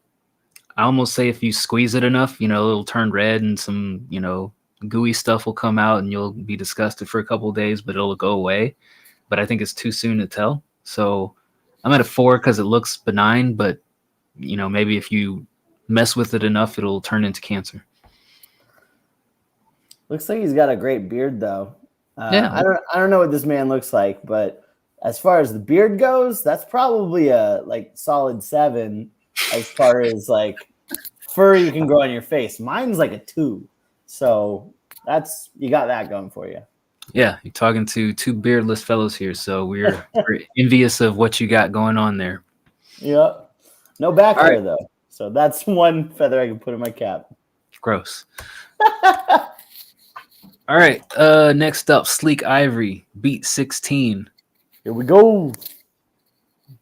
I almost say if you squeeze it enough, you know, it'll turn red and some, you know, gooey stuff will come out and you'll be disgusted for a couple of days, but it'll go away. But I think it's too soon to tell. So I'm at a 4 because it looks benign, but, you know, maybe if you mess with it enough, it'll turn into cancer. Looks like he's got a great beard, though. Yeah. I don't know what this man looks like, but as far as the beard goes, that's probably a like solid 7 as far as like fur you can grow on your face. Mine's like a 2. So that's, you got that going for you. Yeah, you're talking to two beardless fellows here, so we're envious of what you got going on there. Yep. No back All hair, right. though. So that's one feather I can put in my cap. Gross. All right, next up, Sleek Ivory, Beat 16. Here we go. All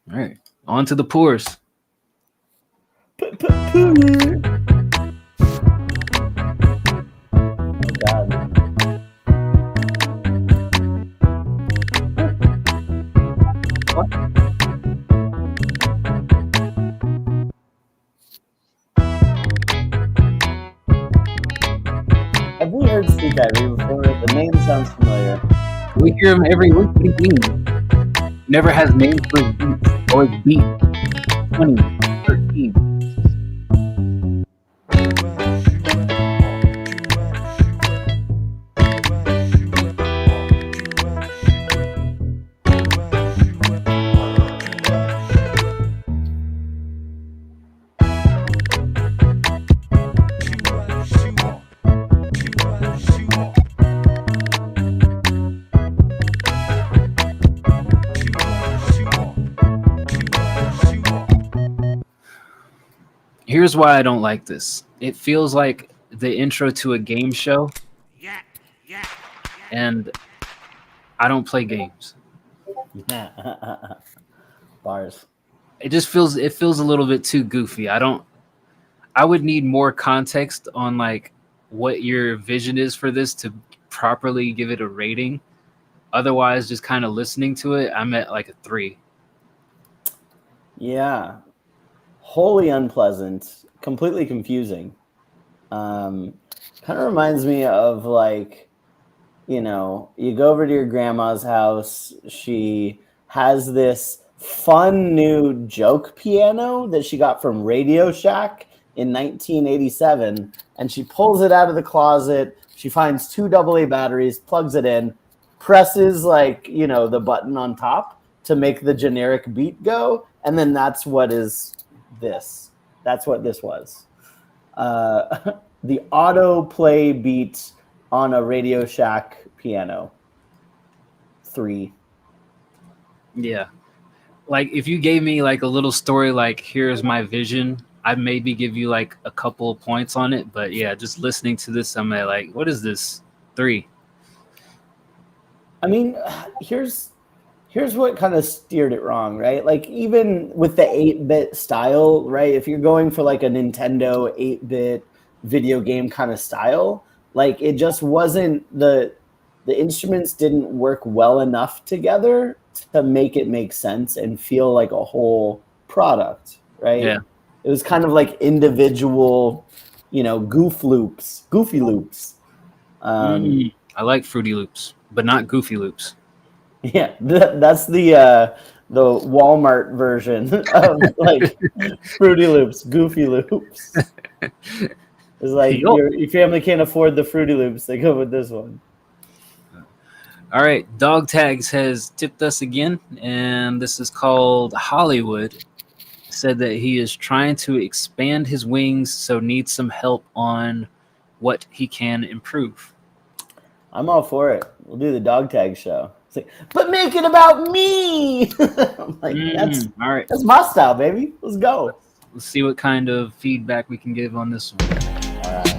right, on to the pours. Oh, God. Have we heard Sleek Ivory before? The name sounds familiar. We hear him every week. What do you mean? Never has names for his beats. Always beat 20, 13. Here's why I don't like this. It feels like the intro to a game show. And I don't play games. Bars. It feels a little bit too goofy. I would need more context on like what your vision is for this to properly give it a rating. Otherwise, just kind of listening to it, I'm at like a 3. Yeah. Wholly unpleasant, completely confusing. Kind of reminds me of like, you know, you go over to your grandma's house. She has this fun new joke piano that she got from Radio Shack in 1987, and she pulls it out of the closet. She finds 2 AA batteries, plugs it in, presses the button on top to make the generic beat go, and then that's what is this. That's what this was. The auto play beat on a Radio Shack piano. 3. Yeah. Like if you gave me like a little story, like here's my vision, I'd maybe give you like a couple of points on it. But yeah, just listening to this, I'm like, what is this? 3. I mean, here's what kind of steered it wrong, right? Like even with the 8-bit style, right? If you're going for like a Nintendo 8-bit video game kind of style, like it just wasn't the instruments didn't work well enough together to make it make sense and feel like a whole product, right? Yeah. It was kind of like individual, goofy loops. I like Fruity Loops, but not Goofy Loops. Yeah, that's the Walmart version of like Fruity Loops, Goofy Loops. It's like your family can't afford the Fruity Loops; they go with this one. All right, Dog Tags has tipped us again, and this is called Hollywood. Said that he is trying to expand his wings, so needs some help on what he can improve. I'm all for it. We'll do the Dog Tag show. It's like, but make it about me. I'm like, all right. That's my style, baby. Let's go. Let's see what kind of feedback we can give on this one. All right.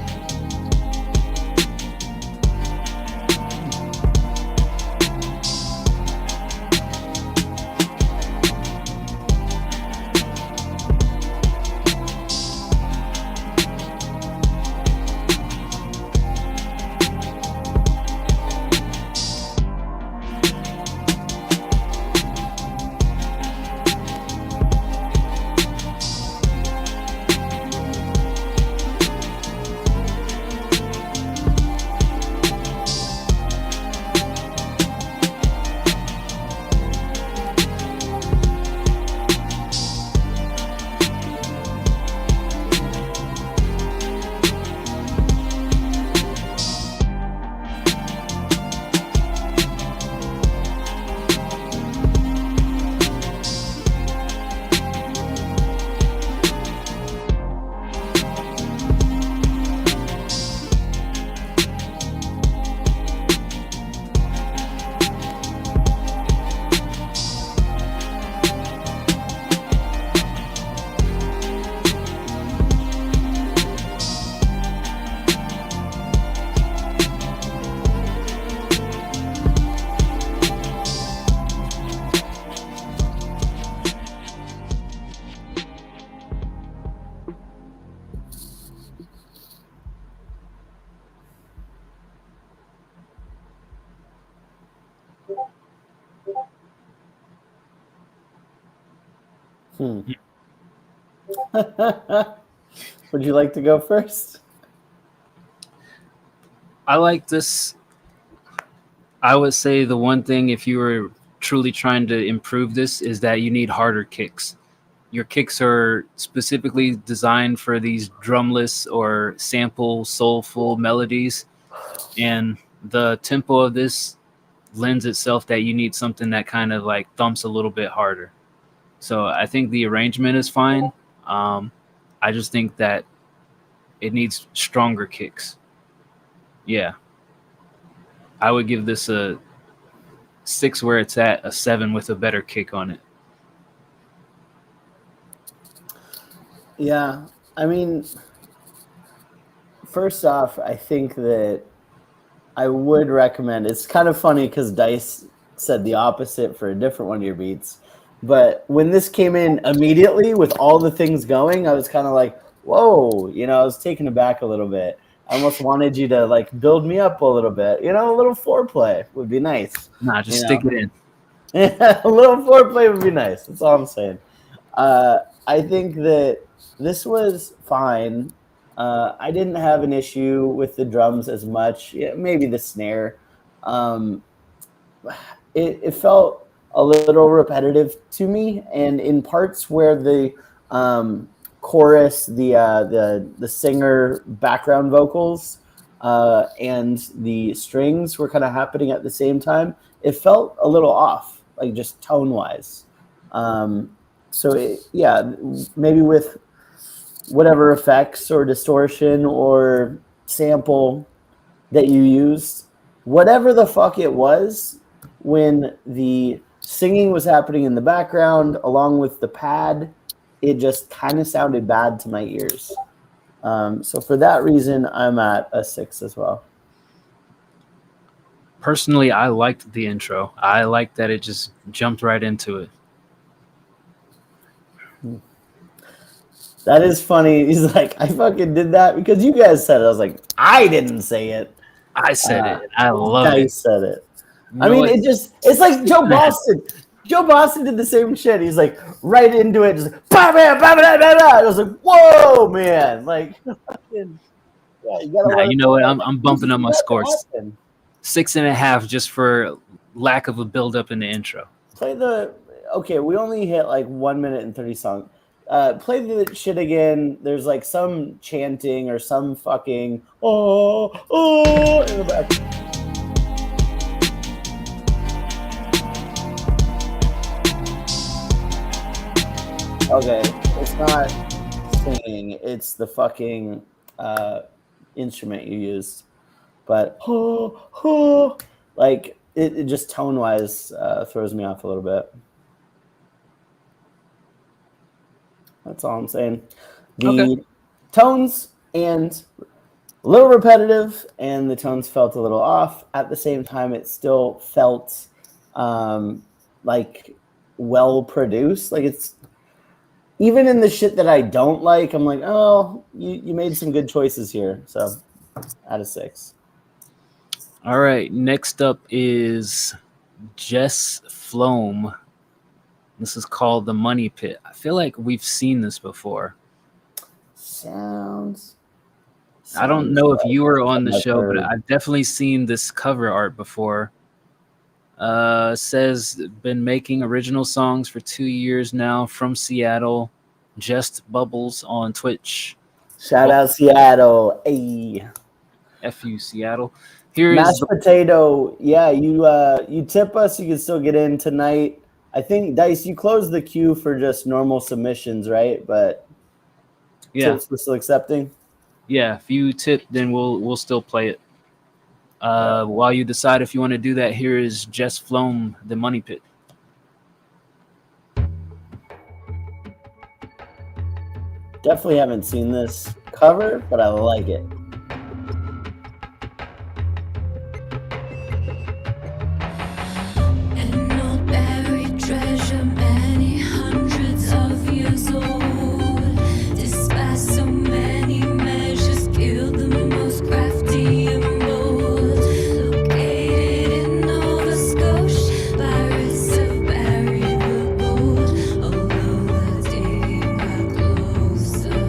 Would you like to go first? I like this. I would say the one thing, if you were truly trying to improve this, is that you need harder kicks. Your kicks are specifically designed for these drumless or sample soulful melodies, and the tempo of this lends itself that you need something that kind of like thumps a little bit harder. So I think the arrangement is fine. I just think that it needs stronger kicks. Yeah. I would give this a 6 where it's at, a 7 with a better kick on it. Yeah. I mean, first off, I think that I would recommend, it's kind of funny because Dice said the opposite for a different one of your beats. But when this came in immediately with all the things going, I was kind of like, whoa, I was taken aback a little bit. I almost wanted you to like build me up a little bit. A little foreplay would be nice. Nah, just stick it in. Yeah, a little foreplay would be nice. That's all I'm saying. I think that this was fine. I didn't have an issue with the drums as much. Yeah, maybe the snare. It felt a little repetitive to me, and in parts where the chorus, the singer background vocals, and the strings were kind of happening at the same time, it felt a little off, like just tone wise. Yeah, maybe with whatever effects or distortion or sample that you used, whatever the fuck it was, when the singing was happening in the background along with the pad, it just kind of sounded bad to my ears. So for that reason, I'm at a 6 as well. Personally, I liked the intro. I liked that it just jumped right into it. That is funny. He's like, I fucking did that because you guys said it. I was like, I didn't say it. I said it. I love it. I said it. You I know mean, what? it's like Joe Boston. Joe Boston did the same shit. He's like right into it, just like, bah, bah, bah, bah, bah, bah. I was like, whoa, man! Like, fucking, yeah, you gotta. Nah, you know what? I'm bumping up my scores. Happen. 6.5 just for lack of a build up in the intro. Play the. Okay, we only hit like 1 minute and 30 songs. Play the shit again. There's like some chanting or some fucking oh in the back. Okay, it's not singing. It's the fucking instrument you used. But like it just tone wise throws me off a little bit. That's all I'm saying. The tones and a little repetitive, and the tones felt a little off. At the same time, it still felt like well produced. Like it's even in the shit that I don't like, I'm like, oh, you made some good choices here. So out of 6. All right. Next up is Jess Flom. This is called The Money Pit. I feel like we've seen this before. Sounds I don't know if you were on the show, but I've definitely seen this cover art before. Says been making original songs for 2 years now from Seattle. Just Bubbles on Twitch. Shout out Seattle. Hey. FU Seattle. Here Mashed is potato. Yeah, you tip us, you can still get in tonight. I think Dice, you closed the queue for just normal submissions, right? But yeah, tips we're still accepting. Yeah, if you tip, then we'll still play it. While you decide if you want to do that, here is Jess Flom, The Money Pit. Definitely haven't seen this cover, but I like it. An old buried treasure, many hundreds of years old. Despise so many measures, kill the most crafty and bold. Located in Nova Scotia, pirates have buried the gold. Although the digging got closer,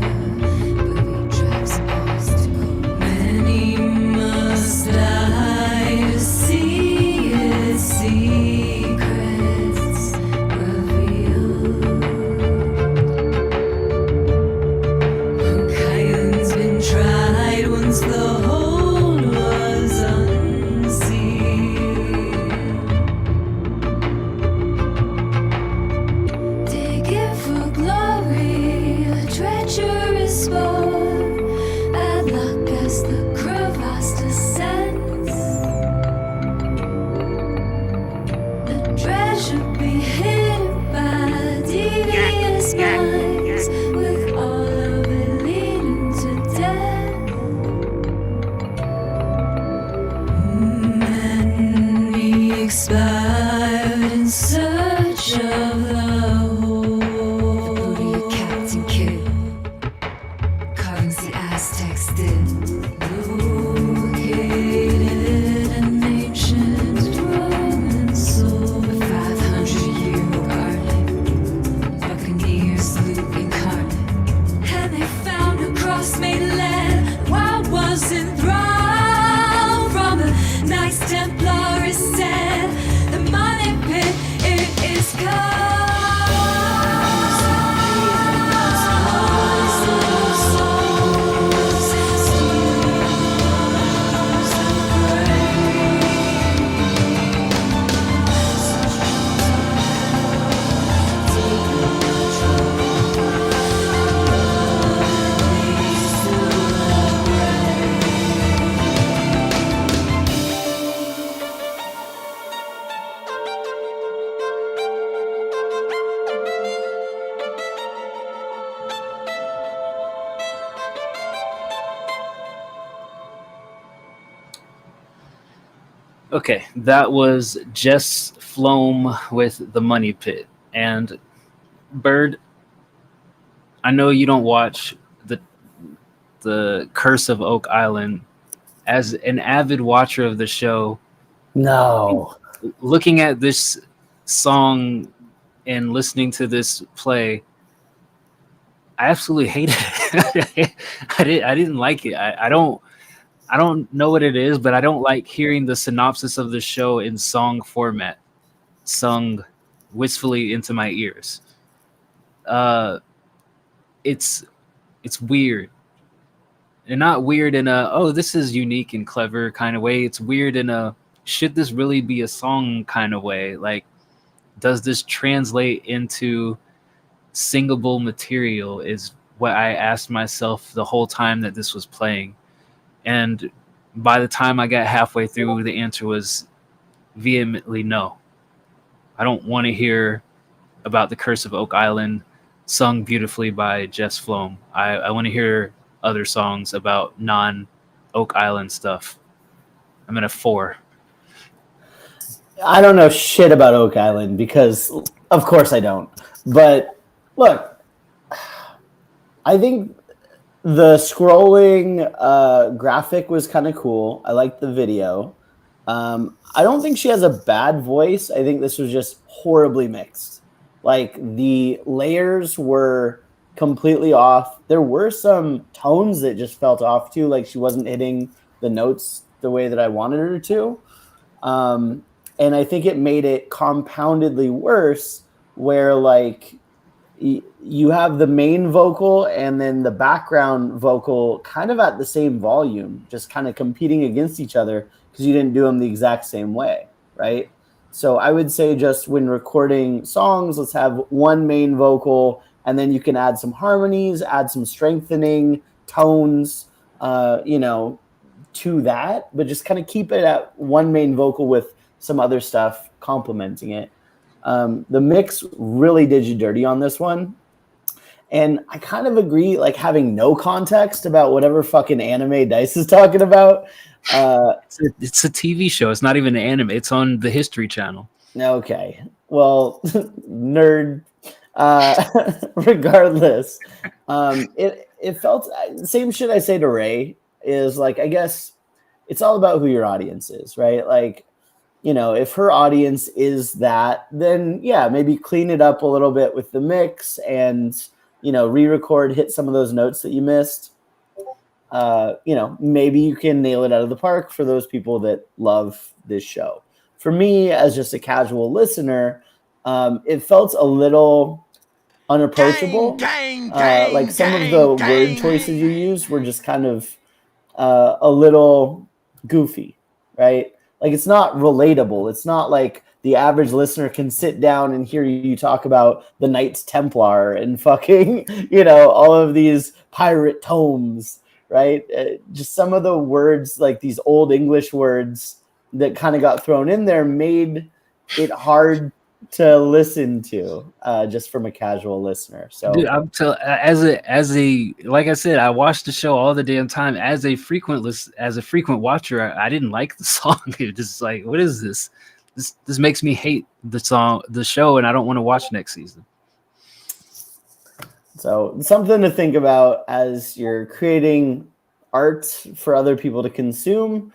booby traps obstacle. Many must die to see its secrets revealed. Cayenne's been tried once the hold was unsealed. Digging for glory, a treacherous sport. Bad luck as the crevasse descends. The treasure be hidden by devious minds, with all of it leading to death. Many expired in search of the whole. Booty of Captain Kidd, carvings the Aztecs did. Located an ancient Roman soul. A 500-year garden, Buccaneers loot incarnate. And they found a cross made land. Why was enthralled from the Knights Templar is said. The money pit, it Okay, that was Jess Flom with The Money Pit. And Bird, I know you don't watch the Curse of Oak Island. As an avid watcher of the show, No. looking at this song and listening to this play, I absolutely hated it. I didn't like it. I don't know what it is, but I don't like hearing the synopsis of the show in song format, sung wistfully into my ears. Uh, it's weird, and not weird in a oh this is unique and clever kind of way. It's weird in a should this really be a song kind of way. Like, does this translate into singable material? Is what I asked myself the whole time that this was playing. And by the time I got halfway through, the answer was vehemently no. I don't want to hear about the Curse of Oak Island sung beautifully by Jess Flom. I want to hear other songs about non-Oak Island stuff. I'm at a 4. I don't know shit about Oak Island because, of course, I don't. But look, I think the scrolling graphic was kind of cool. I liked the video. I don't think she has a bad voice. I think this was just horribly mixed. Like, the layers were completely off. There were some tones that just felt off too. Like, she wasn't hitting the notes the way that I wanted her to. And I think it made it compoundedly worse where, like, you have the main vocal and then the background vocal kind of at the same volume, just kind of competing against each other because you didn't do them the exact same way, right? So I would say just when recording songs, let's have one main vocal and then you can add some harmonies, add some strengthening tones, to that, but just kind of keep it at one main vocal with some other stuff complementing it. The mix really did you dirty on this one. And I kind of agree, like, having no context about whatever fucking anime Dice is talking about. It's a TV show. It's not even an anime. It's on the History Channel. Okay. Well, nerd. Regardless, it felt same shit I say to Ray is like, I guess it's all about who your audience is, right? Like, if her audience is that, then yeah, maybe clean it up a little bit with the mix and, re-record, hit some of those notes that you missed. Maybe you can nail it out of the park for those people that love this show. For me, as just a casual listener, it felt a little unapproachable. Like some of the word choices you used were just kind of a little goofy, right? Like, it's not relatable. It's not like the average listener can sit down and hear you talk about the Knights Templar and fucking, all of these pirate tomes, right? Just some of the words, like these old English words that kind of got thrown in there, made it hard to listen to just from a casual listener. So, dude, as a like I said, I watched the show all the damn time. As a frequent watcher, I didn't like the song. It just like, what is this? This makes me hate the show, and I don't want to watch next season. So, something to think about as you're creating art for other people to consume.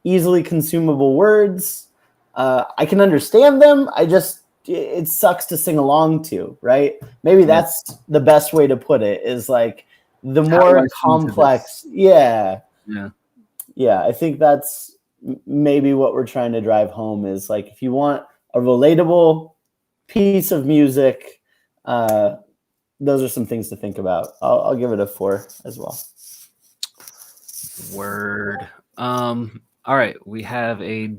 Easily consumable words. I can understand them. It sucks to sing along to, right? Maybe that's the best way to put it, is like the more complex. Yeah. I think that's maybe what we're trying to drive home, is like, if you want a relatable piece of music, those are some things to think about. I'll give it a 4 as well. Word. All right, we have a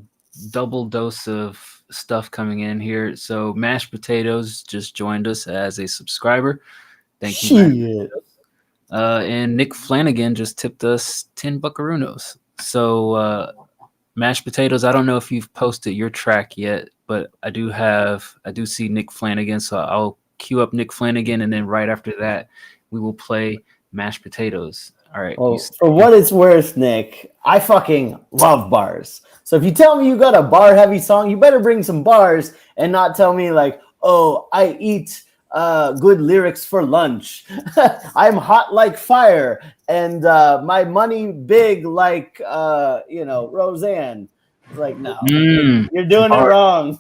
double dose of stuff coming in here. So Mashed Potatoes just joined us as a subscriber. Thank you. And Nick Flanagan just tipped us 10 buckaroos. So Mashed Potatoes, I don't know if you've posted your track yet, but I do see Nick Flanagan, so I'll queue up Nick Flanagan, and then right after that we will play Mashed Potatoes. All right. Well, for what it's worth, Nick, I fucking love bars. So if you tell me you got a bar heavy song, you better bring some bars and not tell me like, oh, I eat good lyrics for lunch. I'm hot like fire, and my money big like Roseanne. It's like, no, you're doing it wrong.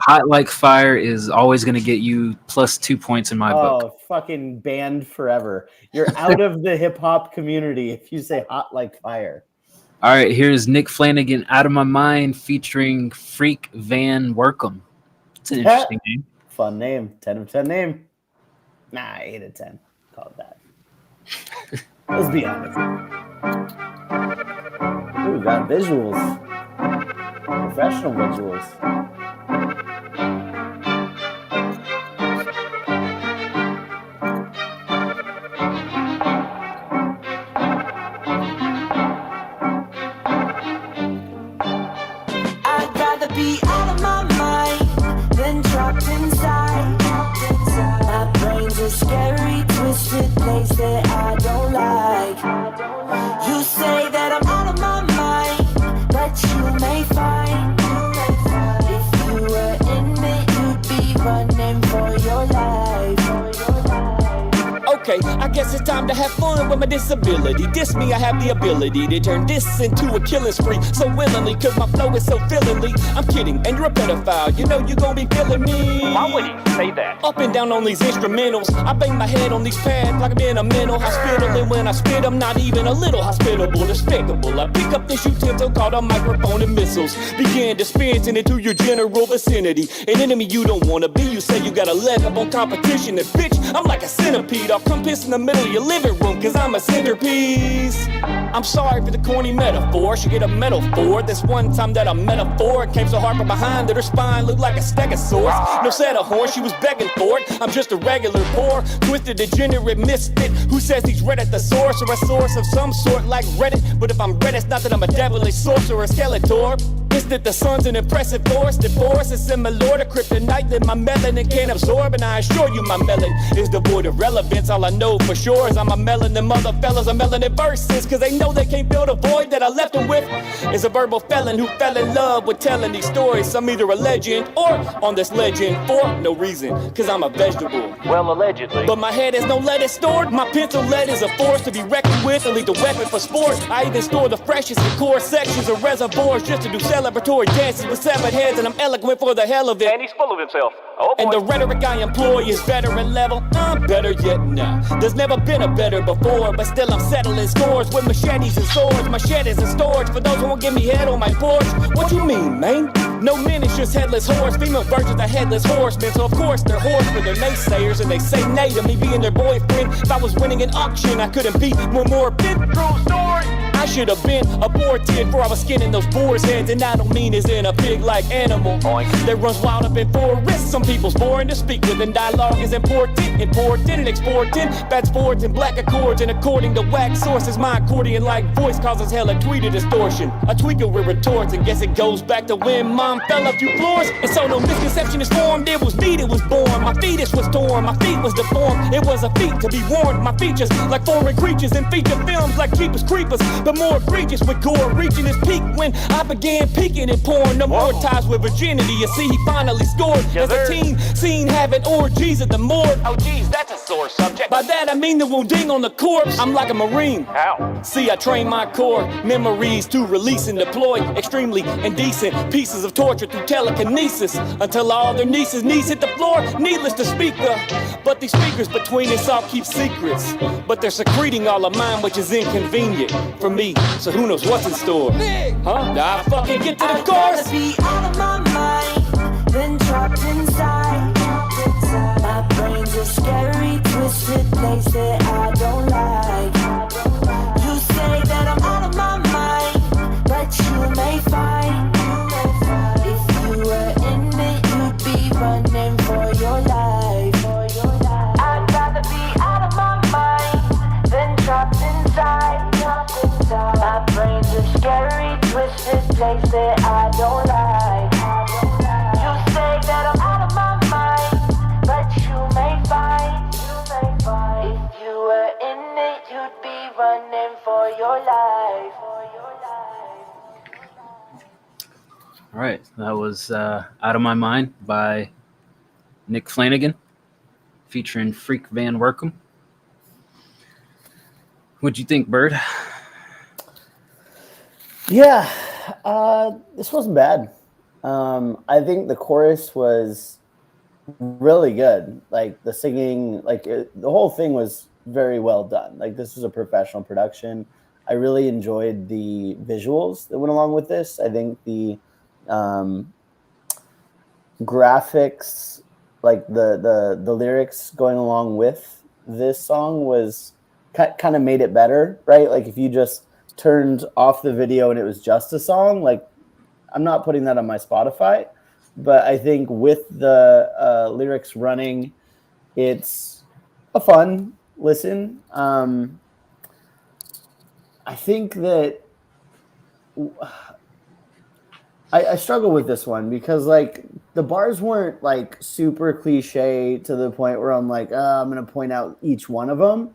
Hot like fire is always going to get you plus 2 points in my book. Oh, fucking banned forever. You're out of the hip hop community if you say hot like fire. All right, here's Nick Flanagan, Out of My Mind, featuring Freak Van Workham. It's an interesting name. Fun name. 10 of 10 name. Nah, 8 of 10. Call it that. Let's be honest. Ooh, we got visuals. Professional visuals. I'd rather be out of my mind than trapped inside. My brain's a scary, twisted place that I don't like. You say that I'm out of my mind, but you may find if you were in me, you'd be running for your life. Okay, I guess it's time to have fun with my disability. Diss me, I have the ability to turn this into a killing spree so willingly, cause my flow is so fillingly. I'm kidding, and you're a pedophile, you know you gon' be feeling me. Why would he say that? Up and down on these instrumentals, I bang my head on these pads like I'm in a mental hospital. And when I spit, I'm not even a little hospitable, despicable. I pick up this utensil called a microphone and missiles, begin dispensing into your general vicinity. An enemy you don't wanna be, you say you got a leg up on competition. And bitch, I'm like a centipede, I'll come piss in the middle of your living room, cause I'm a centerpiece. I'm sorry for the corny metaphor, she get a medal for it. This one time that a metaphor came so hard from behind that her spine looked like a stegosaurus. No set of horn, she was begging for it. I'm just a regular poor, twisted, degenerate misfit who says he's read at the source, or a source of some sort like Reddit. But if I'm Reddit, it's not that I'm a devilish sorcerer, a Skeletor. It's that the sun's an impressive force. The force is similar to kryptonite that my melanin can't absorb. And I assure you my melon is devoid of relevance. All I know for sure is I'm a melanin mother fellas are melanin verses, cause they know they can't fill the void that I left them with. Is a verbal felon who fell in love with telling these stories. I'm either a legend or on this legend for no reason, cause I'm a vegetable. Well, allegedly. But my head has no lettuce stored. My pencil lead is a force to be reckoned with and lead the weapon for sport. I even store the freshest in core sections of reservoirs just to do celebratory dances with severed heads, and I'm eloquent for the hell of it. And he's full of himself. Oh boy. And the rhetoric I employ is veteran level. I'm better yet now. There's never been a better before, but still I'm settling scores with machetes and swords. Machetes and storage for those who won't give me head on my porch. What you mean, man? No men, it's just headless horse. Female versions of headless horsemen. So of course they're horse for their naysayers, and they say nay to me being their boyfriend. If I was winning an auction, I couldn't be one more bit. True story. I should have been aborted for I was skinning those boars' heads, and I don't mean as in a pig-like animal that runs wild up in forests. Some people's boring to speak with, and dialogue is important and exporting bad sports and black accords. And according to wax sources, my accordion-like voice causes hella tweeter distortion. A tweaker with retorts, and guess it goes back to when mom fell a few floors. And so no misconception is formed. It was me that was born. My fetus was torn. My feet was deformed. It was a feat to be warned. My features like foreign creatures in feature films like Jeepers Creepers, but more egregious with gore, reaching his peak when I began peeking and porn. No more ties with virginity. You see, he finally scored as a teen, seen having orgies at the morgue. Oh geez, that's a sore subject. By that I mean the wounding on the corpse. I'm like a Marine. How? See, I train my core memories to release and deploy extremely indecent pieces of torture through telekinesis until all their knees hit the floor. Needless to speak, but these speakers between us all keep secrets. But they're secreting all of mine, which is inconvenient for me. So who knows what's in store? Huh? Now I fucking get to the chorus. I'd be out of my mind, then trapped inside. My brain's a scary, twisted place that I don't like. You say that I'm out of my mind, but you may find if you were in it, you'd be running for your life. I'd rather be out of my mind than trapped inside. My brain's a scary, twisted place that I don't like. You say that I'm out of my mind. All right, that was Out of My Mind by Nick Flanagan, featuring Freak Van Workum. What'd you think, Bird? Yeah, this wasn't bad. I think the chorus was really good. Like the singing, the whole thing was very well done. Like this was a professional production. I really enjoyed the visuals that went along with this. I think the um, graphics, like the lyrics going along with this song was kind of made it better, right? Like if you just turned off the video and it was just a song, like I'm not putting that on my Spotify, but I think with the lyrics running, it's a fun listen. I think that I struggle with this one because like the bars weren't like super cliche to the point where I'm like, I'm going to point out each one of them.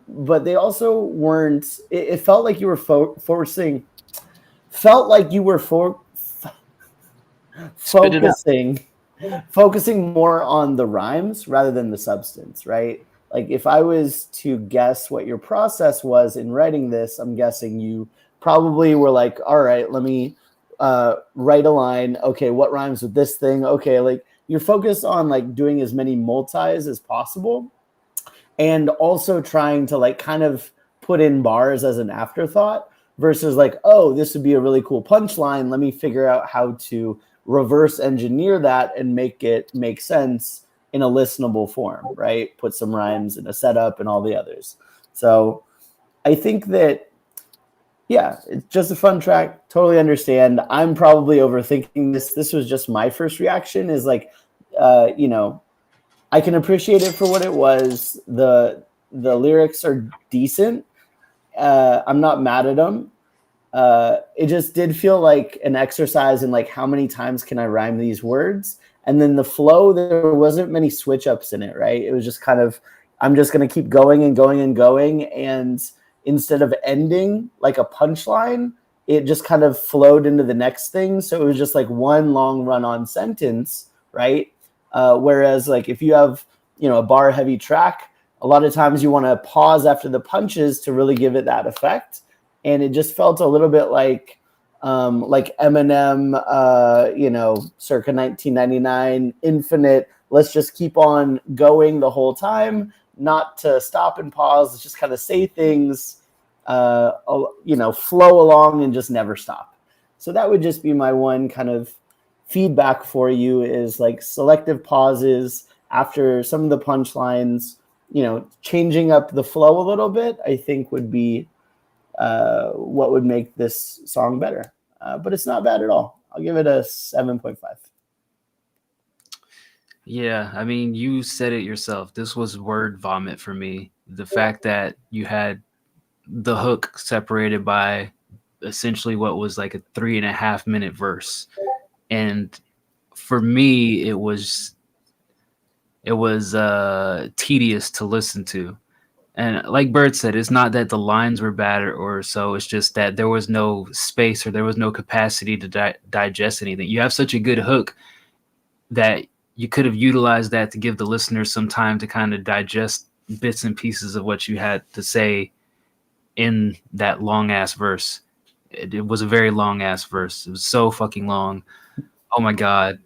But they also weren't, it felt like you were focusing more on the rhymes rather than the substance, right? Like if I was to guess what your process was in writing this, I'm guessing you probably were like, all right, let me write a line. Okay, what rhymes with this thing? Okay, like you're focused on like doing as many multis as possible and also trying to like kind of put in bars as an afterthought versus like, oh, this would be a really cool punchline. Let me figure out how to reverse engineer that and make it make sense in a listenable form, right? Put some rhymes in a setup and all the others. So I think that, yeah, it's just a fun track. Totally understand. I'm probably overthinking this. This was just my first reaction is like, I can appreciate it for what it was. The lyrics are decent. I'm not mad at them. It just did feel like an exercise in like how many times can I rhyme these words, and then the flow, there wasn't many switch ups in it, right? It was just kind of, I'm just going to keep going and going and going, and instead of ending like a punchline, it just kind of flowed into the next thing. So it was just like one long run on sentence, right? Whereas like if you have a bar heavy track, a lot of times you want to pause after the punches to really give it that effect. And it just felt a little bit like Eminem, circa 1999, Infinite. Let's just keep on going the whole time, not to stop and pause. Let's just kind of say things, flow along and just never stop. So that would just be my one kind of feedback for you is like selective pauses after some of the punchlines, changing up the flow a little bit, I think would be what would make this song better. But it's not bad at all. I'll give it a 7.5. Yeah, I mean, you said it yourself. This was word vomit for me. The fact that you had the hook separated by essentially what was like a 3.5 minute verse. And for me, it was tedious to listen to. And like Bird said, it's not that the lines were bad or so. It's just that there was no space or there was no capacity to digest anything. You have such a good hook that you could have utilized that to give the listeners some time to kind of digest bits and pieces of what you had to say in that long ass verse. It was a very long ass verse. It was so fucking long. Oh my God.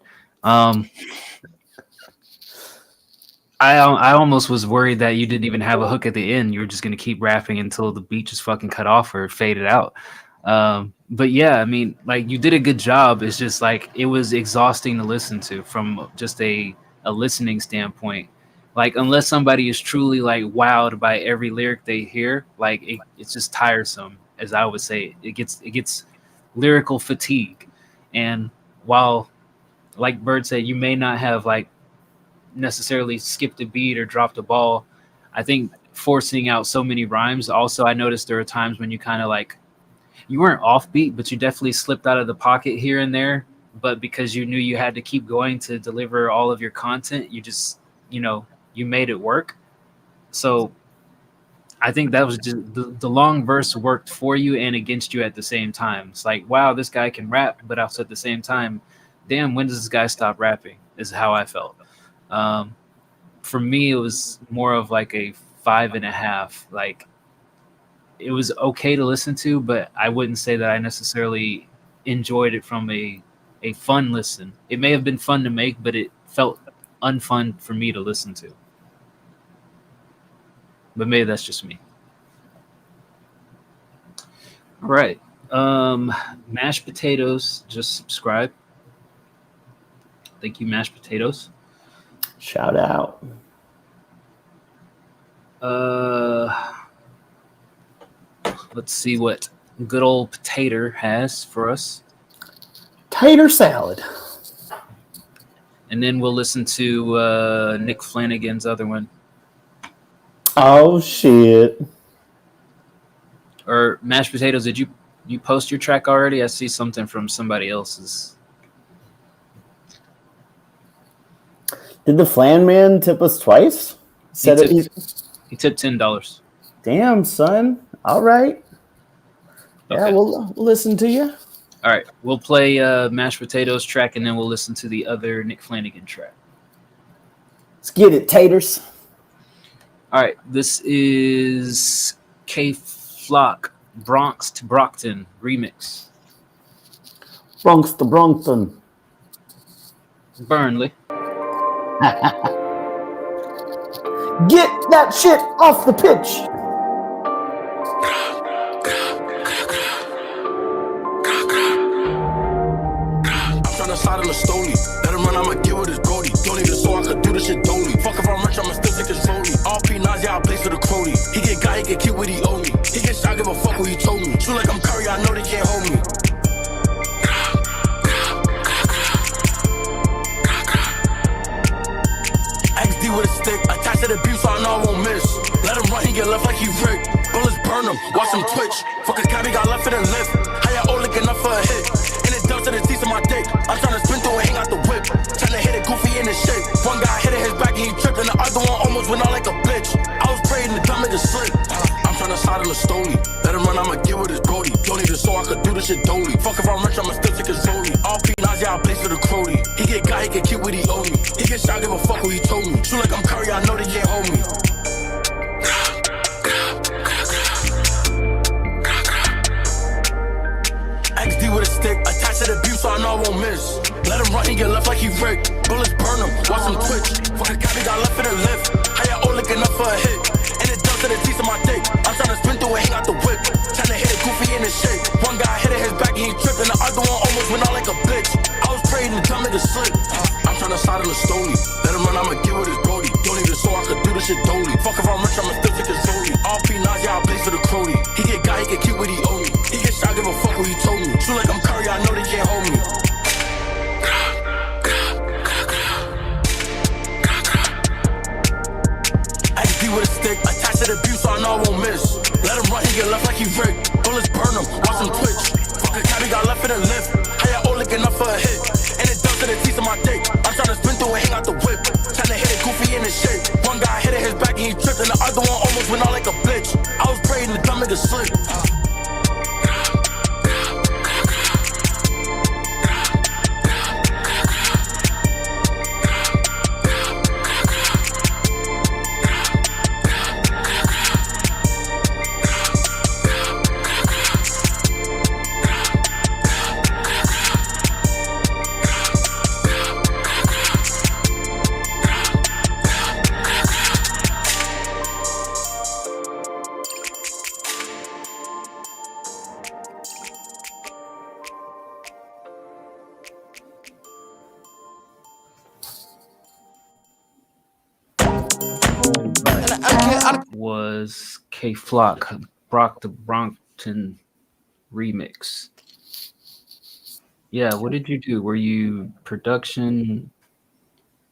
I almost was worried that you didn't even have a hook at the end. You were just going to keep rapping until the beat just fucking cut off or faded out. But yeah, I mean, like you did a good job. It's just like it was exhausting to listen to from just a listening standpoint. Like unless somebody is truly like wowed by every lyric they hear, like it's just tiresome. As I would say, it gets lyrical fatigue. And while, like Bird said, you may not have like necessarily skipped a beat or dropped a ball, I think forcing out so many rhymes. Also, I noticed there were times when you kind of like you weren't offbeat, but you definitely slipped out of the pocket here and there. But because you knew you had to keep going to deliver all of your content, you just, you made it work. So I think that was just the long verse worked for you and against you at the same time. It's like, wow, this guy can rap, but also at the same time, damn, when does this guy stop rapping? Is how I felt. Um, for me, it was more of like a 5.5. Like, it was okay to listen to, but I wouldn't say that I necessarily enjoyed it from a fun listen. It may have been fun to make, but it felt unfun for me to listen to. But maybe that's just me. All right. Mashed potatoes, just subscribe. Thank you, mashed potatoes. Shout out. Let's see what good old Potato has for us. Tater salad. And then we'll listen to Nick Flanagan's other one. Oh, shit. Or mashed potatoes, did you post your track already? I see something from somebody else's. Did the Flan Man tip us twice? He tipped $10. Damn, son. All right. Okay. Yeah, we'll listen to you. All right. We'll play mashed potatoes track, and then we'll listen to the other Nick Flanagan track. Let's get it, taters. All right. This is K Flock, Bronx to Brockton remix. Bronx to Brompton. Burnley. Get that shit off the pitch. I'm tryna slide on the stoley. Let him run, I'ma get with his Brody. Don't need it so I could do this shit dolly. Fuck if I'm rich, I'ma still take his rollie. All P9s, yeah, I place for the Crody. He get got, he get cute what he owe me. He get shot, give a fuck what he told me. Shoot like I'm Curry, I know they can't hold me. XD with a stick, attached to the beef so I know I won't miss. Let him run, he get left like he Rick. Bullets burn him, watch him twitch. Fuck a cab, he got left in the lift. How ya old looking up for a hit? And it dumps to the teeth of my dick. I'm tryna sprint through and hang out the whip. Tryna hit it goofy in his shape. One guy hit his back and he tripped, and the other one almost went out like a bitch. I was praying the dumb nigga slip. I'm tryna slide on the stoley. Let him run, I'ma get with his Brody. Don't need it so I could do this shit dolly. Fuck if I'm rich, I'ma still take his rollie. All P9s, yeah, I place for the Crody. He get got, he get cute what he owe me. He get shot, give a fuck what he told me. Shoot like I'm Curry, I know they can't hold me. XD with a stick, attached to the beef so I know I won't miss. Let him run, he get left like he Rick. Bullets burn him, watch him twitch. Fuck a cab, he got left in the lift. How ya old looking up for a hit? And it dumps to the teeth of my dick. I'm tryna sprint through and hang out the whip. Tryna hit it goofy in his shape. One guy hit his back and he tripped, and the other one almost went out like a bitch. I was praying the dumb nigga slip. I'm tryna slide on the stoley. Let him run, I'ma get with his Brody. Don't need it so I could do this shit dolly. Fuck if I'm rich, I'ma still take his rollie. All P9s, yeah, I place for the Crody. He get got, he get cute what he owe me. He get shot, give a fuck what he told me. Shoot like I'm Curry, I know they can't hold me. XD with a stick, attached to the beef so I know I won't miss. Let him run, he get left like he Rick. Bullets burn him, watch him twitch. Fuck a cab, he got left in the lift. How ya old looking up for a hit? And it dumps to the teeth of my dick. I'm tryna sprint through and hang out the whip. Tryna hit it goofy in his shape. One guy hit his back and he tripped, and the other one almost went out like a bitch. I was praying the dumb nigga slip. Was K Flock, Brock the Brompton remix. Yeah, what did you do? Were you production?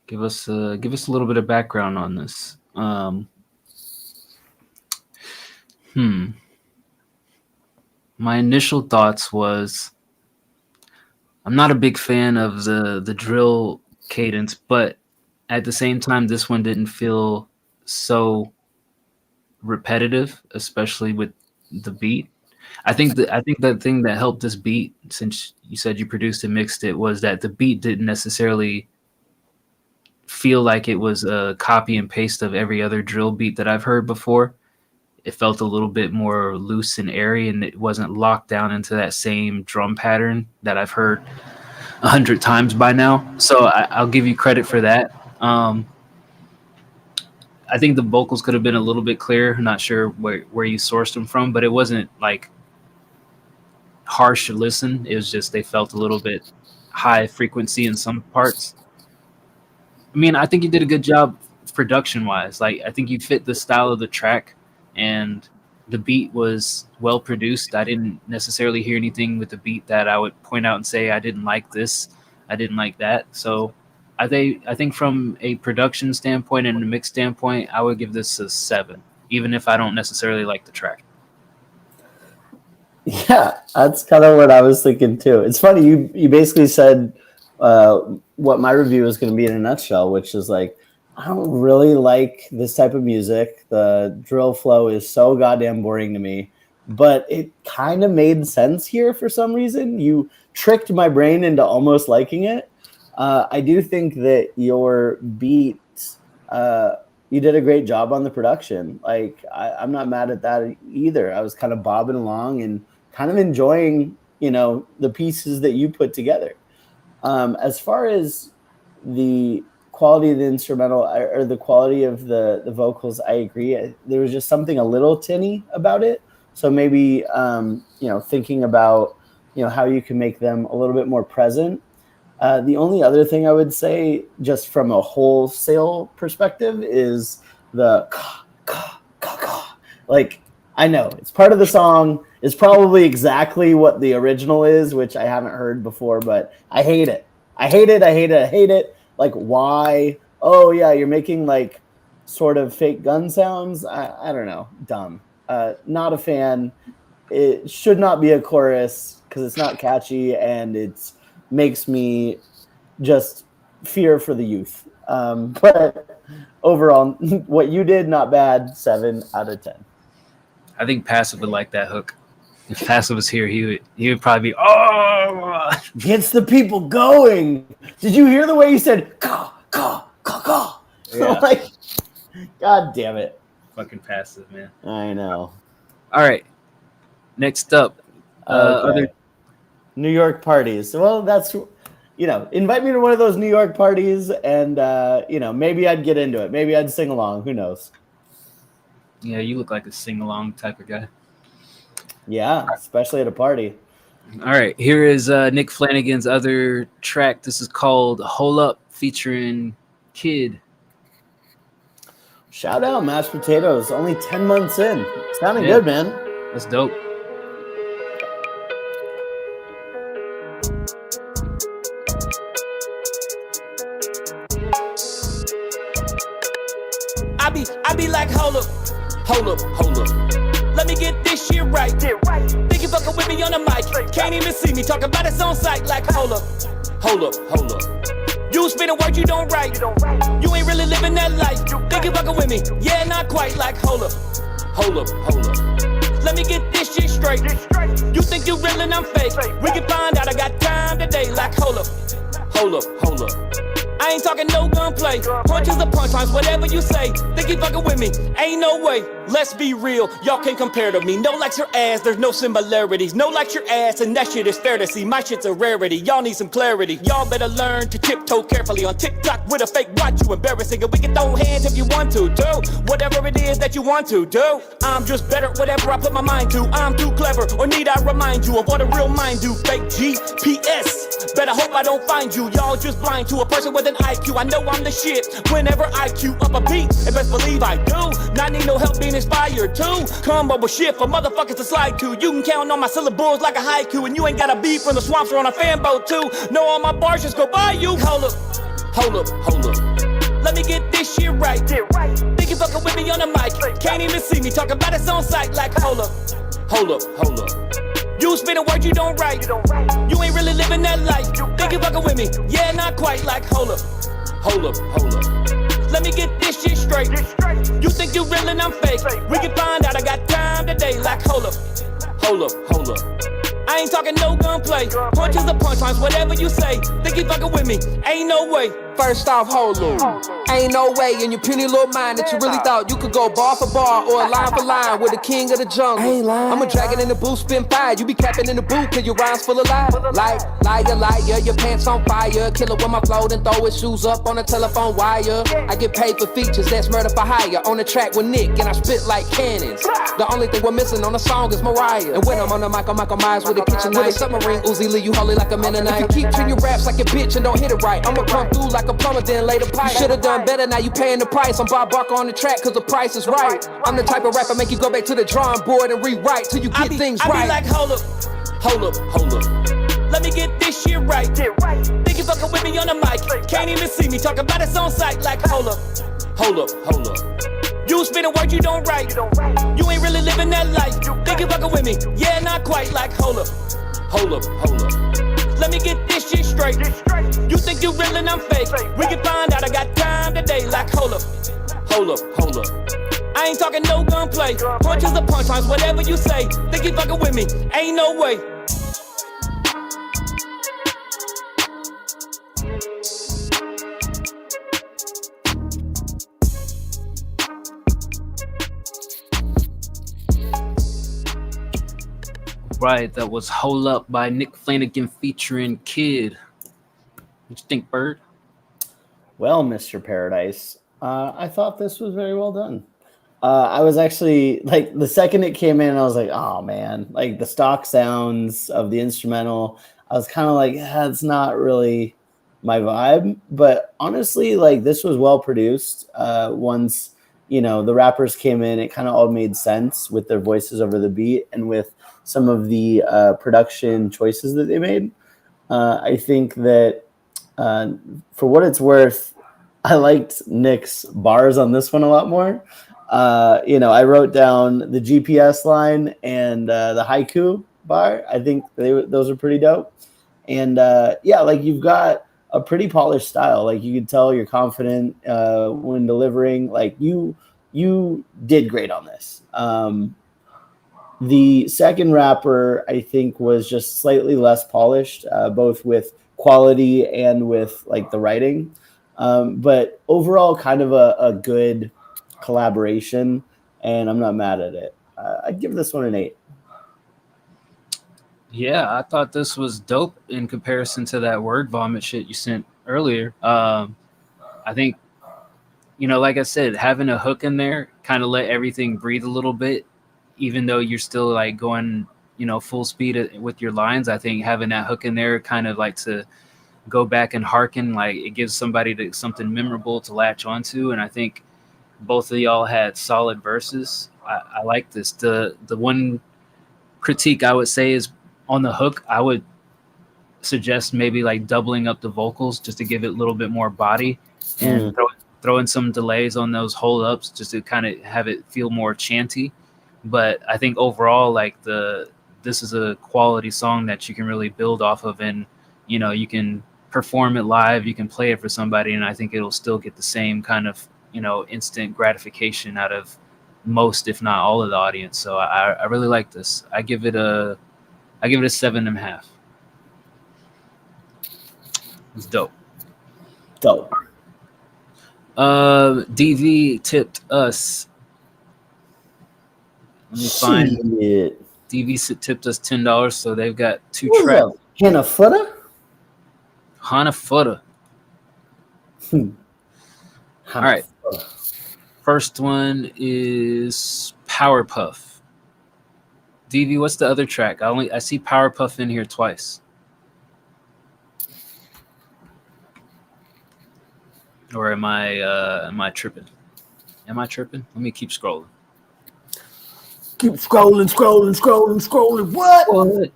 Give us a little bit of background on this. My initial thoughts was I'm not a big fan of the drill cadence, but at the same time, this one didn't feel so repetitive, especially with the beat. I think the thing that helped this beat, since you said you produced and mixed it, was that the beat didn't necessarily feel like it was a copy and paste of every other drill beat that I've heard before. It felt a little bit more loose and airy, and it wasn't locked down into that same drum pattern that I've heard 100 times by now. So I'll give you credit for that. I think the vocals could have been a little bit clearer. Not sure where you sourced them from, but it wasn't like harsh to listen. It was just they felt a little bit high frequency in some parts. I mean, I think you did a good job production wise. Like, I think you fit the style of the track, and the beat was well produced. I didn't necessarily hear anything with the beat that I would point out and say I didn't like this, I didn't like that. So I think from a production standpoint and a mix standpoint, I would give this a 7, even if I don't necessarily like the track. Yeah, that's kind of what I was thinking too. It's funny, you basically said what my review is going to be in a nutshell, which is like, I don't really like this type of music. The drill flow is so goddamn boring to me, but it kind of made sense here for some reason. You tricked my brain into almost liking it. I do think that your beats, you did a great job on the production. Like, I'm not mad at that either. I was kind of bobbing along and kind of enjoying, the pieces that you put together. As far as the quality of the instrumental or the quality of the vocals, I agree. There was just something a little tinny about it. So maybe, thinking about, how you can make them a little bit more present. The only other thing I would say, just from a wholesale perspective, is the like, I know it's part of the song. It's probably exactly what the original is, which I haven't heard before, but I hate it. I hate it. Like, why? Oh yeah, you're making like sort of fake gun sounds. I don't know. Dumb. Not a fan. It should not be a chorus because it's not catchy, and it's makes me just fear for the youth. But overall, what you did, not bad. 7 out of 10. I think Passive would like that hook. If Passive was here, he would probably be, oh, gets the people going. Did you hear the way he said caw, caw, caw, caw? Yeah. Like, God damn it. Fucking Passive, man. I know. All right. Next up, other New York parties. Well, that's, invite me to one of those New York parties, and maybe I'd get into it. Maybe I'd sing along. Who knows? Yeah, you look like a sing-along type of guy. Yeah, especially at a party. All right, here is Nick Flanagan's other track. This is called Hole Up, featuring Kid. Shout out Mashed Potatoes. Only 10 months in. Sounding good, man. That's dope. I be like, hold up. Let me get this shit right. Think you fucking with me on the mic. Can't even see me talking about it on sight. Like, hold up. You spit a word you don't write. You ain't really living that life. Think you fucking with me? Yeah, not quite. Like, hold up. Let me get this shit straight. You think you real and I'm fake. We can find out I got time today. Like, hold up. I ain't talking no gunplay. Punches or punchlines, whatever you say. Think you fucking with me? Ain't no way. Let's be real, y'all can't compare to me. No likes your ass, there's no similarities. No likes your ass, and that shit is fair to see. My shit's a rarity, y'all need some clarity. Y'all better learn to tiptoe carefully on TikTok with a fake watch. You embarrassing, and we can throw hands if you want to. Do whatever it is that you want to do. I'm just better at whatever I put my mind to. I'm too clever, or need I remind you of what a real mind do? Fake GPS, better hope I don't find you. Y'all just blind to a person with an IQ. I know I'm the shit whenever I cue up a beat, and best believe I do. Not need no help being inspired too. Come up with shit for motherfuckers to slide to. You can count on my syllables like a haiku, and you ain't gotta be from the swamps or on a fan boat too. Know all my bars just go by you. Hold up. Let me get this shit right. Think you fucking with me on the mic. Can't even see me talking about it on sight. Like, hold up. You spit a word you don't write. You ain't really living that life. Think you fucking with me? Yeah, not quite. Like, hold up. Let me get this shit straight. You think you you real and I'm fake? We can find out. I got time today. Like, hold up. I ain't talking no gunplay. Punches or punchlines, whatever you say. Think you fucking with me? Ain't no way. First off, hold up. Ain't no way in your puny little mind that you really thought you could go bar for bar or line for line with the king of the jungle. Ain't lying. I'm a dragon in the booth, spin fire. You be capping in the booth, cause your rhymes full of lies. Liar, your pants on fire. Killer with my flow, then throw his shoes up on the telephone wire. I get paid for features, that's murder for hire. On the track with Nick, and I spit like cannons. The only thing we're missing on the song is Mariah. And when I'm on the mic, I'm Michael Myers with a kitchen knife. With a submarine, Uzi Lee, you holy like a Mennonite. If you keep treating your raps like a bitch and don't hit it right, I'ma come through like a plumber, then lay the pipe. You should've done better, now you paying the price. I'm Bob Barker on the track, cause the price is right. I'm the type of rapper make you go back to the drawing board and rewrite till you get things right. I be like, hold up. Let me get this shit right. Think you fucking with me on the mic. Can't even see me, talk about it on sight. Like, hold up. You spitting words you don't write. You ain't really living that life. Think you fucking with me? Yeah, not quite. Like, hold up. Let me get this shit straight. You think you real and I'm fake? We can find out. I got time today. Like, hold up. I ain't talking no gunplay. Punches or punchlines, whatever you say. Think you fucking with me? Ain't no way. Right, that was Hold Up by Nick Flanagan featuring Kid. What you think, Bird? Well, Mr. Paradise, I thought this was very well done. I was actually, like, the second it came in, I was like, oh, man. Like, the stock sounds of the instrumental, I was kind of like, it's not really my vibe. But honestly, like, this was well produced. Once, you know, the rappers came in, it kind of all made sense with their voices over the beat and with some of the production choices that they made. I think that for what it's worth, I liked Nick's bars on this one a lot more. You know, I wrote down the GPS line and the haiku bar. I think those are pretty dope. And yeah, like, you've got a pretty polished style. Like, you can tell you're confident when delivering. Like, you did great on this. The second rapper, I think, was just slightly less polished, both with quality and with, like, the writing. But overall, kind of a good collaboration, and I'm not mad at it. I'd give this one an 8. Yeah, I thought this was dope in comparison to that word vomit shit you sent earlier. I think, you know, like I said, having a hook in there kind of let everything breathe a little bit, even though you're still, like, going, you know, full speed with your lines. I think having that hook in there kind of like to go back and hearken, like, it gives somebody something memorable to latch onto. And I think both of y'all had solid verses. I like this. The one critique I would say is on the hook, I would suggest maybe, like, doubling up the vocals just to give it a little bit more body and throwing some delays on those hold ups just to kind of have it feel more chanty. But I think overall, like, this is a quality song that you can really build off of, and, you know, you can perform it live, you can play it for somebody, and I think it'll still get the same kind of, you know, instant gratification out of most, if not all, of the audience. So I really like this. I give it a 7.5. It's dope. DV tipped us. Let me find it. DV tipped us $10, so they've got 2 tracks. Hanafuda? Hanafuda. All right. First one is Powerpuff. DV, what's the other track? I see Powerpuff in here twice. Or am I tripping? Am I tripping? Let me keep scrolling. Keep scrolling. What?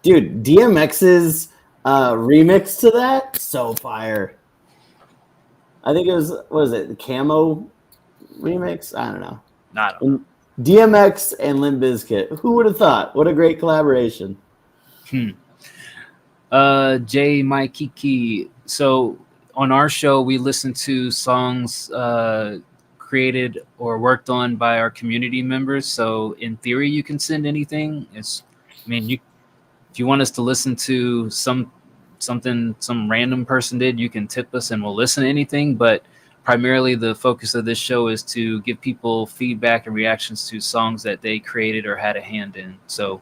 Dude, DMX's remix to that, so fire. I think it was, what was it, the Camo remix? I don't know. DMX and Limp Bizkit. Who would have thought? What a great collaboration. Jay Mike Kiki. So on our show, we listen to songs created or worked on by our community members. So in theory, you can send anything. If you want us to listen to something some random person did, you can tip us and we'll listen to anything. But primarily the focus of this show is to give people feedback and reactions to songs that they created or had a hand in. So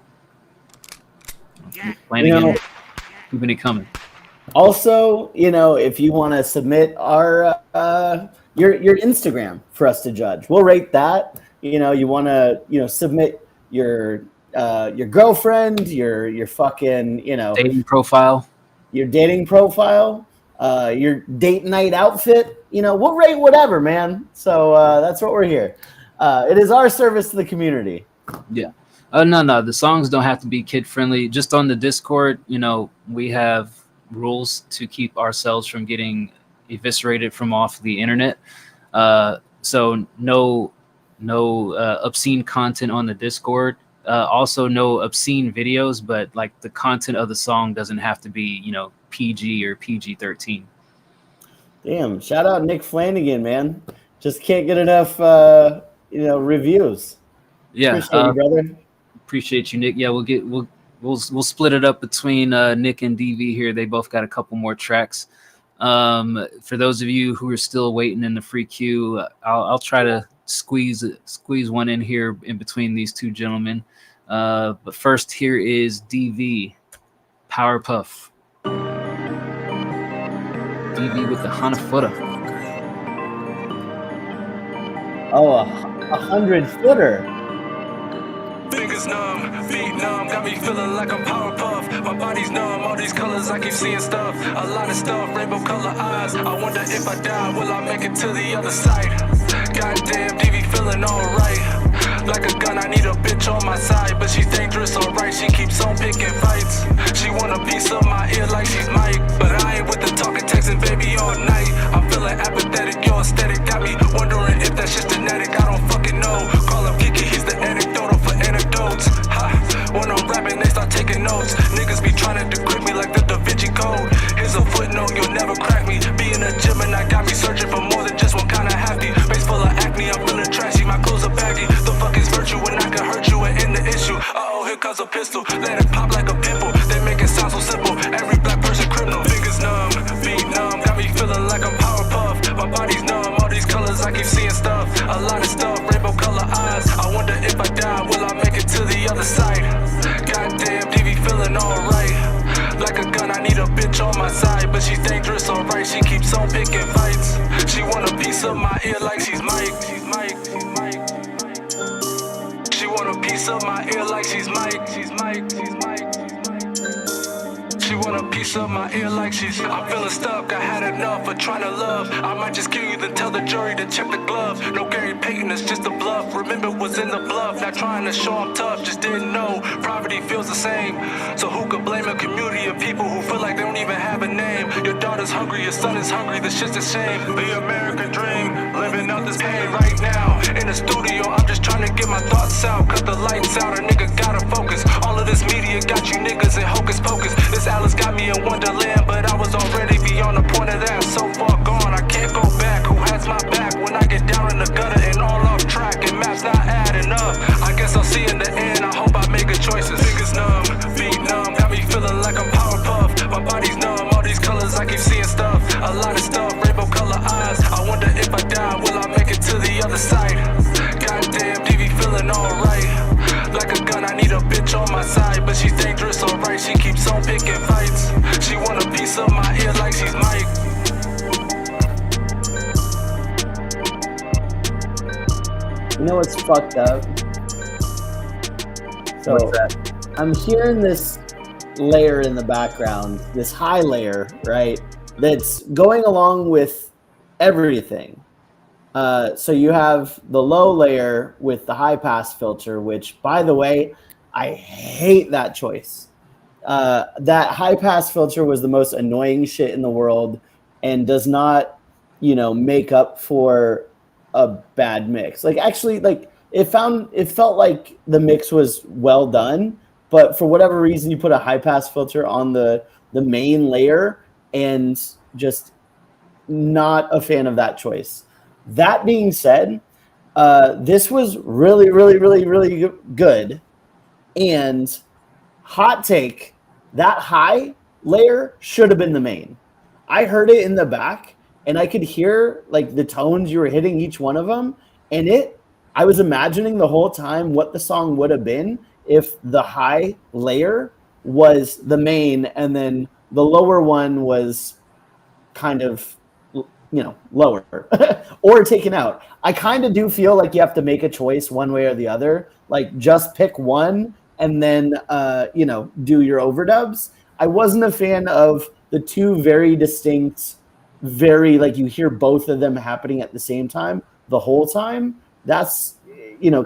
Flanagan, keeping it coming. Also, if you want to submit our your Instagram for us to judge, we'll rate that. You want to submit your girlfriend, your fucking dating profile, your date night outfit. We'll rate whatever, man. So that's what we're here. It is our service to the community. Yeah. No. The songs don't have to be kid friendly. Just on the Discord, we have rules to keep ourselves from getting eviscerated from off the internet. So no obscene content on the Discord. Also no obscene videos, but like the content of the song doesn't have to be, PG or PG-13. Damn, shout out Nick Flanagan, man. Just can't get enough reviews. Yeah. Appreciate you, brother. Appreciate you, Nick. Yeah, we'll split it up between Nick and DV here. They both got a couple more tracks. For those of you who are still waiting in the free queue, I'll try to squeeze one in here in between these two gentlemen. But first, here is DV, Powerpuff. DV with the Hanafuda. Oh, 100-footer. Fingers numb, feet numb, got me feeling like I'm Powerpuff. My body's numb, all these colors, I keep seeing stuff. A lot of stuff, rainbow color eyes. I wonder if I die, will I make it to the other side? Goddamn, DV feeling alright. Like a gun, I need a bitch on my side. But she's dangerous, alright, she keeps on picking fights. She want a piece of my ear like she's Mike. But I ain't with the talking, texting, baby, all night. I'm feeling apathetic, your aesthetic got me wondering if that's just genetic. I don't fucking know. Call him Kiki, he's the anecdotal for anecdotes. Ha, when I'm rapping, they start taking notes. Niggas be trying to degrade me like the Da Vinci Code. Here's a footnote, you'll never crack me. Be in the gym and I got me searching for more than just one kind of happy. Face full of acne, I'm feeling trashy, my clothes are baggy. The fuck is virtue when I can hurt you and end the issue? Uh-oh, here comes a pistol, let it pop like a pimple. They make it sound so simple, every black person criminal. Fingers numb, feet numb, got me feeling like I'm Powerpuff. My body's numb, all these colors, I keep seeing stuff. A lot of stuff, rainbow color eyes. I wonder if I die, will I make it to the other side? Goddamn, DV feeling alright. Like a gun, I need a bitch on my side. But she's dangerous, alright, she keeps on picking fights. She want a piece of my ear like she's Mike. She want a piece of my ear like she's Mike. She want a piece of my ear like she's. I'm feeling stuck, I had enough of trying to love. I might just kill you, then tell the jury to check the glove. No Gary Payton, it's just a bluff. Remember what's in the bluff, not trying to show I'm tough. Just didn't know, poverty feels the same. So who could blame a community of people who feel like they don't even have a name? Your daughter's hungry, your son is hungry, this shit's a shame. The American dream, living out this pain right now. In the studio, I'm just trying to get my thoughts out. Cut the lights out, a nigga gotta focus. All of this media got you niggas in hocus pocus. This Alice got me in Wonderland, but I was already beyond the point of that. So far gone, I can't go back. Who has my back when I get down in the gutter and all off track and maps not adding up? I guess I'll see in the end, I hope I make good choices. Fingers numb, feet numb, got me feeling like I'm Powerpuff. My body's numb, all these colors, I keep seeing stuff. A lot of stuff, rainbow color eyes. I wonder if I die, will I make it to the other side? Goddamn, DV feeling alright. Like a gun, I need a bitch on my side. But she's dangerous, alright, she keeps on picking fights. She want a piece of my ear like she's Mike. You know what's fucked up? So I'm hearing this layer in the background, this high layer, right? That's going along with everything. So you have the low layer with the high pass filter, which, by the way, I hate that choice. That high pass filter was the most annoying shit in the world and does not, make up for a bad mix. Like, actually, like it felt like the mix was well done, but for whatever reason, you put a high pass filter on the main layer, and just not a fan of that choice. That being said, this was really, really, really, really good. And hot take, that high layer should have been the main. I heard it in the back, and I could hear like the tones you were hitting each one of them, and I was imagining the whole time what the song would have been if the high layer was the main and then the lower one was kind of, lower or taken out. I kind of do feel like you have to make a choice one way or the other, like just pick one and then, do your overdubs. I wasn't a fan of the two very distinct, like you hear both of them happening at the same time the whole time. That's,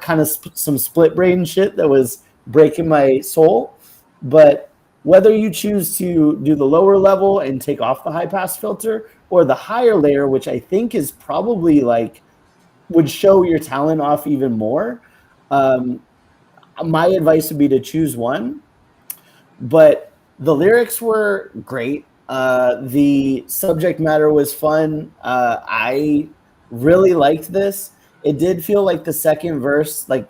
kind of some split brain shit that was breaking my soul. But whether you choose to do the lower level and take off the high pass filter or the higher layer, which I think is probably would show your talent off even more, my advice would be to choose one. But the lyrics were great. The subject matter was fun. I really liked this. It did feel like the second verse, like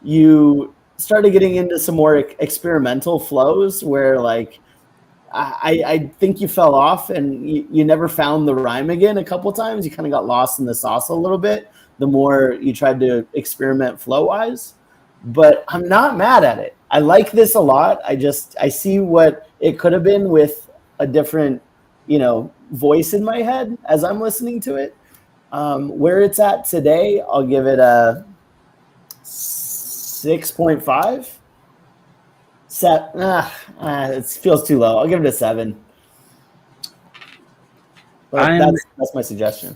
you started getting into some more experimental flows where I think you fell off and you never found the rhyme again a couple times. You kind of got lost in the sauce a little bit the more you tried to experiment flow-wise. But I'm not mad at it. I like this a lot. I see what it could have been with a different, voice in my head as I'm listening to it. Where it's at today, I'll give it a 6.5. It feels too low. I'll give it a 7. But that's my suggestion.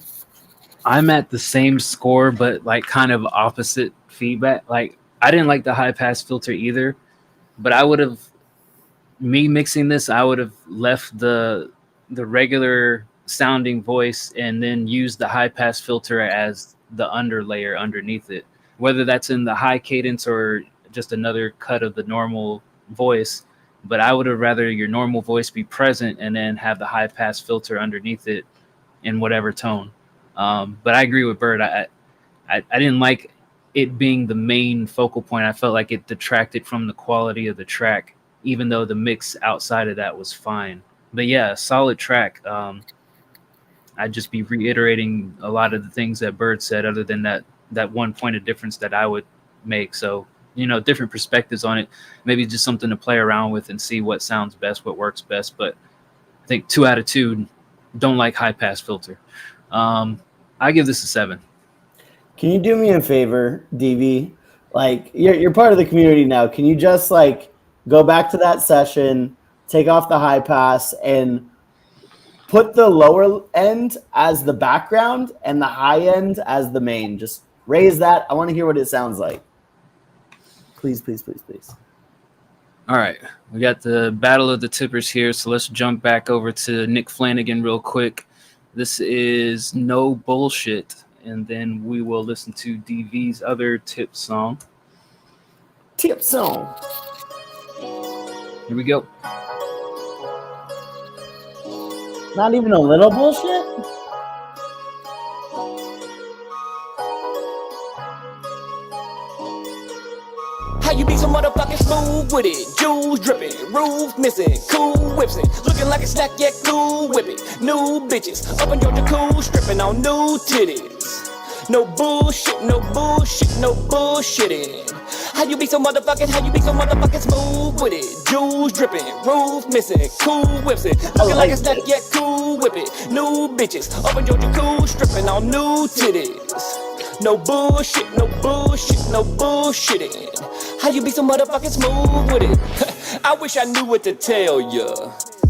I'm at the same score, but kind of opposite feedback. I didn't like the high pass filter either, but I would have left the regular sounding voice and then used the high pass filter as the underlayer underneath it, whether that's in the high cadence or just another cut of the normal voice. But I would have rather your normal voice be present and then have the high pass filter underneath it in whatever tone. But I agree with Bird. I didn't like it being the main focal point. I felt like it detracted from the quality of the track, even though the mix outside of that was fine. But yeah, solid track. I'd just be reiterating a lot of the things that Bird said, other than that one point of difference that I would make. So, different perspectives on it, maybe just something to play around with and see what sounds best, what works best. But I think 2 out of 2 don't like high pass filter. I give this a 7. Can you do me a favor, DV? You're part of the community now. Can you just go back to that session, take off the high pass, and put the lower end as the background and the high end as the main? Just raise that. I want to hear what it sounds like. Please, please, please, please. All right. We got the Battle of the Tippers here, so let's jump back over to Nick Flanagan real quick. This is No Bullshit, and then we will listen to DV's other tip song. Tip song. Here we go. Not even a little bullshit? How you be so motherfucking smooth with it? Jewels dripping, roof missing, cool whips it. Looking like a snack, yeah, cool whip it. New bitches, up in Georgia, cool, stripping on new titties. No bullshit, no bullshit, no bullshitting. How you be so motherfucking smooth with it? Jewels dripping, roof missing, cool whips it. Looking like a snack, yeah, cool whip it. New bitches, up in Georgia, cool, stripping on new titties. No bullshit, no bullshit, no bullshitting. How you be so motherfucking smooth with it? I wish I knew what to tell ya,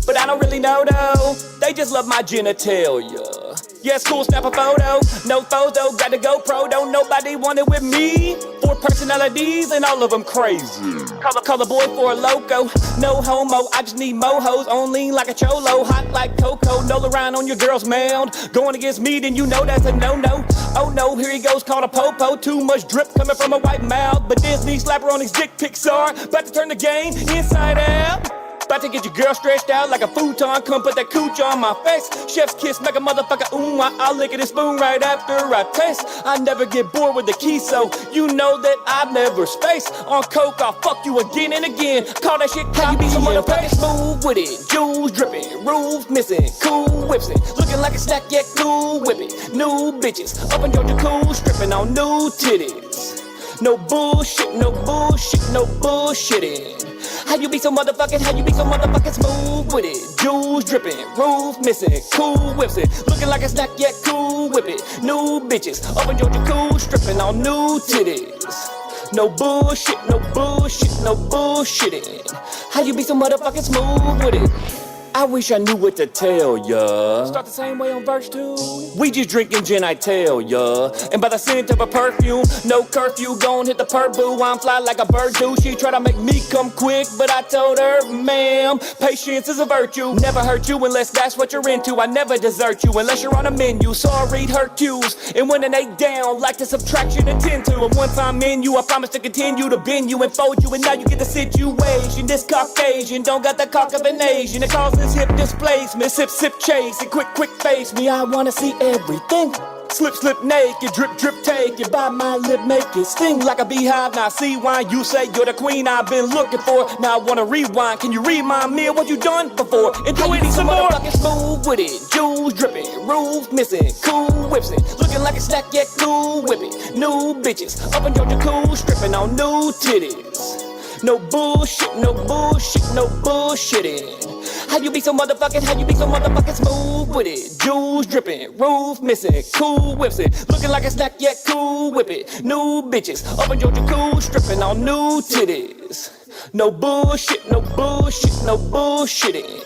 but I don't really know though. They just love my genitalia. Yeah, it's cool, snap a photo. No photo, got the GoPro. Don't nobody want it with me. 4 personalities and all of them crazy. Call a boy for a loco. No homo, I just need mojos. On lean like a cholo, hot like cocoa. No around on your girl's mound. Going against me, then you know that's a no-no. Oh no, here he goes, called a popo. Too much drip coming from a white mouth. But Disney slapper on his dick Pixar. About to turn the game inside out. About to get your girl stretched out like a futon. Come put that cooch on my face. Chef's kiss make a motherfucker I'll lick it and spoon right after I taste. I never get bored with the key, so you know that I never space. On coke, I'll fuck you again and again. Call that shit how you be so motherfucking smooth with it. Jewels dripping, roof missing, cool whips it. Looking like a snack, yet cool whip it. New bitches, up in Georgia cool, stripping on new titties. No bullshit, no bullshit, no bullshitting. How you be so motherfucking smooth with it? Jewels dripping, roof missing, cool whips it. Looking like a snack, yet cool whip it. New bitches, up in Georgia cool, stripping on new titties. No bullshit, no bullshit, no bullshitting. How you be so motherfucking smooth with it? I wish I knew what to tell ya. Start the same way on verse 2. We just drinking gin, I tell ya. And by the scent of a perfume, no curfew, gon' hit the purple. I'm fly like a bird do. She try to make me come quick, but I told her, ma'am, patience is a virtue. Never hurt you unless that's what you're into. I never desert you unless you're on a menu. So I read her cues. And when an 8 down, like the subtraction of 10 to. And once I'm in you, I promise to continue to bend you and fold you. And now you get the situation. This Caucasian don't got the cock of an Asian. It causes hip displacement, sip chase, and quick face me. I wanna see everything. Slip naked, drip take it by my lip, make it sting like a beehive. Now see why you say you're the queen I've been looking for. Now I wanna rewind. Can you remind me of what you done before? And do it some more. Motherfucking smooth with it, jewels dripping, roof missing, cool whips it. Looking like a snack, yet cool whip it. New bitches, up in Georgia cool, stripping on new titties. No bullshit, no bullshit, no bullshitting. How you be so motherfucking smooth with it? Jewels dripping, roof missing, cool whips it. Looking like a snack, yet cool whip it. New bitches, up in Georgia cool, stripping on new titties. No bullshit, no bullshit, no bullshitting.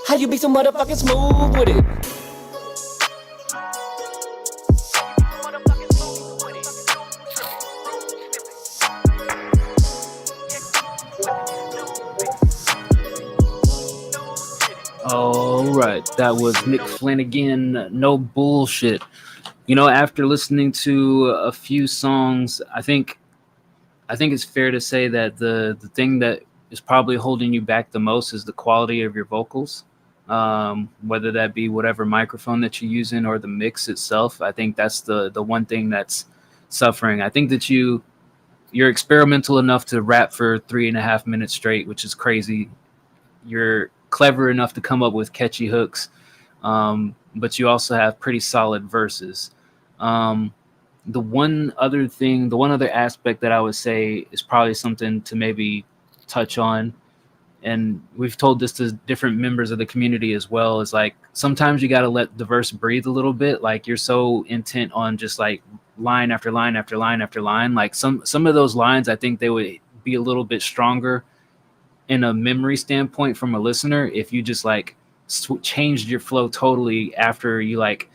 How you be so motherfucking smooth with it? All right, that was Nick Flanagan, No Bullshit. You know, after listening to a few songs, I think it's fair to say that the thing that is probably holding you back the most is the quality of your vocals. Whether that be whatever microphone that you're using or the mix itself. I think that's the one thing that's suffering. I think that you're experimental enough to rap for 3.5 minutes straight, which is crazy. You're clever enough to come up with catchy hooks, but you also have pretty solid verses. The one other aspect that I would say is probably something to maybe touch on, and we've told this to different members of the community as well, is like sometimes you got to let the verse breathe a little bit. Like you're so intent on just like line after line after line after line. Like some of those lines, I think they would be a little bit stronger in a memory standpoint from a listener if you just like changed your flow totally after you like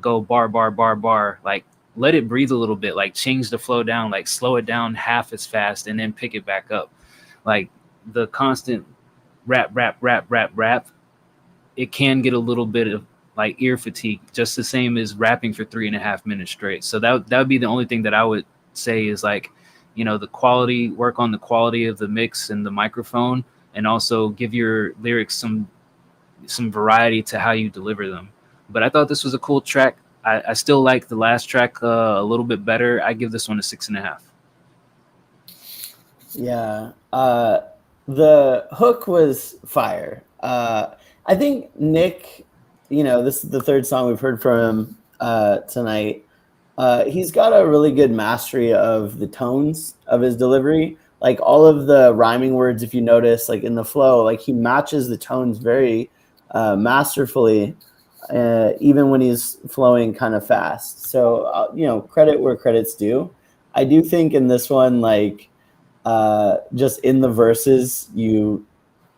go bar, like let it breathe a little bit, like change the flow down, like slow it down half as fast and then pick it back up. Like the constant rap, it can get a little bit of like ear fatigue, just the same as rapping for 3.5 minutes straight. So that would be the only thing that I would say is like, you know, work on the quality of the mix and the microphone, and also give your lyrics some variety to how you deliver them. But I thought this was a cool track. I still like the last track a little bit better. I give this one a 6.5. Yeah. The hook was fire. I think Nick, you know, this is the third song we've heard from him tonight. He's got a really good mastery of the tones of his delivery. Like all of the rhyming words, if you notice, like in the flow, like he matches the tones very masterfully, even when he's flowing kind of fast. So, you know, credit where credit's due. I do think in this one, like just in the verses, you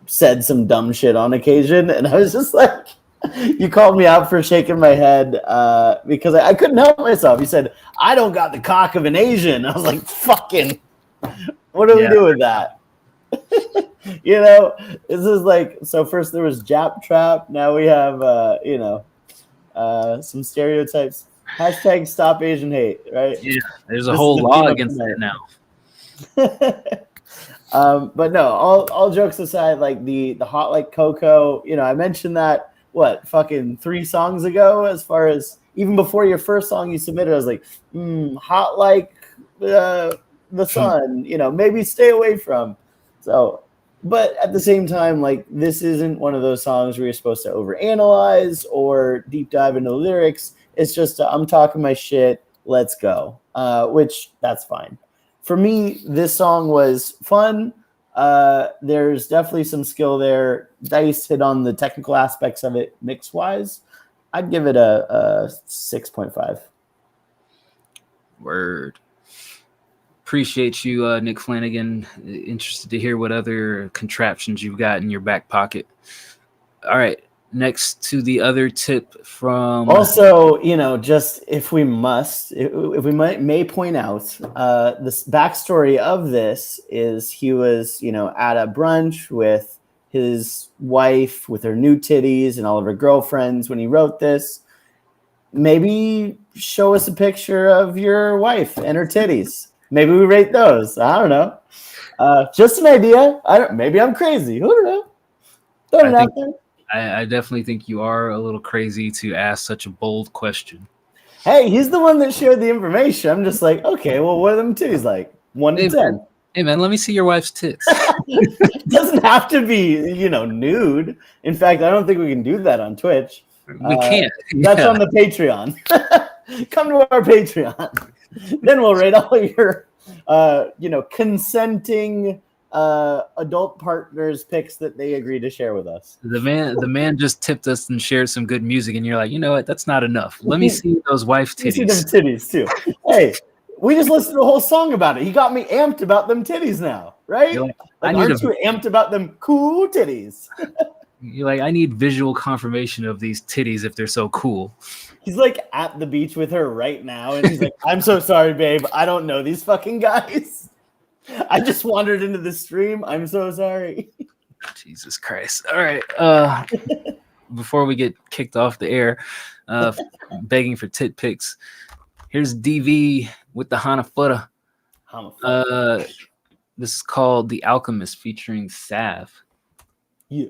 said some dumb shit on occasion. And I was just like, you called me out for shaking my head because I couldn't help myself. You said, I don't got the cock of an Asian. I was like, fucking, what do we do with that? You know, this is like, so first there was Jap Trap. Now we have, you know, some stereotypes. Hashtag stop Asian hate, right? Yeah, there's a whole law against that now. But no, all jokes aside, like the Hot Like Cocoa, I mentioned that fucking 3 songs ago. As far as even before your first song you submitted, I was like, hot like the sun, maybe stay away from. So, but at the same time, like this isn't one of those songs where you're supposed to overanalyze or deep dive into the lyrics. It's just I'm talking my shit. Let's go. Which that's fine. For me, this song was fun. There's definitely some skill there. Dice hit on the technical aspects of it mix wise. I'd give it a 6.5. Word. Appreciate you, Nick Flanagan. Interested to hear what other contraptions you've got in your back pocket. All right. Next to the other tip from... Also, just if we may point out, this backstory of this is he was, at a brunch with his wife with her new titties and all of her girlfriends when he wrote this. Maybe show us a picture of your wife and her titties. Maybe we rate those. I don't know. Just an idea. Maybe I'm crazy. Who don't know? Throw it out there. I definitely think you are a little crazy to ask such a bold question. Hey, he's the one that shared the information. I'm just like, okay, well, what are them titties like? 1 to 10. Hey, man, let me see your wife's tits. It doesn't have to be, nude. In fact, I don't think we can do that on Twitch. We can't. That's on the Patreon. Come to our Patreon. Then we'll rate all your, consenting adult partners picks that they agree to share with us. The man just tipped us and shared some good music, and you're like, you know what? That's not enough. Let me see those wife titties. See them titties too. Hey, we just listened to a whole song about it. He got me amped about them titties now, right? Aren't you amped about them cool titties? You're like, I need visual confirmation of these titties if they're so cool. He's like at the beach with her right now, and he's like, I'm so sorry, babe. I don't know these fucking guys. I just wandered into the stream. I'm so sorry. Jesus Christ. All right. Before we get kicked off the air, begging for tit pics, here's DV with the Hanafuda. This is called The Alchemist featuring Sav. Yeah.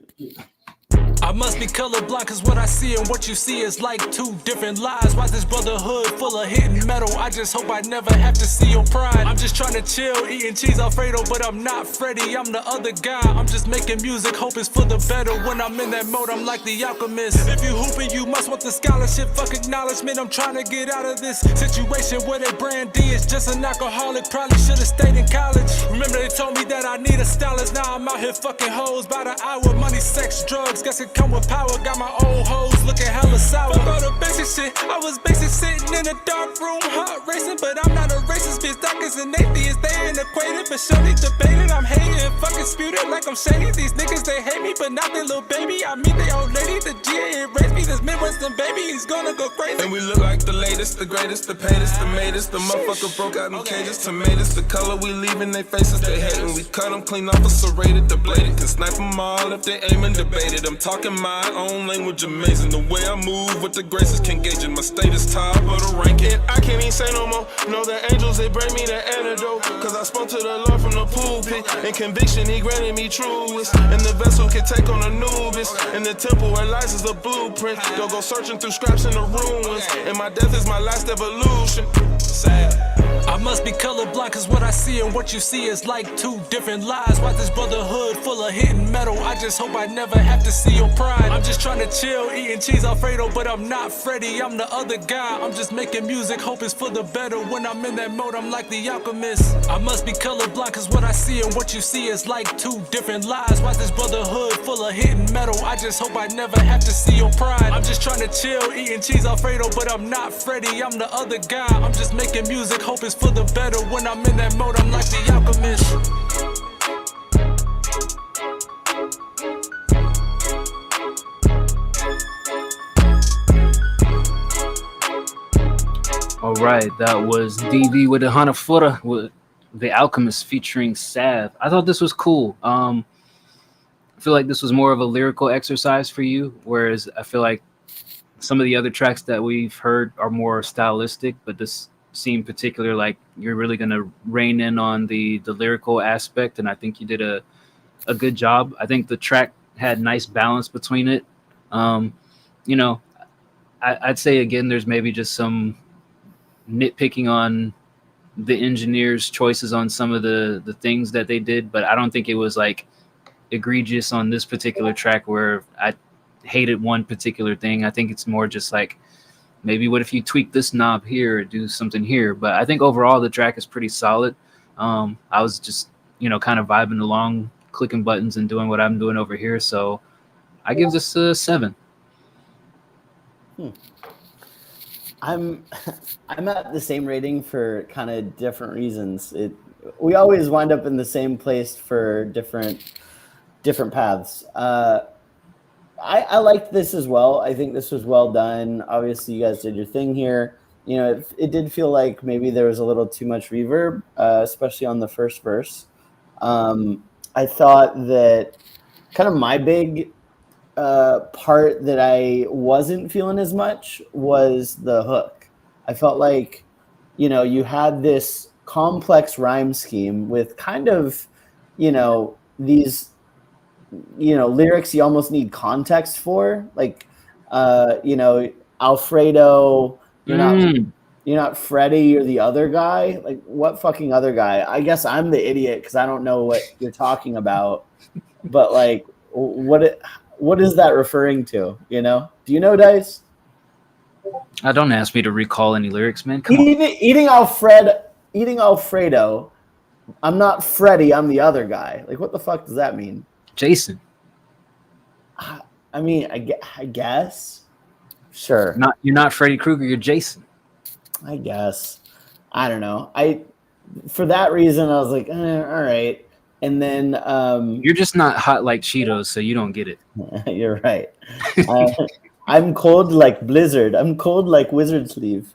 I must be colorblind, cause what I see and what you see is like 2 different lies. Why this brotherhood full of hitting metal? I just hope I never have to see your pride. I'm just trying to chill, eating cheese Alfredo, but I'm not Freddy, I'm the other guy. I'm just making music, hope it's for the better. When I'm in that mode, I'm like the alchemist. If you hooping, you must want the scholarship, fuck acknowledgement. I'm trying to get out of this situation where that brand D is just an alcoholic. Probably should've stayed in college. Remember they told me that I need a stylist. Now I'm out here fucking hoes by the hour. Money, sex, drugs, guess it come with power. Got my old hoes looking hella sour. Fuck all the basic shit. I was basic sitting in a dark room, heart racing, but I'm not a racist bitch. Doc is an atheist, they ain't acquainted, but surely debated. I'm hating, fucking spewed like I'm shady. These niggas they hate me, but not their little baby. I meet their old lady, the GA raised me. This Midwestern baby, he's gonna go crazy. And we look like the latest, the greatest, the paidest, the madest. The motherfucker broke out in cages, tomatoes. The color we leave in their faces, they hating. We cut them clean off, serrated, deblated. Can snipe them all if they aim and debated. I'm talking my own language, amazing. The way I move with the graces, can't gauge it. My status top of the ranking. I can't even say no more. Know the angels, they bring me the antidote. Cause I spoke to the Lord from the pulpit. In conviction, he granted me truest. And the vessel can take on Anubis. In the temple where lies is a blueprint. They'll go searching through scraps in the ruins. And my death is my last evolution. Sad. I must be colorblind, cause what I see and what you see is like 2 different lies. Why this brotherhood full of hitting metal? I just hope I never have to see your pride. I'm just trying to chill, eating cheese Alfredo, but I'm not Freddy, I'm the other guy. I'm just making music, hope it's for the better. When I'm in that mode, I'm like the alchemist. I must be colorblind, cause what I see and what you see is like 2 different lies. Why this brotherhood full of hitting metal? I just hope I never have to see your pride. I'm just trying to chill, eating cheese Alfredo, but I'm not Freddy, I'm the other guy. I'm just making music, hope it's for the better. When I'm in that mode, I'm like the alchemist. All right, that was DV with the Hanafuda with The Alchemist featuring Sav. I thought this was cool. I feel like this was more of a lyrical exercise for you, whereas I feel like some of the other tracks that we've heard are more stylistic, but this seem particular like you're really going to rein in on the lyrical aspect, and I think you did a good job. I think the track had nice balance between it. You know, I'd say again, there's maybe just some nitpicking on the engineers' choices on some of the things that they did, but I don't think it was like egregious on this particular track where I hated one particular thing. I think it's more just like, maybe what if you tweak this knob here or do something here? But I think overall the track is pretty solid. I was just, kind of vibing along, clicking buttons and doing what I'm doing over here. So I give this a 7. I'm at the same rating for kind of different reasons. We always wind up in the same place for different paths. I liked this as well. I think this was well done. Obviously, you guys did your thing here. It did feel like maybe there was a little too much reverb, especially on the first verse. I thought that kind of my big part that I wasn't feeling as much was the hook. I felt like, you had this complex rhyme scheme with kind of, these, lyrics you almost need context for, like, Alfredo, you're not Freddie, you're the other guy. Like, what fucking other guy? I guess I'm the idiot because I don't know what you're talking about. But like, what is that referring to? Do you know, Dice? Don't ask me to recall any lyrics, man. Come Eating Alfredo. I'm not Freddie. I'm the other guy. Like, what the fuck does that mean? Jason. I mean, I guess. Sure. You're not Freddy Krueger. You're Jason. I guess. I don't know. For that reason, I was like, all right. And then you're just not hot like Cheetos, so you don't get it. You're right. I'm cold like Blizzard. I'm cold like Wizard Sleeve.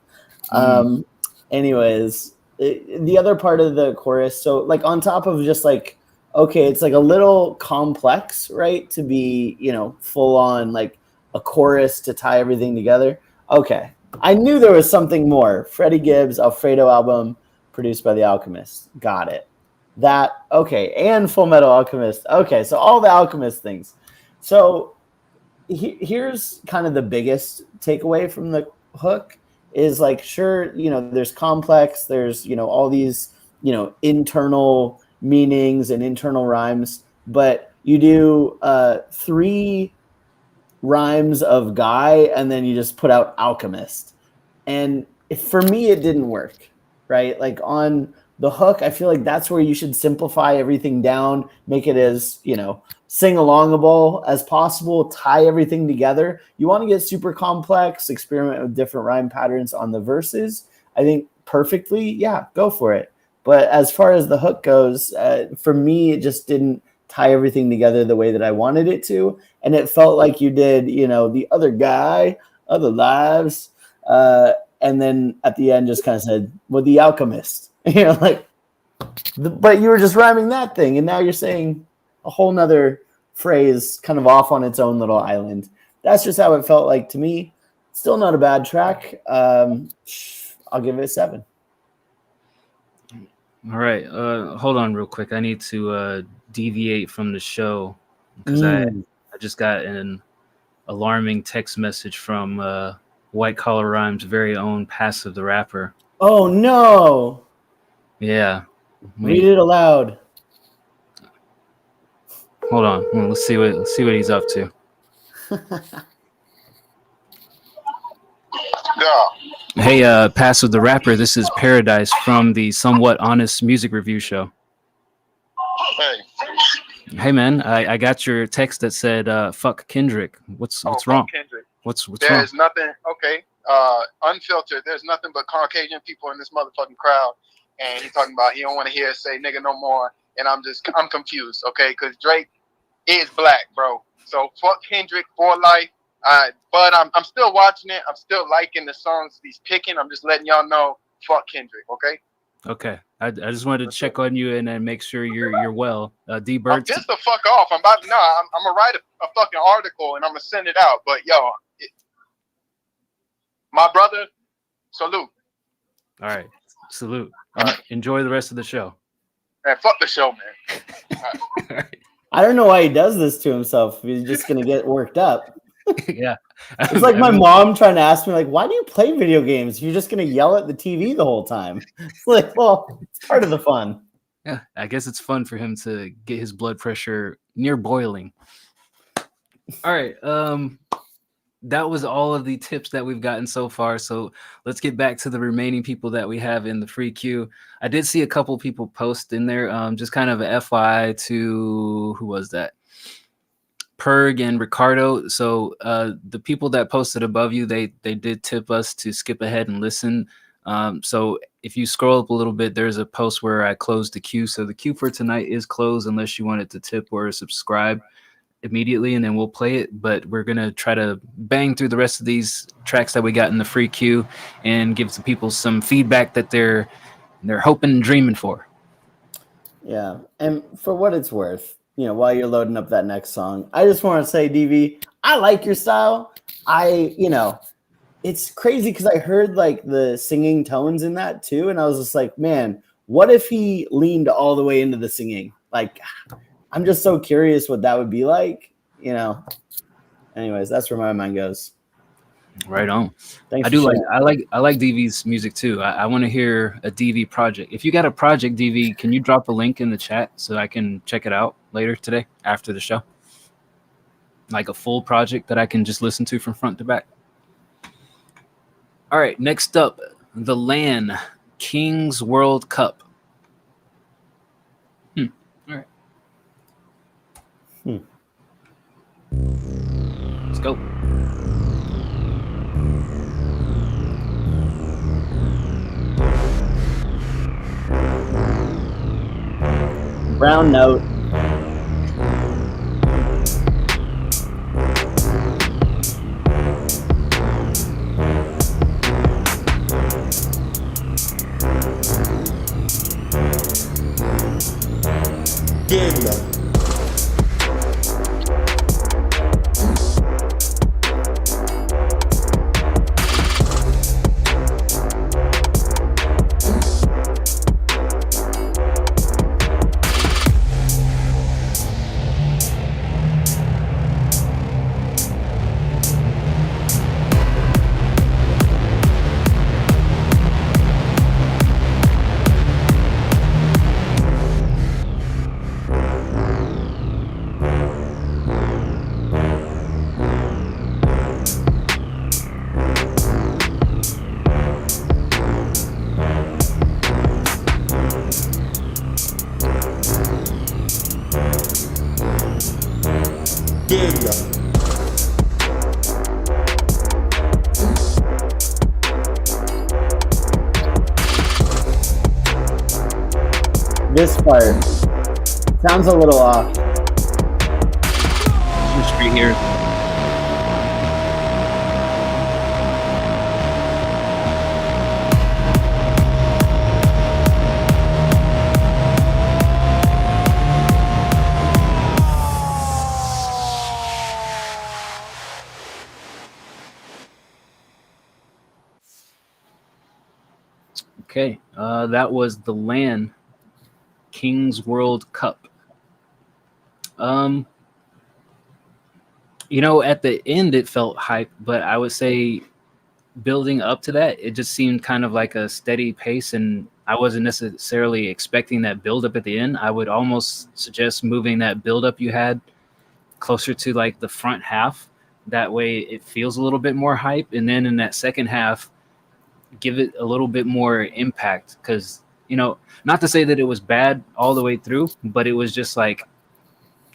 Anyways, the other part of the chorus, so like on top of just like, okay, it's like a little complex, right? To be, full on like a chorus to tie everything together. Okay. I knew there was something more. Freddie Gibbs, Alfredo album, produced by The Alchemist. Got it. That, okay, and Full Metal Alchemist. Okay, so all the Alchemist things. So here's kind of the biggest takeaway from the hook is like, sure, there's complex, there's, all these, internal meanings and internal rhymes, but you do 3 rhymes of guy and then you just put out alchemist. And for me, it didn't work, right? Like on the hook, I feel like that's where you should simplify everything down, make it as, sing-alongable as possible, tie everything together. You want to get super complex, experiment with different rhyme patterns on the verses. I think perfectly, yeah, go for it. But as far as the hook goes, for me, it just didn't tie everything together the way that I wanted it to. And it felt like you did, the other guy, other lives. And then at the end just kind of said, well, the alchemist. But you were just rhyming that thing, and now you're saying a whole nother phrase kind of off on its own little island. That's just how it felt like to me. Still not a bad track. I'll give it a 7. All right. Hold on real quick. I need to deviate from the show because I just got an alarming text message from White Collar Rhyme's very own Passive the Rapper. Oh, no. Yeah. Read it aloud. Hold on. Let's see what he's up to. Hey, Passive the Rapper, this is Paradise from the Somewhat Honest Music Review Show. Hey man, I got your text that said fuck Kendrick. What's wrong? Kendrick. What's wrong? There's nothing, okay. Unfiltered, there's nothing but Caucasian people in this motherfucking crowd. And he's talking about he don't want to hear us say nigga no more. And I'm confused, okay? Because Drake is black, bro. So fuck Kendrick for life. But I'm still watching it. I'm still liking the songs he's picking. I'm just letting y'all know, fuck Kendrick, okay? Okay. I just wanted to check on you and then make sure you're well. D Bird. Just the fuck off. I'm gonna write a fucking article and I'm gonna send it out. But yo, my brother, salute. All right. Salute. Enjoy the rest of the show. Man, fuck the show, man. I don't know why he does this to himself. He's just gonna get worked up. Yeah. It's like my mom trying to ask me, like, why do you play video games? You're just gonna yell at the TV the whole time. It's like, well, it's part of the fun. Yeah, I guess it's fun for him to get his blood pressure near boiling. All right. That was all of the tips that we've gotten so far. So let's get back to the remaining people that we have in the free queue. I did see a couple people post in there, just kind of a FYI to, who was that? Perg and Ricardo. So the people that posted above you, they did tip us to skip ahead and listen. So if you scroll up a little bit, there's a post where I closed the queue. So the queue for tonight is closed unless you wanted to tip or subscribe immediately, and then we'll play it. But we're gonna try to bang through the rest of these tracks that we got in the free queue and give the people some feedback that they're hoping and dreaming for. Yeah, and for what it's worth, you know, while you're loading up that next song, I just want to say, DV, I like your style. It's crazy because I heard like the singing tones in that too, and I was just like, man, what if he leaned all the way into the singing? Like, I'm just so curious what that would be like, you know. Anyways, that's where my mind goes. Right on. Thanks. I like DV's music too. I want to hear a DV project. If you got a project, DV, can you drop a link in the chat so I can check it out later today after the show? Like a full project that I can just listen to from front to back. All right, next up, the LAN Kings World Cup. All right. Let's go. Brown note. This part sounds a little off. Mystery here. Okay, that was the LAN Kings World Cup. You know, at the end it felt hype, but I would say building up to that, it just seemed kind of like a steady pace, and I wasn't necessarily expecting that build up at the end. I would almost suggest moving that build up you had closer to like the front half. That way it feels a little bit more hype, and then in that second half, give it a little bit more impact. Because, you know, not to say that it was bad all the way through, but it was just like,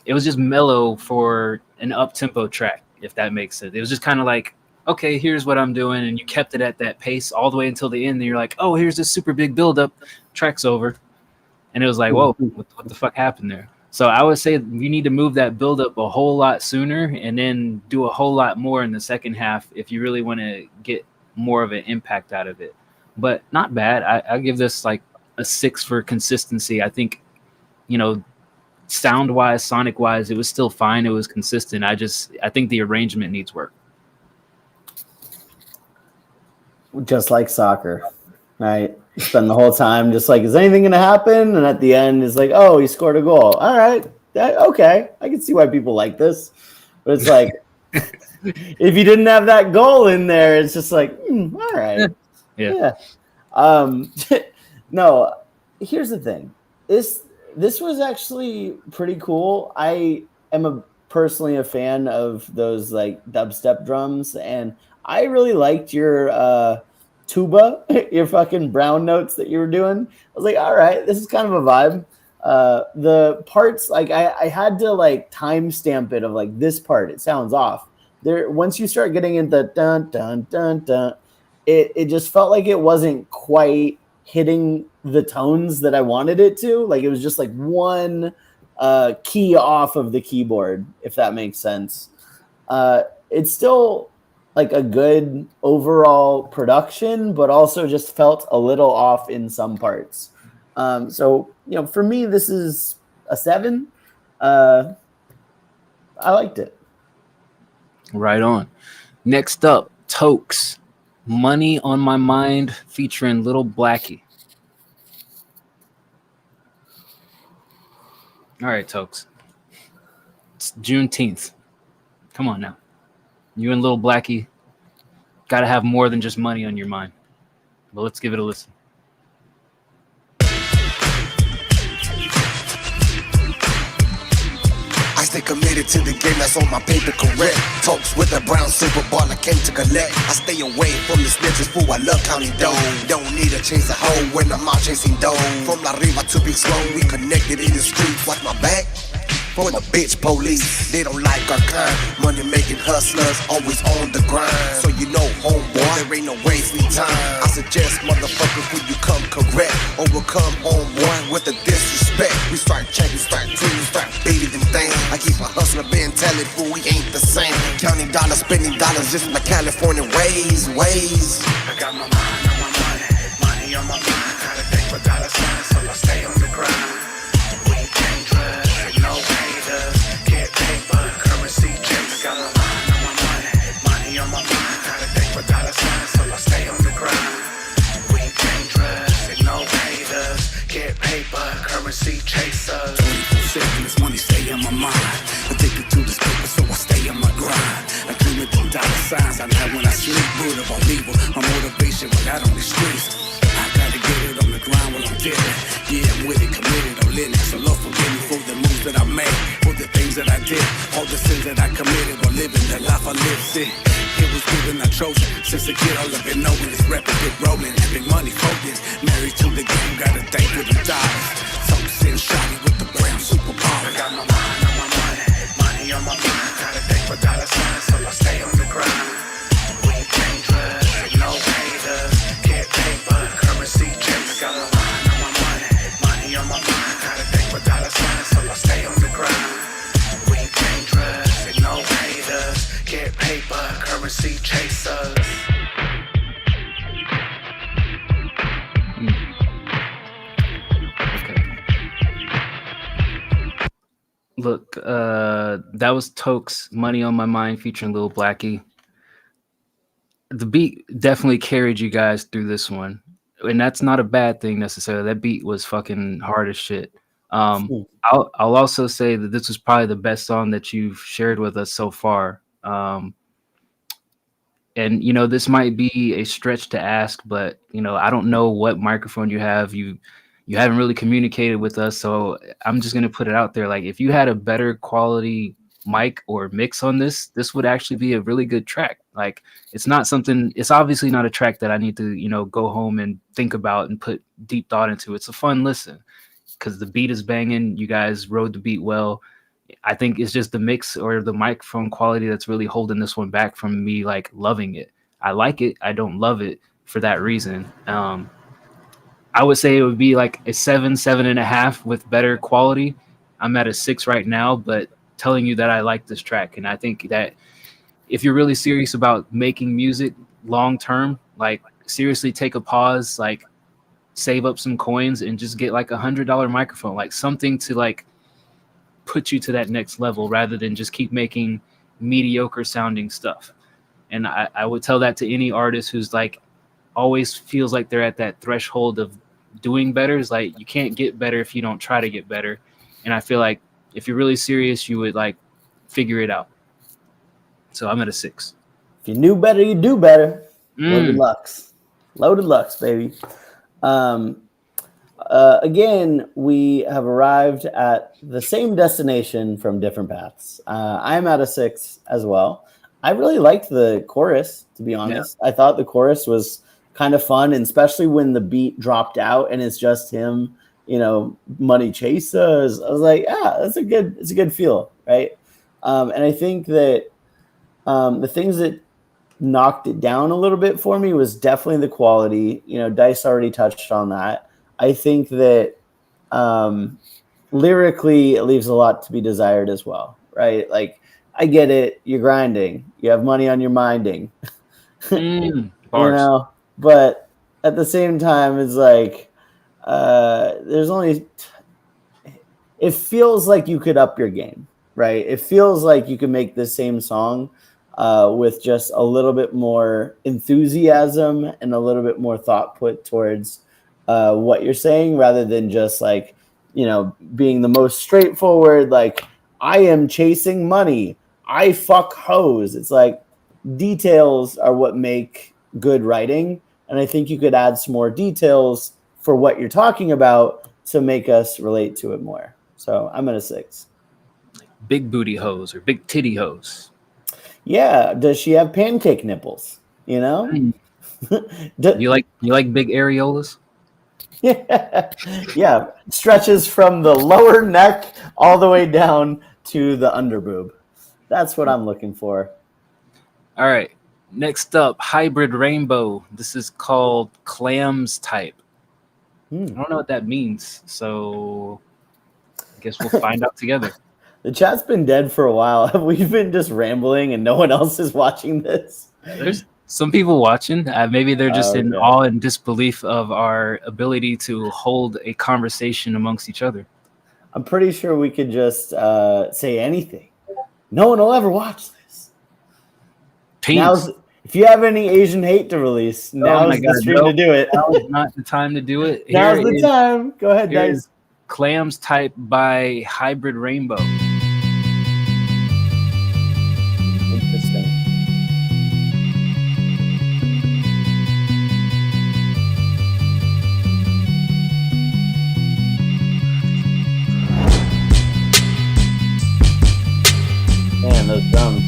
it was just mellow for an up-tempo track, if that makes sense. It was just kind of like, okay, here's what I'm doing, and you kept it at that pace all the way until the end, and you're like, oh, here's this super big build-up, track's over. And it was like, whoa, what the fuck happened there? So I would say you need to move that build-up a whole lot sooner and then do a whole lot more in the second half if you really want to get more of an impact out of it. But not bad. I give this like a 6 for consistency. I think, you know, sound wise, sonic wise, it was still fine. It was consistent. I think the arrangement needs work. Just like soccer. Right. Spend the whole time just like, is anything going to happen? And at the end, it's like, oh, he scored a goal. All right. Okay. I can see why people like this. But it's like, if you didn't have that goal in there, it's just like, all right. Yeah. No, here's the thing. This was actually pretty cool. I am personally a fan of those like dubstep drums, and I really liked your tuba, your fucking brown notes that you were doing. I was like, all right, this is kind of a vibe. The parts, like I had to like timestamp it of like this part, it sounds off. There, once you start getting into dun dun dun dun, it just felt like it wasn't quite hitting the tones that I wanted it to. Like it was just like one key off of the keyboard, if that makes sense. It's still like a good overall production, but also just felt a little off in some parts. So, for me, this is a 7. I liked it. Right on. Next up, Tokes. Money on My Mind featuring Little Blackie. All right, Tokes. It's Juneteenth. Come on now. You and Little Blackie got to have more than just money on your mind. But let's give it a listen. I stay committed to the game that's on my paper correct. Talks with a brown silver ball I came to collect. I stay away from the snitches, fool, I love counting dough. Don't need to chase a hoe when I'm out chasing dough. From La Riva to Big Sloan, we connected in the streets. Watch my back for the bitch police. They don't like our kind. Money making hustlers, always on the grind. So you know, homeboy, there ain't no wasting time. I suggest, motherfuckers, when you come correct, overcome homeboy with the disrespect. We start checking, start treating, start beating them things. I keep a hustler being telling, fool, we ain't the same. Counting dollars, spending dollars, just like California ways. I got my mind on my money, money on my mind. Gotta think for dollar signs, so I stay on the grind. We can't trust, ain't no haters. Get paper, currency chase. I got my mind on my money, money on my mind. Gotta think for dollar signs, so I stay on the grind. We can't trust, ain't no haters. Get paper, currency chasers. 24/7, this money stay on my mind. Addicted to this paper, so I stay on my grind. I dream of them dollar signs, I know when I sleep. Good about evil, my motivation when out on the streets. I gotta get it on the grind while I'm dealing. Yeah, I'm with it, committed, I'm lit. So Lord forgive me for the moves that I made, for the things that I did, all the sins that I committed while living the life I lived. See, it was given, I chose it. Since a kid, all I've been knowing is rapping, big rolling, big money focused. Married to the game, gotta thank for the dollars. So sitting shotty with the brown superpower. I got my mind on my money, money on my mind. Gotta thank for dollar signs, so I stay on the grind. We can't trust, ain't no haters. Get paper, currency chase. I got my mind on my money, money on my mind. Gotta thank for dollar signs, so I stay on the grind. We can't trust, ain't no haters. Get paper, currency chasers. Look, that was Tokes, Money on My Mind featuring Lil Blackie. The beat definitely carried you guys through this one. And that's not a bad thing necessarily. That beat was fucking hard as shit. I'll also say that this was probably the best song that you've shared with us so far. And this might be a stretch to ask, but I don't know what microphone you have. You haven't really communicated with us, so I'm just gonna put it out there. Like, if you had a better quality mic or mix on this would actually be a really good track. Like, it's obviously not a track that I need to go home and think about and put deep thought into. It's a fun listen because the beat is banging. You guys rode the beat well. I think it's just the mix or the microphone quality that's really holding this one back from me like loving it. I like it, I don't love it for that reason. I would say it would be like a 7.5 with better quality. I'm at a 6 right now, but telling you that I like this track. And I think that if you're really serious about making music long term, like seriously take a pause, like save up some coins and just get like $100 microphone, like something to like put you to that next level rather than just keep making mediocre sounding stuff. And I would tell that to any artist who's like always feels like they're at that threshold of doing better. It's like you can't get better if you don't try to get better. And I feel like if you're really serious, you would like figure it out. So I'm at a 6. If you knew better, you do better. Loaded Lux. Loaded Lux, baby. Again, we have arrived at the same destination from different paths. I'm at a 6 as well. I really liked the chorus, to be honest. I thought the chorus was kind of fun, and especially when the beat dropped out and it's just him, money chasers. I was like, it's a good feel, right? And I think that the things that knocked it down a little bit for me was definitely the quality. Dice already touched on that. I think that lyrically it leaves a lot to be desired as well, right? Like, I get it. You're grinding. You have money on your minding. But at the same time, it's like there's only. It feels like you could up your game, right? It feels like you could make the same song with just a little bit more enthusiasm and a little bit more thought put towards what you're saying, rather than just like, being the most straightforward, like, I am chasing money, I fuck hoes. It's like details are what make good writing. And I think you could add some more details for what you're talking about to make us relate to it more. So I'm at a 6. Big booty hose or big titty hose. Yeah. Does she have pancake nipples? You like big areolas? Yeah. Stretches from the lower neck all the way down to the underboob. That's what I'm looking for. All right. Next up, Hybrid Rainbow. This is called Clams Type. I don't know what that means, so I guess we'll find out together. The chat's been dead for a while. We've been just rambling and no one else is watching this. There's some people watching. Maybe they're just in awe and disbelief of our ability to hold a conversation amongst each other. I'm pretty sure we could just say anything. No one will ever watch this. If you have any Asian hate to release, now's the stream to do it. Now is not the time to do it. Now's the time. Go ahead, guys. Clams Type by Hybrid Rainbow. Interesting. Man, those drums.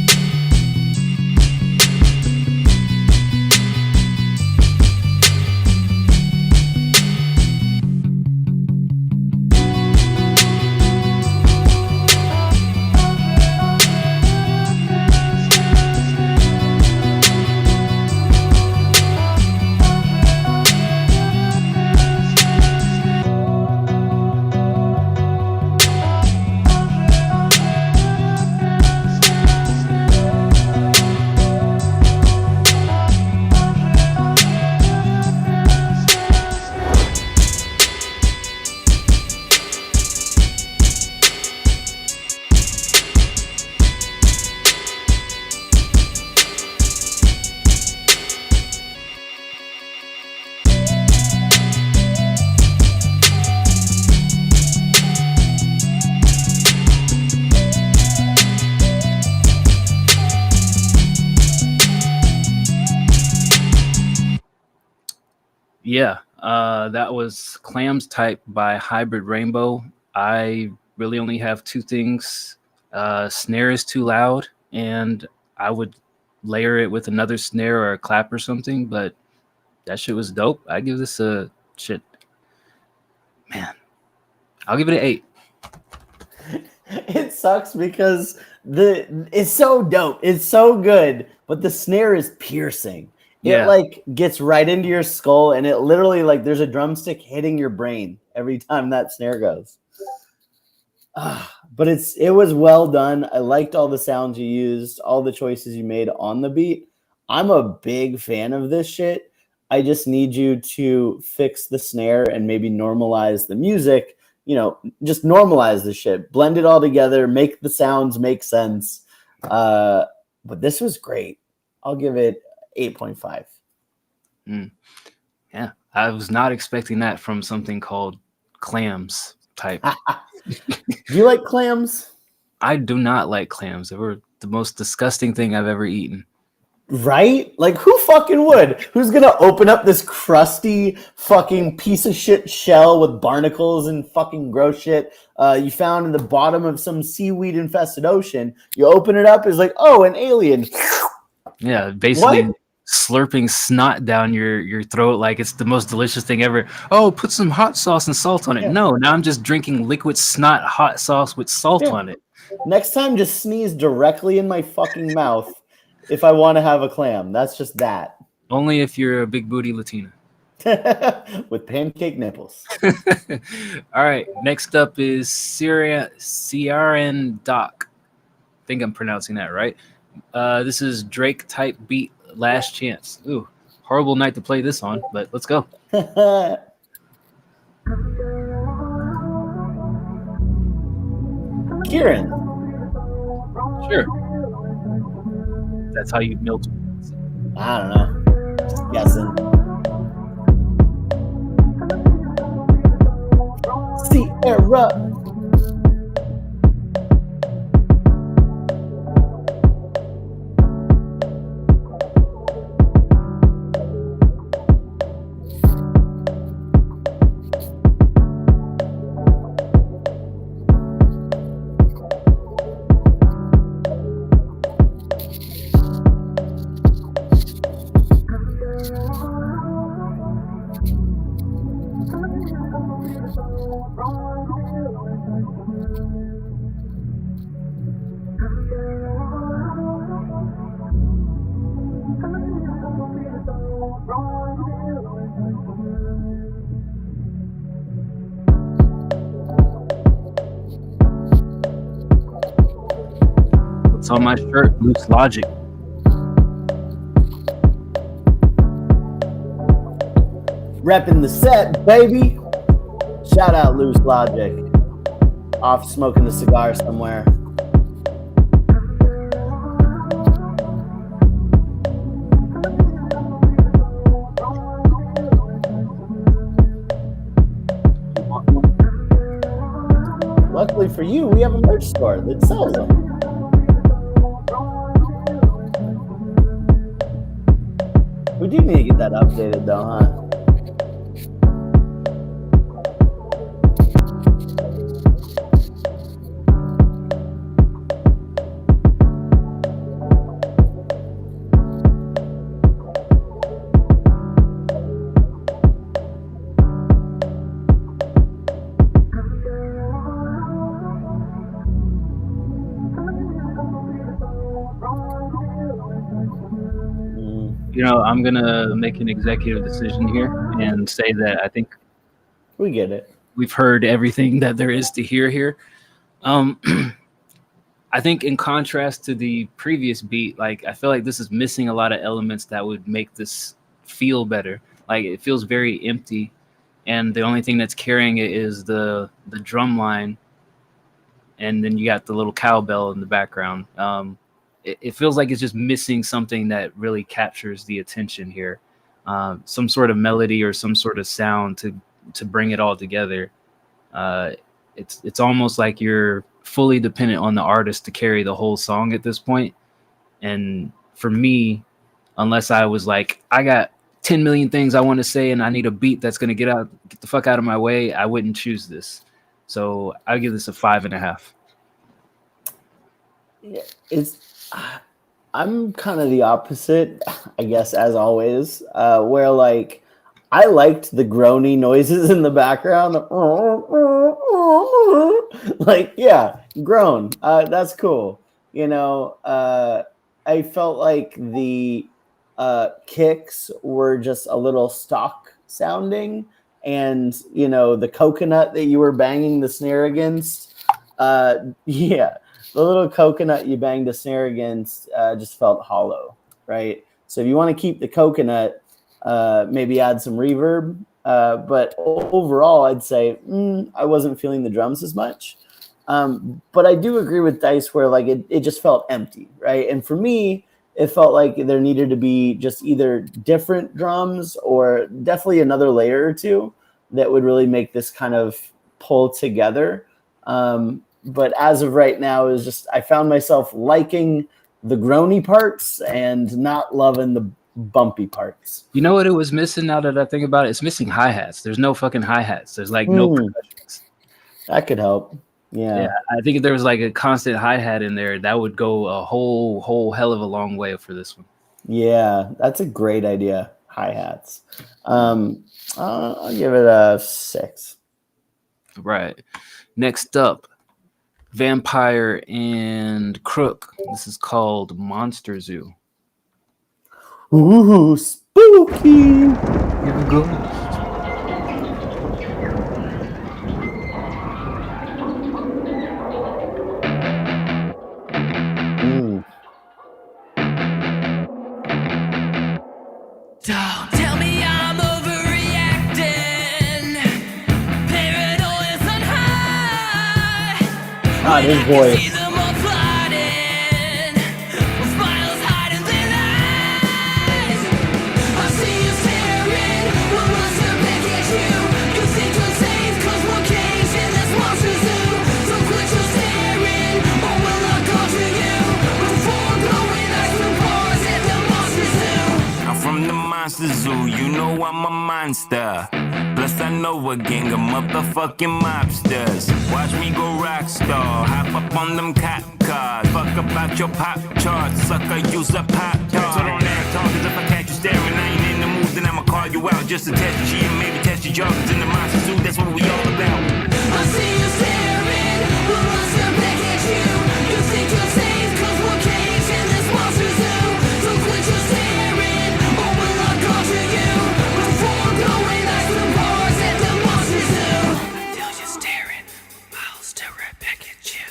Yeah, that was Clams Type by Hybrid Rainbow. I really only have two things. Snare is too loud, and I would layer it with another snare or a clap or something, but that shit was dope. I give this a shit. Man, I'll give it an 8. It sucks because it's so dope. It's so good, but the snare is piercing. It like gets right into your skull, and it literally like there's a drumstick hitting your brain every time that snare goes. But it was well done. I liked all the sounds you used, all the choices you made on the beat. I'm a big fan of this shit. I just need you to fix the snare and maybe normalize the music. Just normalize the shit, blend it all together, make the sounds make sense. But this was great. I'll give it 8.5. Yeah, I was not expecting that from something called clams type. Do you like clams? I do not like clams. They were the most disgusting thing I've ever eaten. Right? Like, who fucking would? Who's gonna open up this crusty fucking piece of shit shell with barnacles and fucking gross shit you found in the bottom of some seaweed infested ocean? You open it up, it's like, oh, an alien. Yeah, basically What? slurping snot down your throat like it's the most delicious thing ever. Oh, put some hot sauce and salt on it. Yeah. No, now I'm just drinking liquid snot hot sauce with salt Yeah. on it. Next time, just sneeze directly in my fucking mouth if I want to have a clam. That's just that. Only if you're a big booty Latina. With pancake nipples. All right, next up is Ciaran Doc. I think I'm pronouncing that right. This is Drake type beat, Last Chance. Ooh, horrible night to play this on, but let's go. Kieran. Sure. That's how you milk. I don't know. Just guessing. Sierra. What's on my shirt? Loose Logic. Repping the set, baby. Shout out Loose Logic. Off smoking the cigar somewhere. Luckily for you, we have a merch store that sells them. We do need to get that updated though, huh? You know, I'm gonna make an executive decision here and say that I think we get it. We've heard everything that there is to hear here. I think in contrast to the previous beat, like I feel like this is missing a lot of elements that would make this feel better. Like it feels very empty, and the only thing that's carrying it is the drum line, and then you got the little cowbell in the background. It feels like it's just missing something that really captures the attention here. Some sort of melody or some sort of sound to bring it all together. It's almost like you're fully dependent on the artist to carry the whole song at this point. And for me, unless I was like, I got 10 million things I want to say and I need a beat that's going to get the fuck out of my way, I wouldn't choose this. So I give this a 5.5. Yeah, I'm kind of the opposite, I guess, as always, where like I liked the groany noises in the background. Like, yeah, groan. That's cool. You know, I felt like the kicks were just a little stock sounding, and you know, the coconut that you were banging the snare against, yeah. The little coconut you banged the snare against just felt hollow, right? So if you want to keep the coconut, maybe add some reverb. But overall, I'd say I wasn't feeling the drums as much. But I do agree with Dice where like it just felt empty, right? And for me, it felt like there needed to be just either different drums or definitely another layer or two that would really make this kind of pull together. But as of right now, is just I found myself liking the groany parts and not loving the bumpy parts. You know what it was missing now that I think about it? It's missing hi-hats. There's no fucking hi-hats. There's like no percussions. That could help. Yeah. I think if there was like a constant hi-hat in there, that would go a whole hell of a long way for this one. Yeah, that's a great idea. Hi-hats. I'll give it a 6. Right. Next up, Vampire and Crook. This is called Monster Zoo. Ooh, spooky. Here we go. Don't tell me I'm overreacting. Paranoia's on high. Ah, his voice. See them all plotting, with smiles hiding their eyes. I see you staring, one monster back at you. You think you're safe, 'cause we're caged in this monster zoo. So quit your staring, or will I go to you? Before blowing ice from bars at the monster zoo. I'm from the monster zoo, you know I'm a monster. Plus I know a gang of motherfucking mobsters. Watch me go rock star, hop up on them cop cars. Fuck about your pop charts, sucker, use a pop tart. So don't act talk, 'cause if I catch you staring, I ain't in the mood, then I'ma call you out just to test your shit and maybe test your jaw. 'Cause in the monster zoo, that's what we all about. I see you staring, one monster back at you. You think you're safe, 'cause we're caged in this monster zoo. So quit your staring, or will I go to you? Before blowing ice from bars at the monster zoo. I feel you staring, I'll stare right back at you.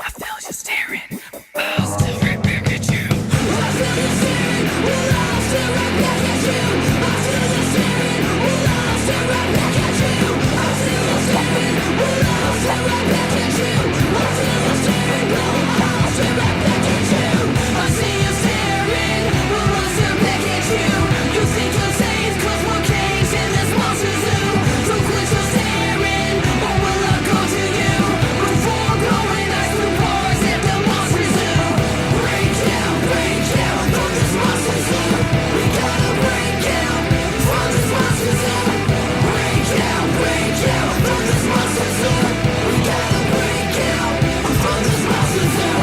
I feel you staring, I'll stare right back at you. I feel you staring, well I'll stare right back at you. I feel you staring, well I'll stare right back at you. I feel you staring, well I'll stare right back at you. I feel you staring, well I'll stare right back at you. I see you staring, well I'll stare back at you. You think you're safe, 'cause we're caged in this monster zoo. So quit your staring, or will I go to you? Before blowing ice from bars at the monster zoo. Break out from this monster zoo. We gotta break out from this monster zoo. Break out from this monster zoo. We gotta break out from this monster zoo.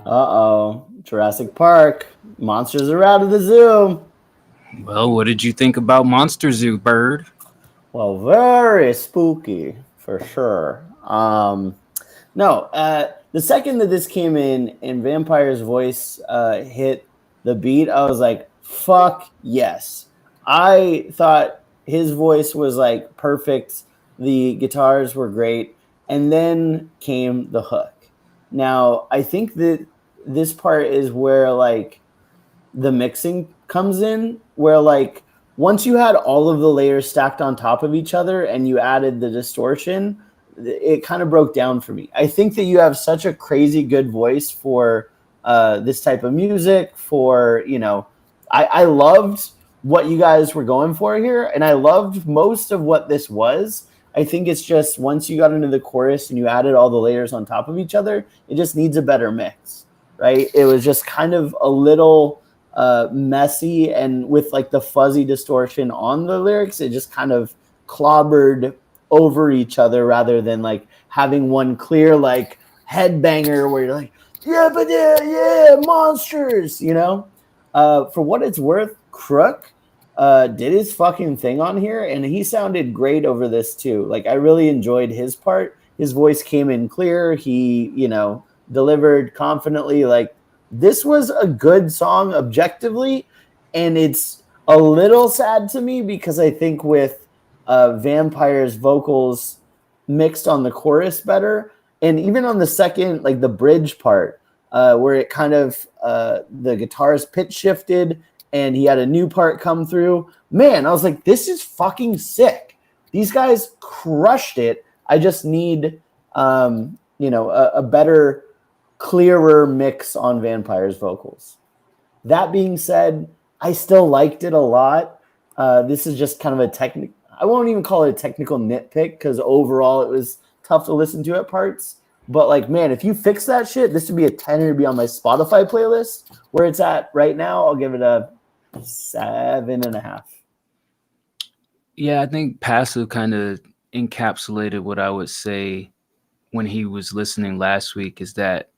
Uh-oh. Jurassic Park. Monsters are out of the zoo. Well, what did you think about Monster Zoo, Bird? Well, very spooky for sure. The second that this came in and Vampire's voice hit the beat, I was like, fuck yes. I thought his voice was like perfect. The guitars were great. And then came the hook. Now, I think that this part is where like the mixing comes in, where like once you had all of the layers stacked on top of each other and you added the distortion, it kind of broke down for me. I think that you have such a crazy good voice for this type of music. For, you know, I loved what you guys were going for here, and I loved most of what this was. I think it's just once you got into the chorus and you added all the layers on top of each other, it just needs a better mix, right? It was just kind of a little messy, and with like the fuzzy distortion on the lyrics, it just kind of clobbered over each other rather than like having one clear like headbanger where you're like, yeah, but yeah, monsters, you know? For what it's worth, Crook did his fucking thing on here, and he sounded great over this too. Like, I really enjoyed his part. His voice came in clear. He, you know, delivered confidently. Like, this was a good song objectively, and it's a little sad to me because I think with Vampire's vocals mixed on the chorus better, and even on the second, like the bridge part, where it kind of the guitar's pitch shifted and he had a new part come through. Man, I was like, this is fucking sick. These guys crushed it. I just need, a better, clearer mix on Vampire's vocals. That being said, I still liked it a lot. This is just kind of a technical. I won't even call it a technical nitpick because overall it was tough to listen to at parts. But like, man, if you fix that shit, this would be a 10 to be on my Spotify playlist. Where it's at right now, I'll give it a 7.5. Yeah, I think Passive kind of encapsulated what I would say when he was listening last week is that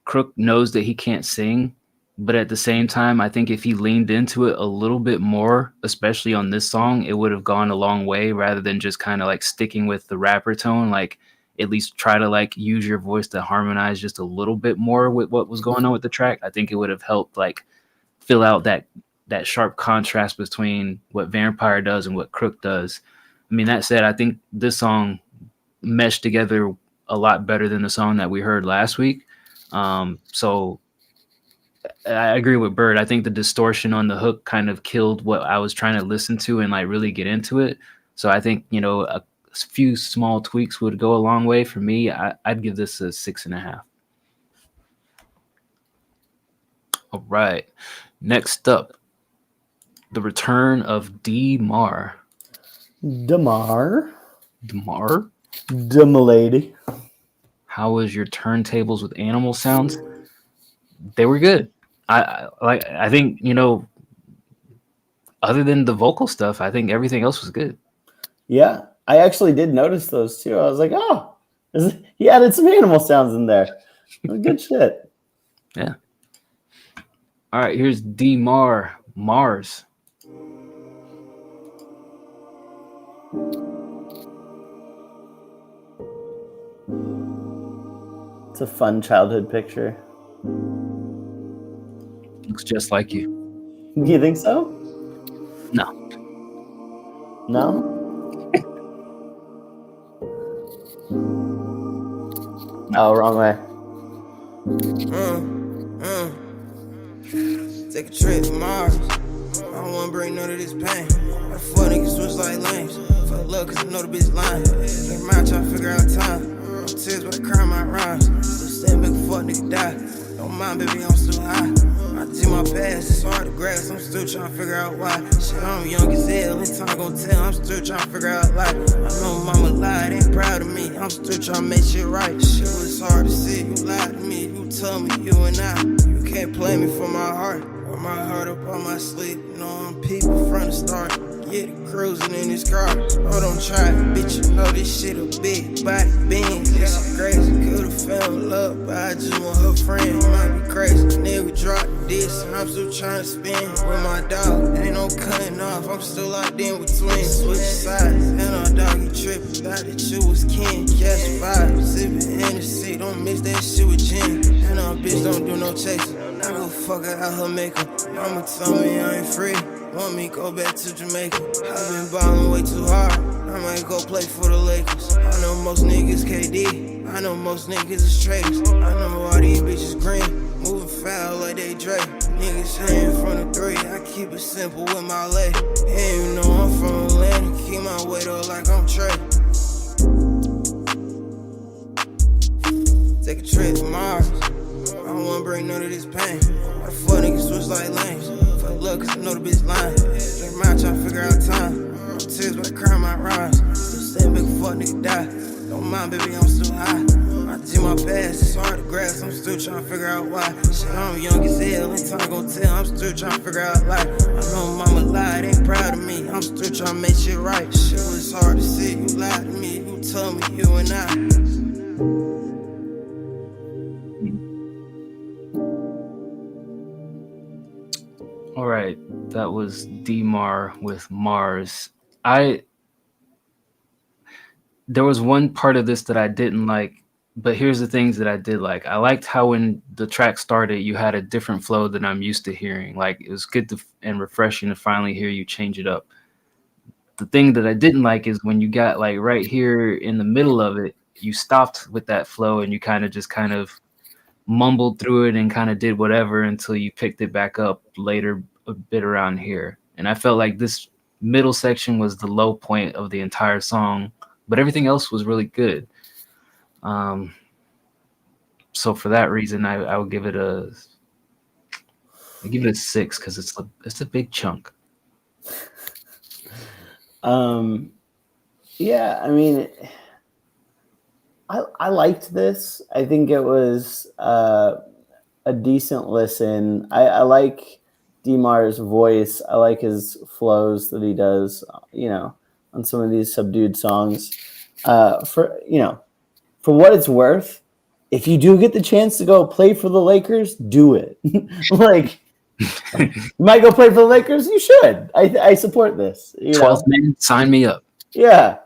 Crook knows that he can't sing, but at the same time, I think if he leaned into it a little bit more, especially on this song, it would have gone a long way rather than just kind of like sticking with the rapper tone. Like, at least try to like use your voice to harmonize just a little bit more with what was going on with the track. I think it would have helped like fill out that sharp contrast between what Vampire does and what Crook does. I mean, that said, I think this song meshed together a lot better than the song that we heard last week. So I agree with Bird. I think the distortion on the hook kind of killed what I was trying to listen to and like really get into it. So I think, a few small tweaks would go a long way for me. I'd give this a 6.5. All right. Next up, the return of D-Mar. Damar. Demilady. How was your turntables with animal sounds? They were good. I think, other than the vocal stuff, I think everything else was good. Yeah, I actually did notice those too. I was like, oh, he added some animal sounds in there. Good shit. Yeah. All right, here's D-Mar, Mars. It's a fun childhood picture. Looks just like you. Do you think so? No. No? Oh, wrong way. Take a trip to Mars. I don't wanna bring none of this pain. I fuck niggas switch like lanes. Fuck love cause I know the bitch lying. Nigga mind tryna figure out time. No tears but I cry my rhymes. Still stand make a fuck nigga die. Don't mind baby, I'm still high. I see my past, it's hard to grasp. I'm still tryna figure out why. Shit, I'm young as hell, and time gon' tell. I'm still tryna figure out life. I know mama lied, ain't proud of me. I'm still tryna make shit right. Shit was hard to see. You lied to me, you told me you and I. You can't play me for my heart. Or my heart up on my sleeve. You know I'm people from the start. Yeah, cruising in this car. Oh, don't try it, bitch. You know this shit a big body being. This shit crazy. Could've found love, but I just want her friend. Might be crazy. Nigga drop this, and I'm still trying to spin with my dog. Ain't no cutting off. I'm still locked in with twins. Switch sides, and our doggy tripping. Thought that you was kin. Catch fire, sipping Hennessy. Don't mix that shit with gin. And our bitch don't do no chasing. I go fuck her out her makeup. Mama told me I ain't free. Want me go back to Jamaica. I've been ballin' way too hard. I might go play for the Lakers. I know most niggas KD. I know most niggas is traders. I know all these bitches green. Moving foul like they Drake. Niggas hanging from the three. I keep it simple with my lady. And you know I'm from Atlanta. Keep my weight up like I'm Trey. Take a trip to Mars. I don't wanna bring none of this pain. I fuck niggas switch like lanes. Fuck love cause I know the bitch lying. Nigga mind tryna figure out time. No tears but I cry my rhymes. Still stand big fuck nigga die. Don't mind baby, I'm still high. I see my past, it's hard to grasp. I'm still tryna figure out why. Shit, I'm young as hell, and time gon' tell. I'm still tryna figure out life. I know mama lied, ain't proud of me. I'm still tryna make shit right. Shit was hard to see. You lied to me, you told me you and I. All right, that was D-Mar with Mars. There was one part of this that I didn't like, but here's the things that I did like. I liked how when the track started, you had a different flow than I'm used to hearing. Like, it was good and refreshing to finally hear you change it up. The thing that I didn't like is when you got like right here in the middle of it, you stopped with that flow and you kind of mumbled through it and kind of did whatever until you picked it back up later a bit around here. And I felt like this middle section was the low point of the entire song but everything else was really good. So for that reason, I would give it a 6 because it's a big chunk. Yeah, I mean, I liked this. I think it was a decent listen. I like Demar's voice. I like his flows that he does, on some of these subdued songs. For what it's worth, if you do get the chance to go play for the Lakers, do it. Like, you might go play for the Lakers. You should. I support this. 12th man, sign me up. Yeah.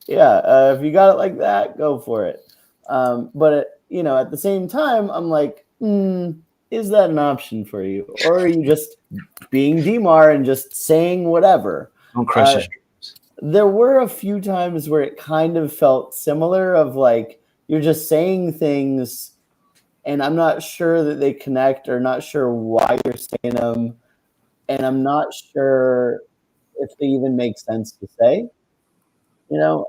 If you got it like that, go for it. But at the same time, I'm like, is that an option for you, or are you just being Demar and just saying whatever? Don't crush his dreams. There were a few times where it kind of felt similar, of like you're just saying things, and I'm not sure that they connect, or not sure why you're saying them, and I'm not sure if they even make sense to say. So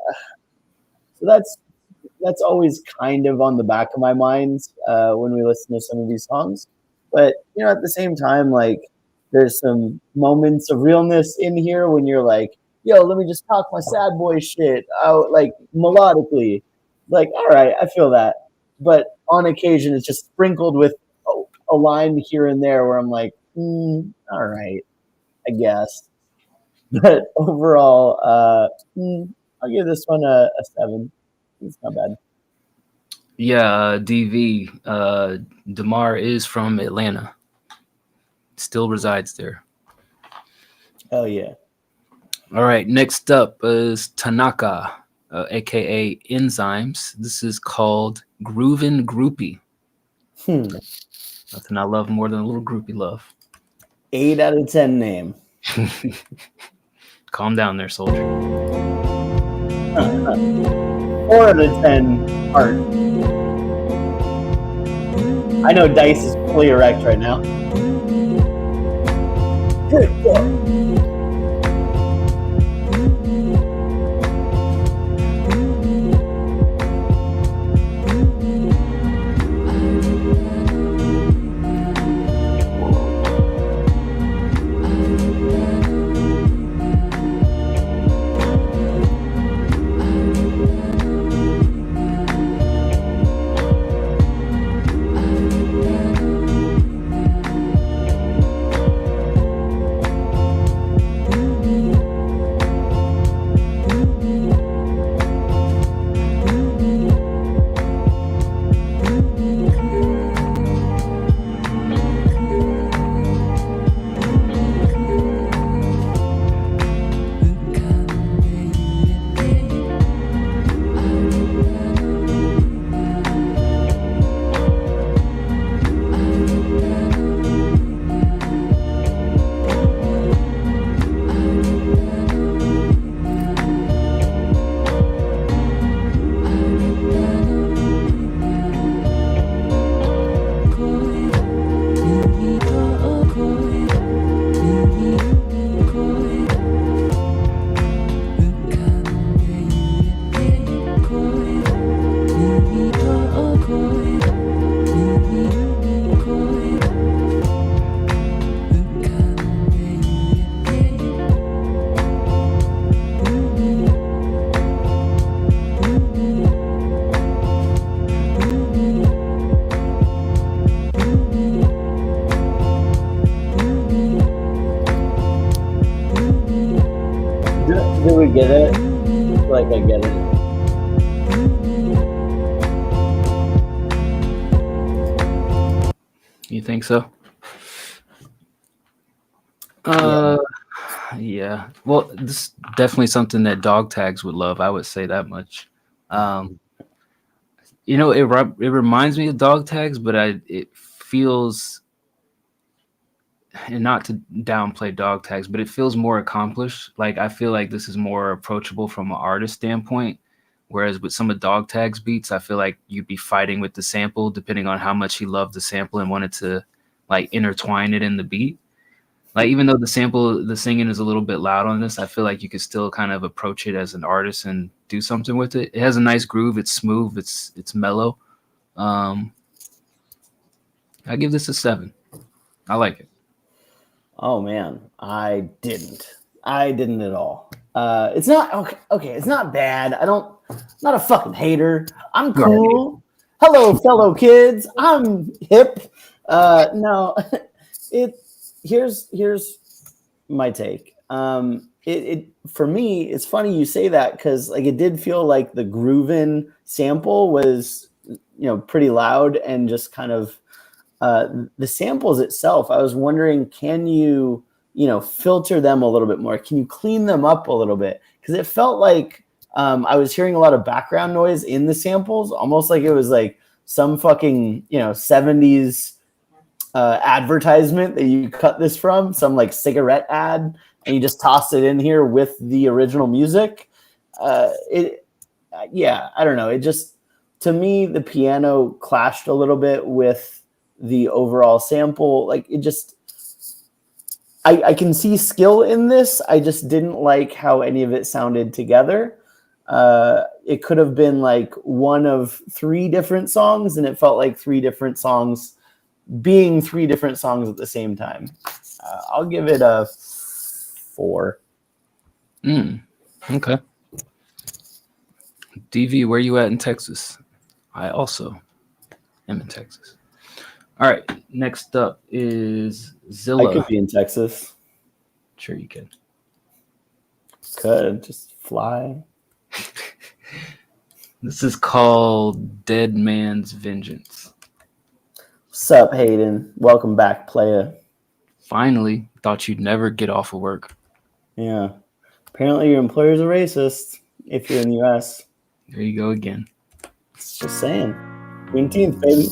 that's always kind of on the back of my mind when we listen to some of these songs. But at the same time, like, there's some moments of realness in here when you're like, yo, let me just talk my sad boy shit out, like, melodically. Like, all right, I feel that. But on occasion, it's just sprinkled with a line here and there where I'm like, all right, I guess. But overall, I'll give this one a 7. It's not bad. Yeah, DV. DeMar is from Atlanta. Still resides there. Oh, yeah. All right, next up is Tanaka, aka Enzymes. This is called Groovin' Groupie. Nothing I love more than a little groupie love. 8 out of 10 name. Calm down there, soldier. 4 out of 10 heart. I know Dice is fully erect right now. Good God. Do we get it? I feel like I get it. You think so? Yeah. Well, this is definitely something that dog tags would love. I would say that much. It reminds me of dog tags, but it feels, and not to downplay dog tags, but it feels more accomplished. Like, I feel like this is more approachable from an artist standpoint. Whereas with some of dog tags beats, I feel like you'd be fighting with the sample, depending on how much he loved the sample and wanted to like intertwine it in the beat. Like even though the singing is a little bit loud on this, I feel like you could still kind of approach it as an artist and do something with it. It has a nice groove. It's smooth. It's mellow. I give this a 7. I like it. Oh man, I didn't at all. It's not okay. It's not bad. I'm not a fucking hater. I'm cool. Hello, fellow kids. I'm hip. No, here's my take. It for me, it's funny you say that because like it did feel like the groovin sample was pretty loud and just kind of the samples itself. I was wondering, can you filter them a little bit more? Can you clean them up a little bit? Because it felt like I was hearing a lot of background noise in the samples, almost like it was like some fucking 70s advertisement that you cut this from, some like cigarette ad, and you just tossed it in here with the original music. I don't know. It just, to me, the piano clashed a little bit with the overall sample. Like it just, I can see skill in this. I just didn't like how any of it sounded together. It could have been like one of 3 different songs, and it felt like 3 different songs being 3 different songs at the same time. I'll give it a 4. Okay. DV, where you at in Texas? I also am in Texas. All right. Next up is Zilla. I could be in Texas. Sure you can. Could just fly. This is called Dead Man's Vengeance. What's up, Hayden? Welcome back, playa. Finally, thought you'd never get off of work. Yeah. Apparently your employer's a racist if you're in the US. There you go again. It's just saying. Juneteenth, baby.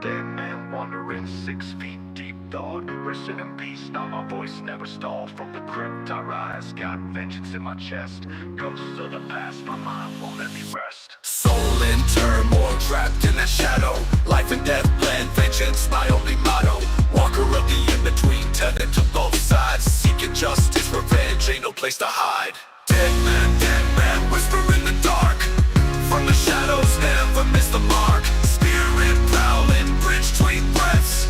Dead man wandering 6 feet deep, dog. Resting in peace, now my voice never stalled. From the crypt I rise, got vengeance in my chest. Ghosts of the past, my mind won't let me rest. Soul in turmoil, trapped in that shadow. Life and death blend, vengeance my only motto. Walker of the in-between, tethered to both sides. Seeking justice, revenge, ain't no place to hide. Dead man, whisper in the dark. From the shadows, never miss the mark. Spirit prowling, bridge between breaths.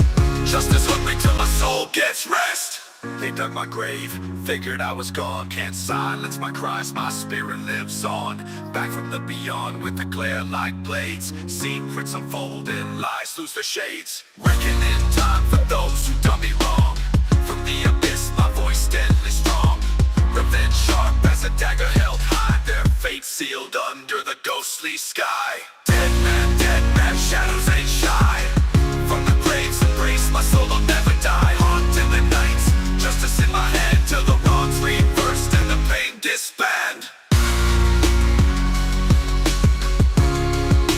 Justice hungry till my soul gets rest. They dug my grave, figured I was gone. Can't silence my cries, my spirit lives on. Back from the beyond with the glare like blades. Secrets unfolding, lies lose their shades. Reckoning time for those who done me wrong. From the abyss, my voice deadly strong. Revenge sharp as a dagger held high. Their fate sealed under the ghostly sky. Dead man, shadows ain't shy. From the graves embrace, my soul will never die. Haunting the nights, justice in my head. Till the wrongs reversed and the pain disband.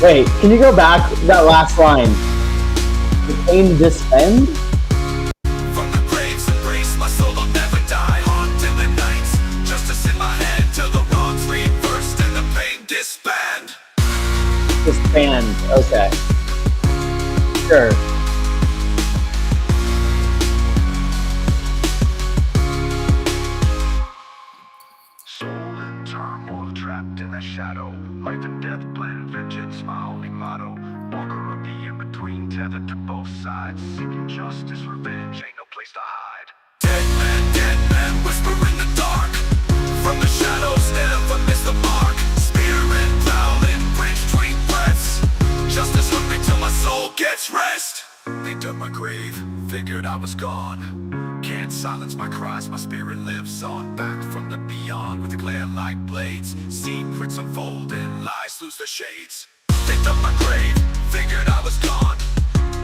Wait, can you go back that last line? The pain disband? From the graves embrace, my soul will never die. Haunting the nights, justice in my head. Till the wrongs reversed and the pain disband. Disband, okay. Sure. Soul in turmoil, trapped in that shadow. Life and death blend, vengeance my only motto. Walker of the in-between, tethered to both sides. Seeking justice, revenge, ain't no place to hide. Dead man, whisper in the dark. From the shadows, never miss the mark. Spirit prowling, bridge between breaths. Justice hungry till my soul gets rest. They dug my grave, figured I was gone. Can't silence my cries, my spirit lives on. Back from the beyond with the glare like blades. Secrets unfolding, lies lose their shades. They dug my grave, figured I was gone.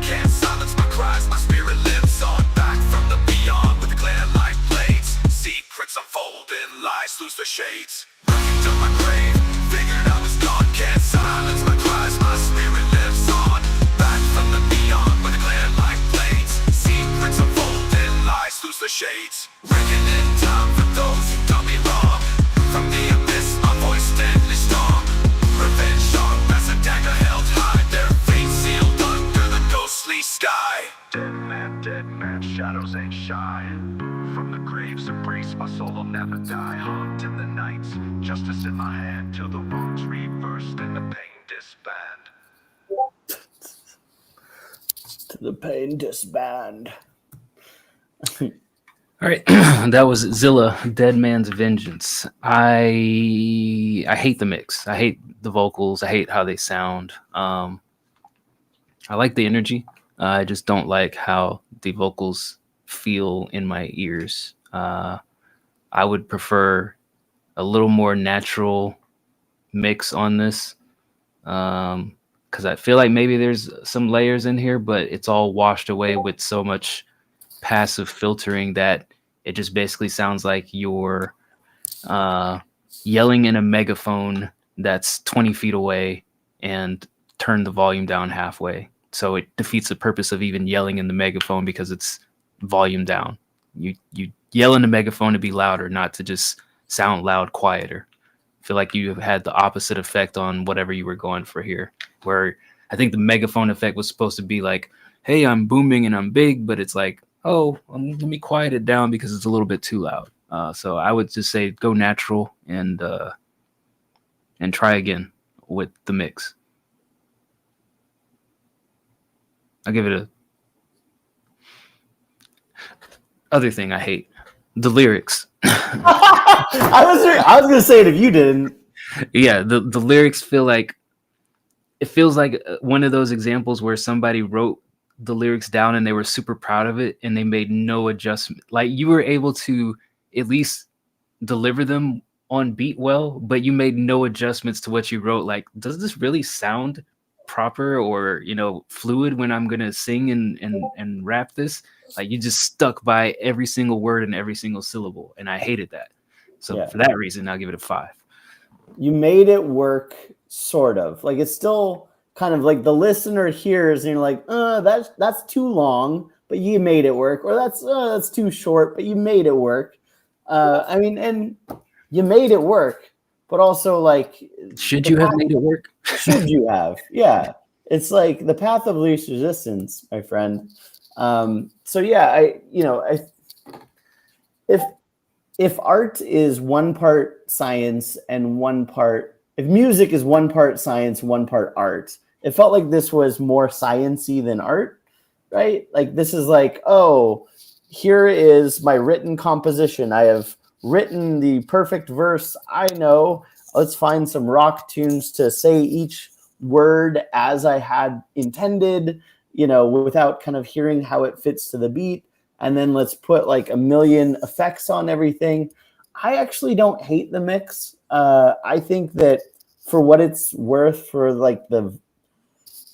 Can't silence my cries, my spirit lives on. Back from the beyond with the glare like blades. Secrets unfolding, lies lose their shades. They dug my grave, figured I was gone. Can't silence my cries, my spirit lives on. Back from the beyond with the glare like blades. Secrets unfolding, lies lose their shades. Reckoning time for those who done me wrong. From the abyss, my voice deadly strong. Revenge sharp as a dagger held high. Their fate sealed under the ghostly sky. die. Dead man, shadows ain't shy. From the graves embrace, my soul will never die. Humped in the nights, justice in my hand, till the wrongs reversed and the pain disband. To the pain disband. All right, that was Zilla, Dead Man's Vengeance. I hate the mix. I hate the vocals. I hate how they sound. I like the energy. I just don't like how the vocals feel in my ears. I would prefer a little more natural mix on this, because I feel like maybe there's some layers in here, but it's all washed away with so much passive filtering that it just basically sounds like you're yelling in a megaphone that's 20 feet away and turn the volume down halfway. So it defeats the purpose of even yelling in the megaphone because it's volume down. You yell in the megaphone to be louder, not to just sound loud quieter. I feel like you had the opposite effect on whatever you were going for here, where I think the megaphone effect was supposed to be like, hey, I'm booming and I'm big, but it's like, oh, let me quiet it down because it's a little bit too loud. So I would just say go natural and try again with the mix. I'll give it a other thing I hate, the lyrics. I was gonna say it if you didn't. Yeah, the lyrics feel like it feels like one of those examples where somebody wrote the lyrics down and they were super proud of it and they made no adjustment. Like you were able to at least deliver them on beat well, but you made no adjustments to what you wrote. Like, does this really sound proper or, fluid when I'm gonna sing and rap this? Like you just stuck by every single word and every single syllable, and I hated that. So for that reason, I'll give it a 5. You made it work, sort of. Like it's still kind of like the listener hears and you're like, that's too long, but you made it work, or that's too short, but you made it work. And you made it work, but also like, should you have made it work? Should you have? Yeah, it's like the path of least resistance, my friend. If art is one part science and one part, if music is one part science, one part art, it felt like this was more science-y than art, right? Like this is like, oh, here is my written composition. I have written the perfect verse. I know. Let's find some rock tunes to say each word as I had intended, without kind of hearing how it fits to the beat. And then let's put like a million effects on everything. I actually don't hate the mix. I think that for what it's worth, for like the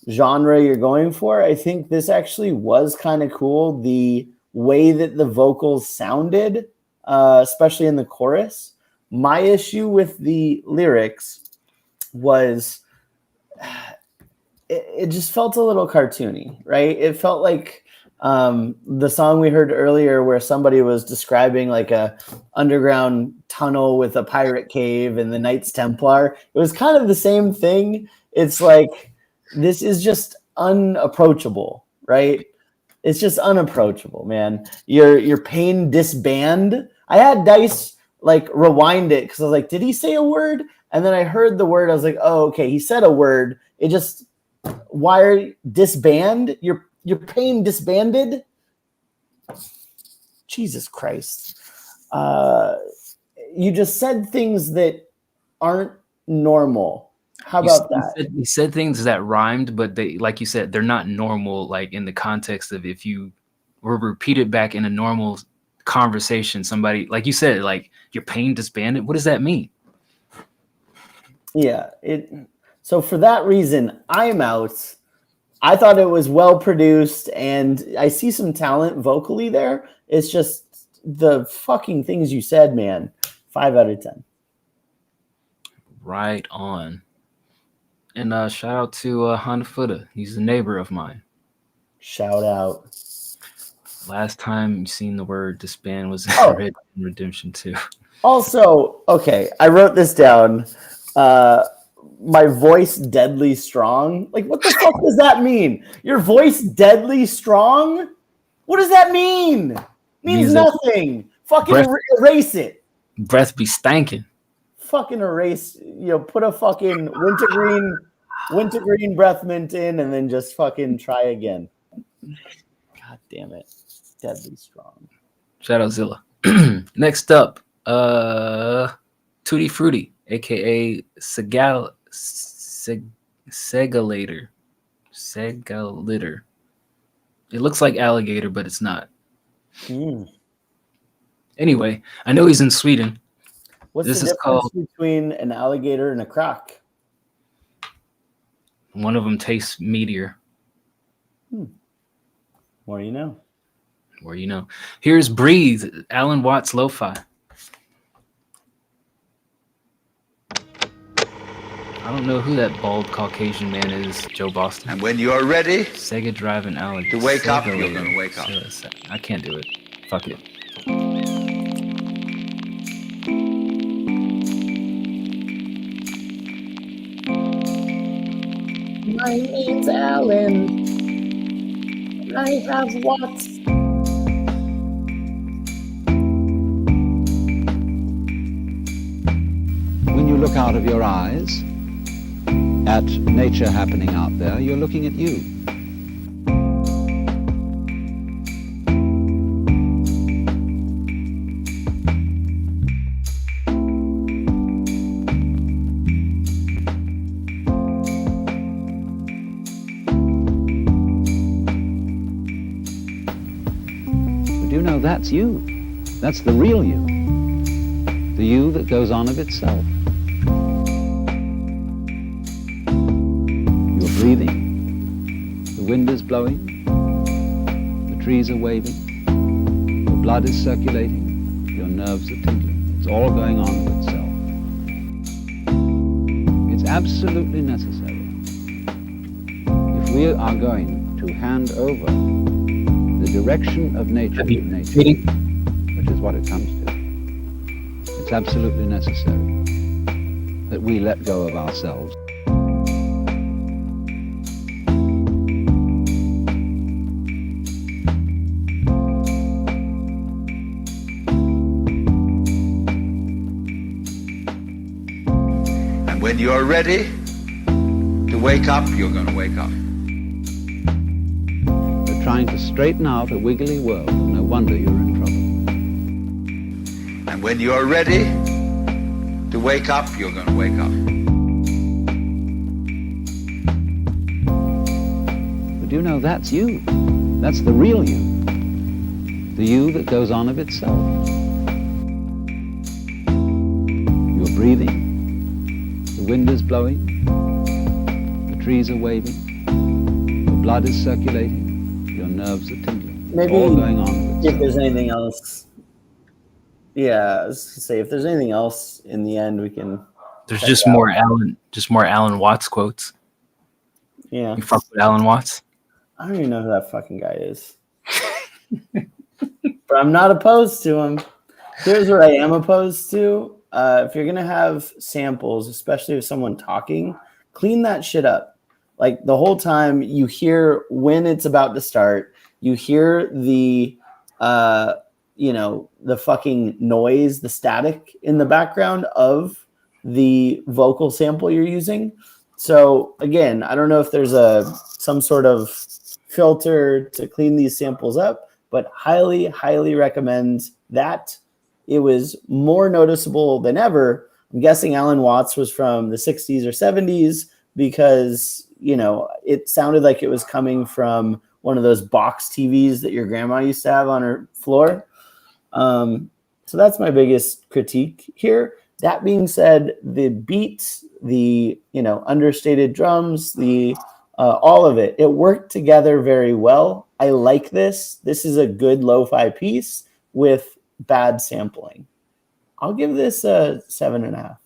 genre you're going for, I think this actually was kind of cool. The way that the vocals sounded, especially in the chorus. My issue with the lyrics was it just felt a little cartoony, right? It felt like the song we heard earlier where somebody was describing like a underground tunnel with a pirate cave and the Knights Templar. It was kind of the same thing. It's like, this is just unapproachable, right? It's just unapproachable, man. Your pain disband. I had Dice like rewind it because I was like, did he say a word? And then I heard the word. I was like, oh, okay, he said a word. It just wire disband. Your pain disbanded. Jesus Christ. You just said things that aren't normal. How about that? You said things that rhymed, but they, like you said, they're not normal. Like in the context of if you were repeated back in a normal conversation, somebody, like you said, like your pain disbanded. What does that mean? Yeah. So for that reason, I'm out. I thought it was well produced, and I see some talent vocally there. It's just the fucking things you said, man. 5 out of 10. Right on. And shout out to Hanafuda. He's a neighbor of mine. Shout out. Last time you seen the word disband was Red Dead Redemption 2. Also, okay, I wrote this down. my voice deadly strong. Like, what the fuck does that mean? Your voice deadly strong? What does that mean? Means nothing. Fucking erase it. Breath be stankin'. Fucking erase. Put a fucking wintergreen breath mint in, and then just fucking try again. God damn it. Deadly strong. Shout out Zilla. Next up, Tutti Frutti, aka Segalator. Segalator. It looks like alligator, but it's not. Anyway, I know he's in Sweden. What's the difference between an alligator and a croc? One of them tastes meatier. More you know. More you know. Here's Breathe, Alan Watts Lo-Fi. I don't know who that bald Caucasian man is, Joe Boston. And when you're ready, Sega Drive and Alan. To wake up, you're gonna wake up. I can't do it. Fuck it. My name's Alan. I have Watts. When you look out of your eyes at nature happening out there, you're looking at you. But you know, that's you. That's the real you. The you that goes on of itself. You're breathing, the wind is blowing, the trees are waving, your blood is circulating, your nerves are tingling. It's all going on of itself. It's absolutely necessary. If we are going to hand over the direction of nature to nature, which is what it comes to, it's absolutely necessary that we let go of ourselves. and when you're ready to wake up, you're gonna wake up. We're trying to straighten out a wiggly world, and no wonder you're in trouble. And when you're ready to wake up, you're gonna wake up. But you know, that's you. That's the real you. The you that goes on of itself. You're breathing. The wind is blowing. The trees are waving. Your blood is circulating. Your nerves are tingling. Maybe It's all going on. if there's anything else. Yeah, I was gonna say if there's anything else in the end, we can. There's check just out. more Alan Watts quotes. Yeah. You fuck with Alan Watts? I don't even know who that fucking guy is. But I'm not opposed to him. Here's what I am opposed to. If you're gonna have samples, especially with someone talking, clean that shit up. Like the whole time you hear when it's about to start, you hear the the fucking noise, the static in the background of the vocal sample you're using. So again, I don't know if there's some sort of filter to clean these samples up, but highly, highly recommend that. It was more noticeable than ever. I'm guessing Alan Watts was from the 60s or 70s because, it sounded like it was coming from one of those box TVs that your grandma used to have on her floor. So that's my biggest critique here. That being said, the beat, the understated drums, the all of it worked together very well. I like this. This is a good lo-fi piece with bad sampling. I'll give this a 7.5.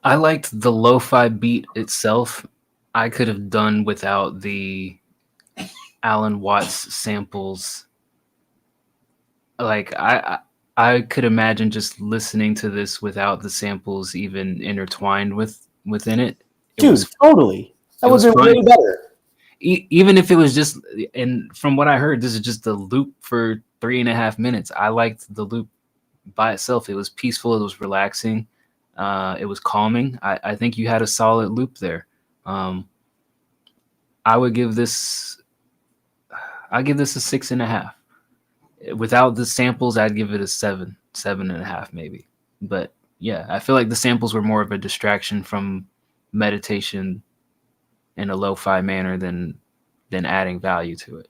I liked the lo-fi beat itself. I could have done without the Alan Watts samples. Like I I could imagine just listening to this without the samples even intertwined within it. It Dude, was totally. That it would was have been fun. way better. Even if it was just, and from what I heard, this is just a loop for 3.5 minutes. I liked the loop by itself. It was peaceful. It was relaxing. It was calming. I think you had a solid loop there. I would give this. I give this a 6.5. Without the samples, I'd give it a 7.5 maybe. But yeah, I feel like the samples were more of a distraction from meditation in a lo-fi manner than adding value to it.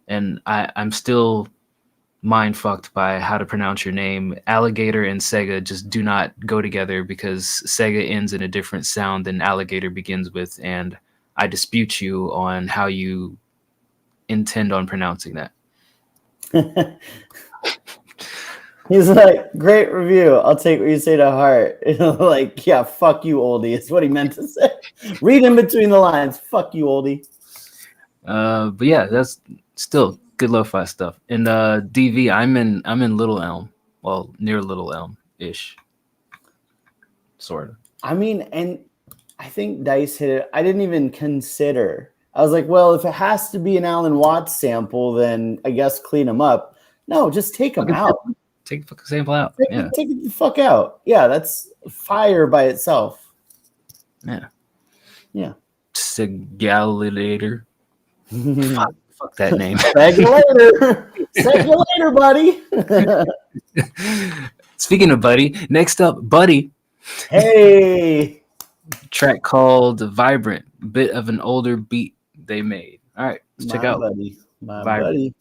And I'm still mind fucked by how to pronounce your name. Alligator and Sega just do not go together because Sega ends in a different sound than alligator begins with, and I dispute you on how you intend on pronouncing that. He's like, great review. I'll take what you say to heart. Like, yeah, fuck you, oldie. Is what he meant to say. Read in between the lines. Fuck you, oldie. But yeah, that's still good lo-fi stuff. And DV, I'm in Little Elm. Well, near Little Elm ish. Sort of. I mean, and I think Dice hit it. I didn't even consider. I was like, well, if it has to be an Alan Watts sample, then I guess clean them up. No, just take them out. Take the fucking sample out. Take it the fuck out. Yeah, that's fire by itself. Yeah. Yeah. Segalator. fuck that name. Segalator. Segalator, buddy. Speaking of Buddy, next up, Buddy. Hey. Track called Vibrant. Bit of an older beat they made. All right, let's check out Buddy. My Vibrant. buddy.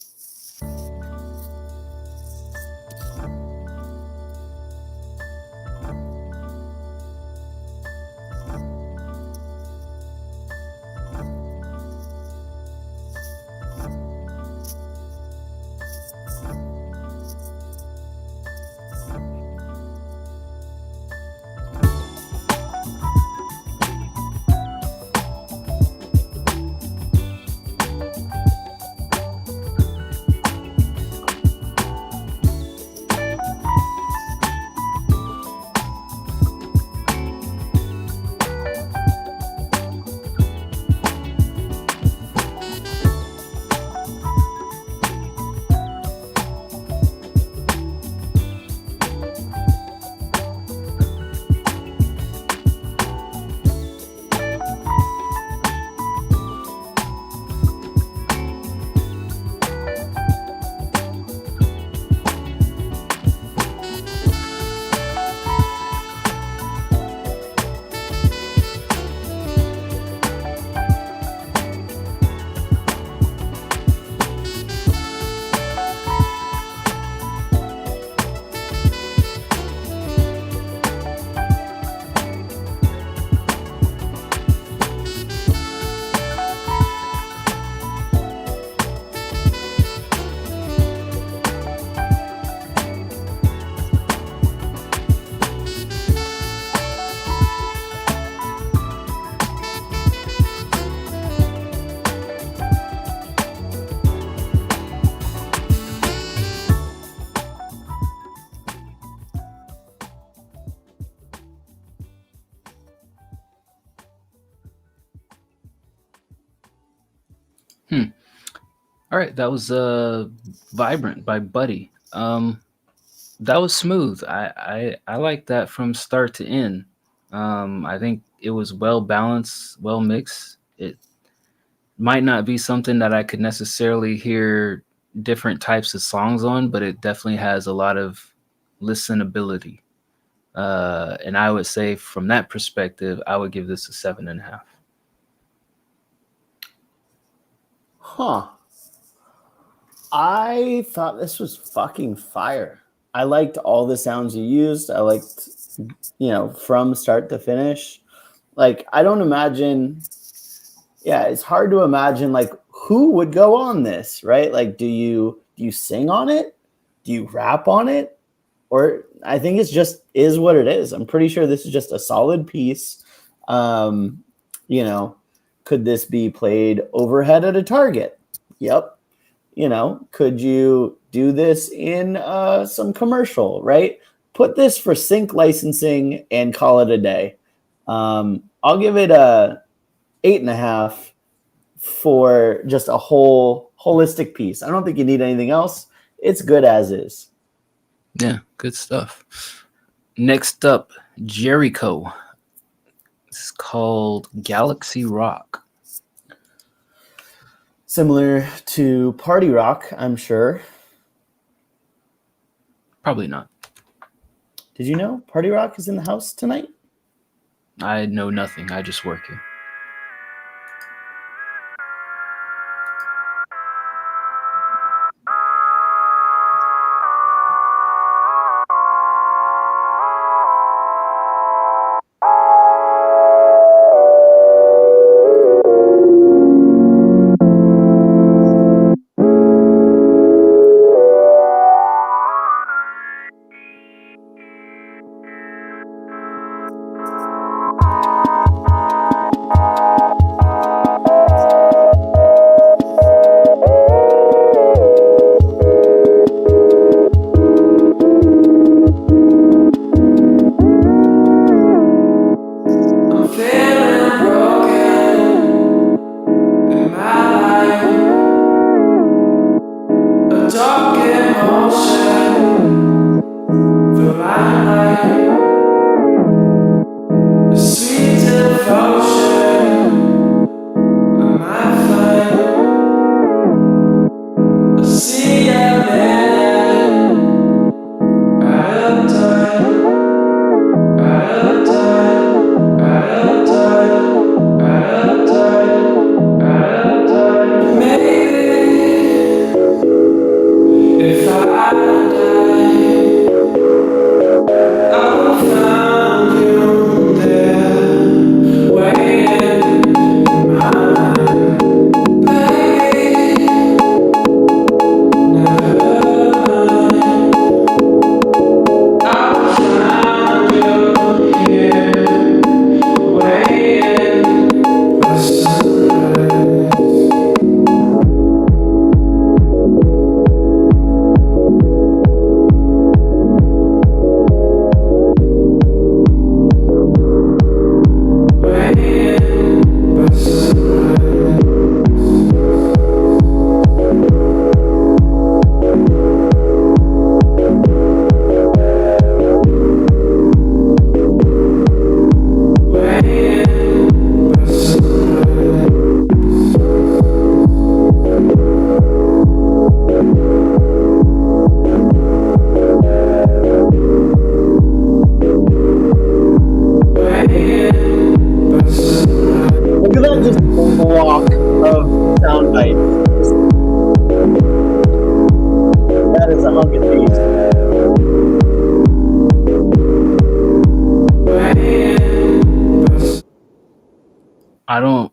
All right, that was Vibrant by Buddy. That was smooth. I like that from start to end. I think it was well balanced, well mixed. It might not be something that I could necessarily hear different types of songs on, but it definitely has a lot of listenability. And I would say from that perspective, I would give this a 7.5. Huh. I thought this was fucking fire. I liked all the sounds you used. I liked, from start to finish. Like, I don't imagine. Yeah, it's hard to imagine like who would go on this, right? Like, do you sing on it? Do you rap on it? Or I think it's just is what it is. I'm pretty sure this is just a solid piece. Could this be played overhead at a Target? Yep. Could you do this in some commercial, right? Put this for sync licensing and call it a day. I'll give it a 8.5 for just a holistic piece. I don't think you need anything else. It's good as is. Yeah, good stuff. Next up, Jericho. It's called Galaxy Rock. Similar to Party Rock, I'm sure. Probably not. Did you know Party Rock is in the house tonight? I know nothing. I just work here.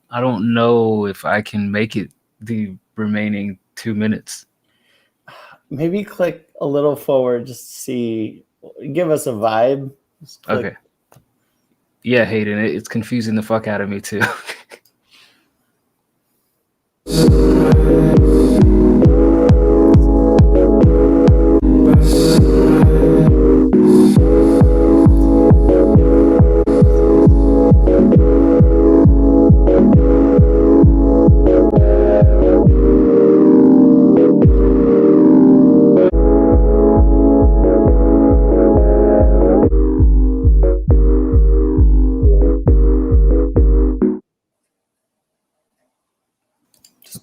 I don't know if I can make it the remaining 2 minutes. Maybe click a little forward just to see, give us a vibe. Okay. Yeah, Hayden, it's confusing the fuck out of me too.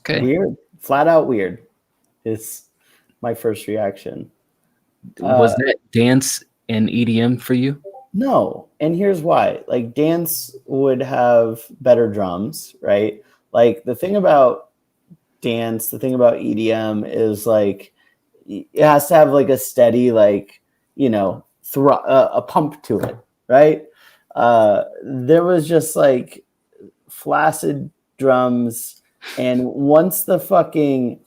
Okay. Weird. Flat out weird is my first reaction. Was that dance and EDM for you? No. And here's why. Like, dance would have better drums, right? Like, the thing about dance, the thing about EDM is, like, it has to have, like, a steady, like, you know, a pump to it, right? There was just, like, flaccid drums. And once the fucking,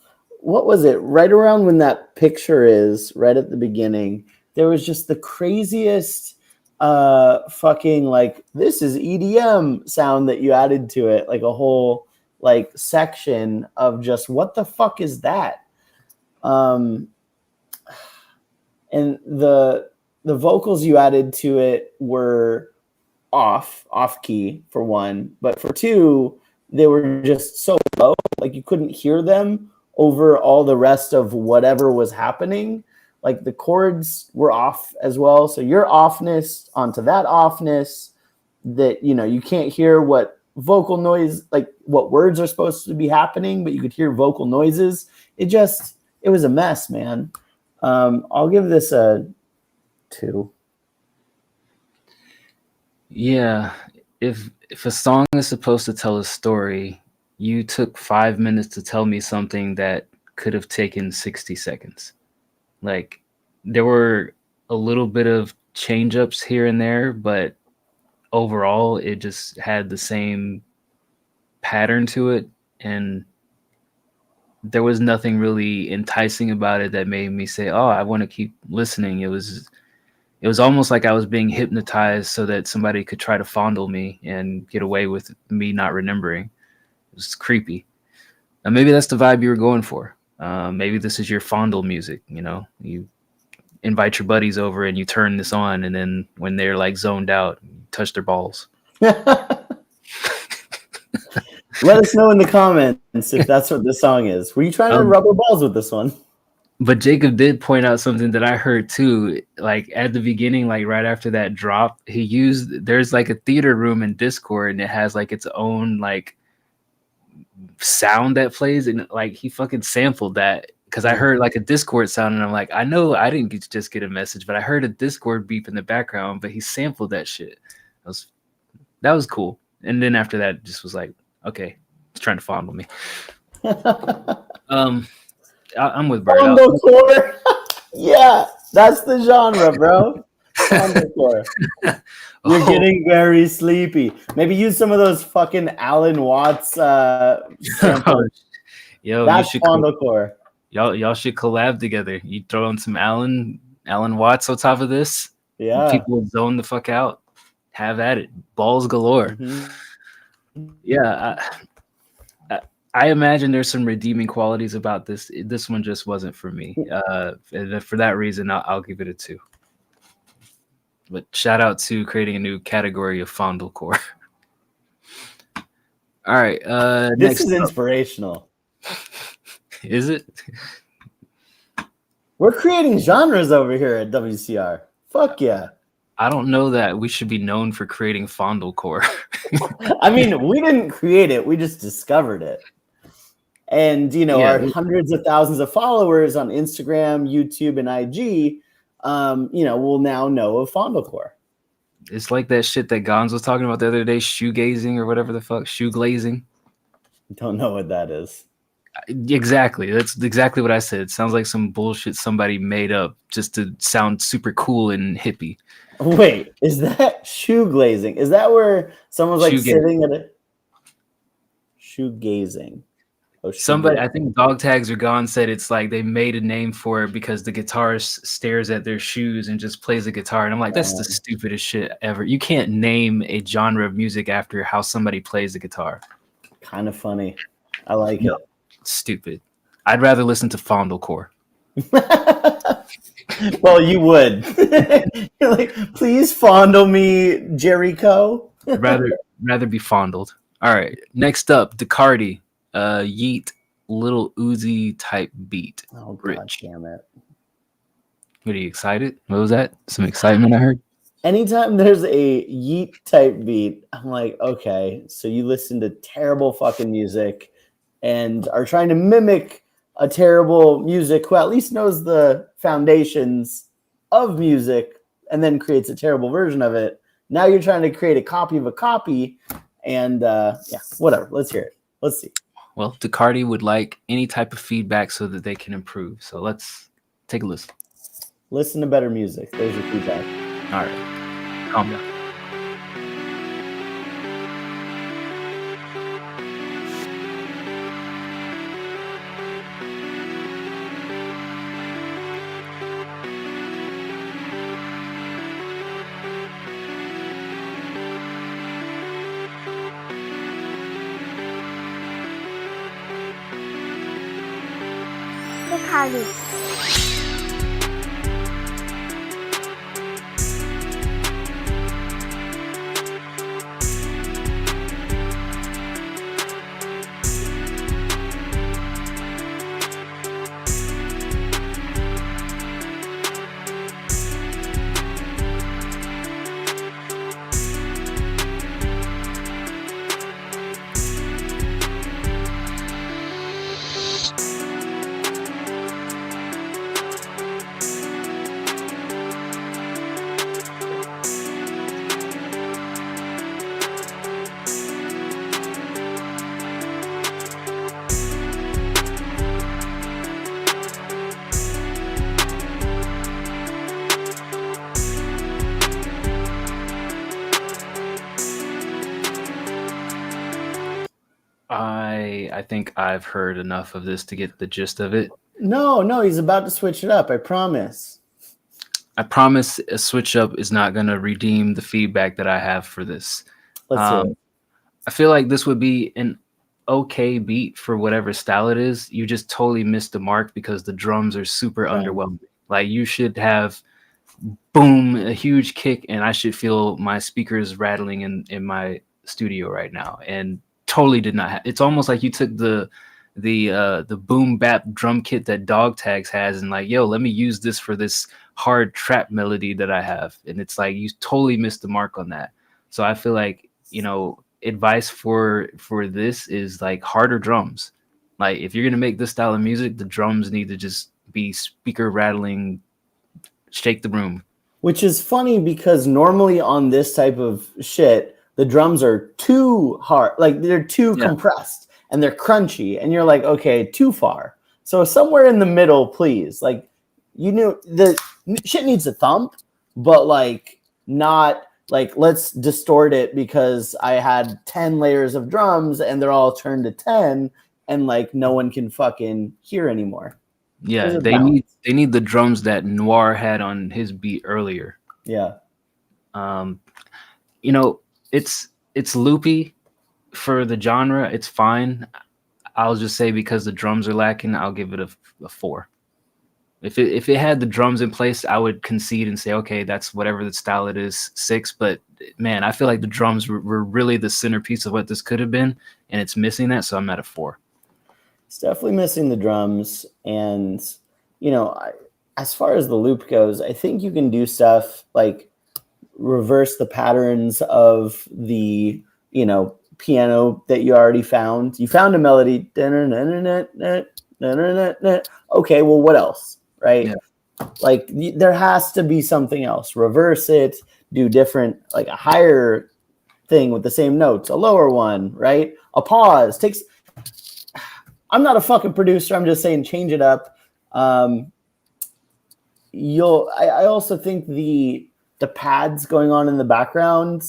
what was it? Right around when that picture is, right at the beginning, there was just the craziest fucking, like, this is EDM sound that you added to it, like a whole, like, section of just what the fuck is that? and the vocals you added to it were off key for one, but for two, they were just so low, like you couldn't hear them over all the rest of whatever was happening. Like the chords were off as well, so your offness onto that offness, that you can't hear what vocal noise, like what words are supposed to be happening, but you could hear vocal noises. It was a mess, man. I'll give this a 2. Yeah, if a song is supposed to tell a story, you took 5 minutes to tell me something that could have taken 60 seconds. Like, there were a little bit of change ups here and there, but overall it just had the same pattern to it, and there was nothing really enticing about it that made me say, oh, I want to keep listening. It was almost like I was being hypnotized so that somebody could try to fondle me and get away with me not remembering. It was creepy. And maybe that's the vibe you were going for. Maybe this is your fondle music. You invite your buddies over and you turn this on, and then when they're like zoned out, you touch their balls. Let us know in the comments if that's what this song is. Were you trying to rubber balls with this one? But Jacob did point out something that I heard too. Like at the beginning, like right after that drop, there's like a theater room in Discord, and it has like its own like sound that plays, and like he fucking sampled that, because I heard like a Discord sound, and I'm like, I know I didn't just get a message, but I heard a Discord beep in the background, but he sampled that shit. That was cool. And then after that, just was like, okay, he's trying to fondle me. I'm with Bird. Fondlecore. Yeah, that's the genre, bro. Fondlecore. You're getting very sleepy. Maybe use some of those fucking Alan Watts samples. Yo, that's Fondlecore. Y'all should collab together. You throw in some Alan Watts on top of this. Yeah. People will zone the fuck out. Have at it. Balls galore. Mm-hmm. Yeah. I imagine there's some redeeming qualities about this. This one just wasn't for me. And for that reason, I'll give it a 2. But shout out to creating a new category of fondlecore. All right. This is inspirational. Is it? We're creating genres over here at WCR. Fuck yeah. I don't know that we should be known for creating fondlecore. I mean, we didn't create it. We just discovered it. And, our hundreds of thousands of followers on Instagram, YouTube, and IG, will now know of fondlecore. It's like that shit that Gonz was talking about the other day, shoegazing or whatever the fuck, shoe glazing. Don't know what that is. Exactly. That's exactly what I said. It sounds like some bullshit somebody made up just to sound super cool and hippie. Wait, is that shoe glazing? Is that where someone's like sitting at a shoe gazing? Somebody, I think Dog Tags or Gone said it's like they made a name for it because the guitarist stares at their shoes and just plays the guitar. And I'm like, that's the stupidest shit ever. You can't name a genre of music after how somebody plays the guitar. Kind of funny. I like it. Stupid. I'd rather listen to fondlecore. Well, you would. You're like, please fondle me, Jericho. rather be fondled. All right. Next up, Decardi. Yeet, Little Uzi type beat. Oh, God Rich. damn it. What, are you excited? What was that? Some excitement I heard? Anytime there's a Yeet type beat, I'm like, okay, so you listen to terrible fucking music and are trying to mimic a terrible music who at least knows the foundations of music and then creates a terrible version of it. Now you're trying to create a copy of a copy, and whatever. Let's hear it. Let's see. Well, Decardi would like any type of feedback so that they can improve. So let's take a listen. Listen to better music. There's your feedback. All right. Calm down. I think I've heard enough of this to get the gist of it. No, he's about to switch it up. I promise. I promise a switch up is not going to redeem the feedback that I have for this. Let's hear it. I feel like this would be an okay beat for whatever style it is. You just totally missed the mark because the drums are super underwhelming. Like you should have boom, a huge kick, and I should feel my speakers rattling in my studio right now. And totally did not have. It's almost like you took the boom bap drum kit that Dog Tags has and like, yo, let me use this for this hard trap melody that I have. And it's like you totally missed the mark on that. So I feel like, you know, advice for this is like harder drums. Like if you're gonna make this style of music, the drums need to just be speaker rattling, shake the room. Which is funny because normally on this type of shit, the drums are too hard, like they're too compressed and they're crunchy, and you're like, okay, too far. So somewhere in the middle, please. Like, you know, the shit needs a thump, but like not like let's distort it because I had 10 layers of drums and they're all turned to 10 and like no one can fucking hear anymore. Yeah, they need the drums that Noir had on his beat earlier. Yeah. You know, it's loopy for the genre. It's fine. I'll just say because the drums are lacking, I'll give it a 4. If it had the drums in place, I would concede and say, okay, that's whatever the style it is, 6. But man, I feel like the drums were really the centerpiece of what this could have been, and it's missing that, so I'm at a 4. It's definitely missing the drums. And, you know, as far as the loop goes, I think you can do stuff like reverse the patterns of the, you know, piano that you already found. You found a melody. Okay, well, what else? Right? Yeah. Like there has to be something else. Reverse it, do different, like a higher thing with the same notes, a lower one, right? A pause. I'm not a fucking producer. I'm just saying change it up. I also think the pads going on in the background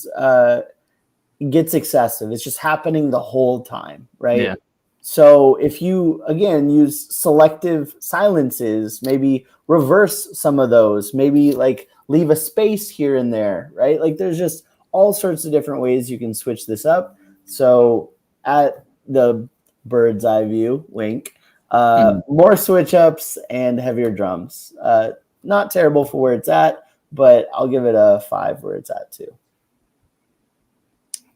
gets excessive. It's just happening the whole time, right? Yeah. So if you, again, use selective silences, maybe reverse some of those, maybe like leave a space here and there, right? Like there's just all sorts of different ways you can switch this up. So at the bird's eye view, wink, more switch ups and heavier drums. Not terrible for where it's at, but I'll give it a 5 where it's at too.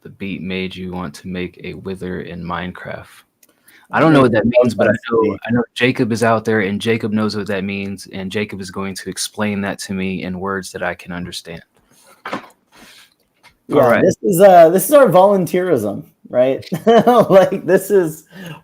The beat made you want to make a wither in Minecraft. I don't know what that means, but I know Jacob is out there and Jacob knows what that means, and Jacob is going to explain that to me in words that I can understand. Yeah, right. This is our volunteerism, right? Like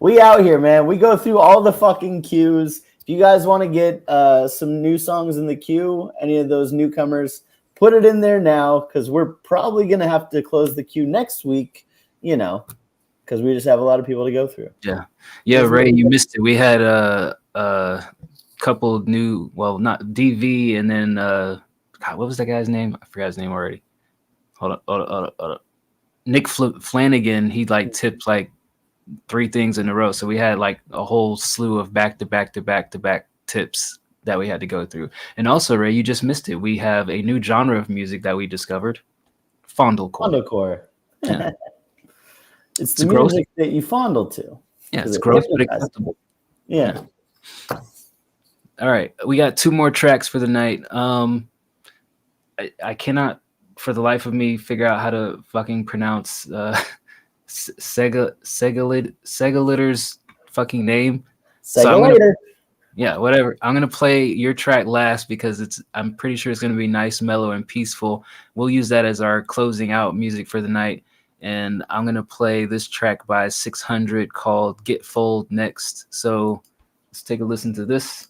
we out here, man. We go through all the fucking queues. If you guys want to get some new songs in the queue, any of those newcomers, put it in there now, because we're probably gonna have to close the queue next week, you know, because we just have a lot of people to go through. Yeah, Ray, you missed it. We had a couple of new, well, not DV, and then God, what was that guy's name? I forgot his name already. Hold up. Nick Flanagan, he like tipped like 3 things in a row. So we had like a whole slew of back to back tips that we had to go through. And also, Ray, you just missed it. We have a new genre of music that we discovered. Fondlecore. Fondlecore. Yeah. It's the music that you fondle to. Yeah, it's gross but acceptable. Yeah. All right. We got 2 more tracks for the night. I cannot for the life of me figure out how to fucking pronounce Segaliter's fucking name. Segalator. Yeah, whatever. I'm gonna play your track last because I'm pretty sure it's gonna be nice, mellow, and peaceful. We'll use that as our closing out music for the night. And I'm gonna play this track by 600 called "Get Fold" next. So let's take a listen to this.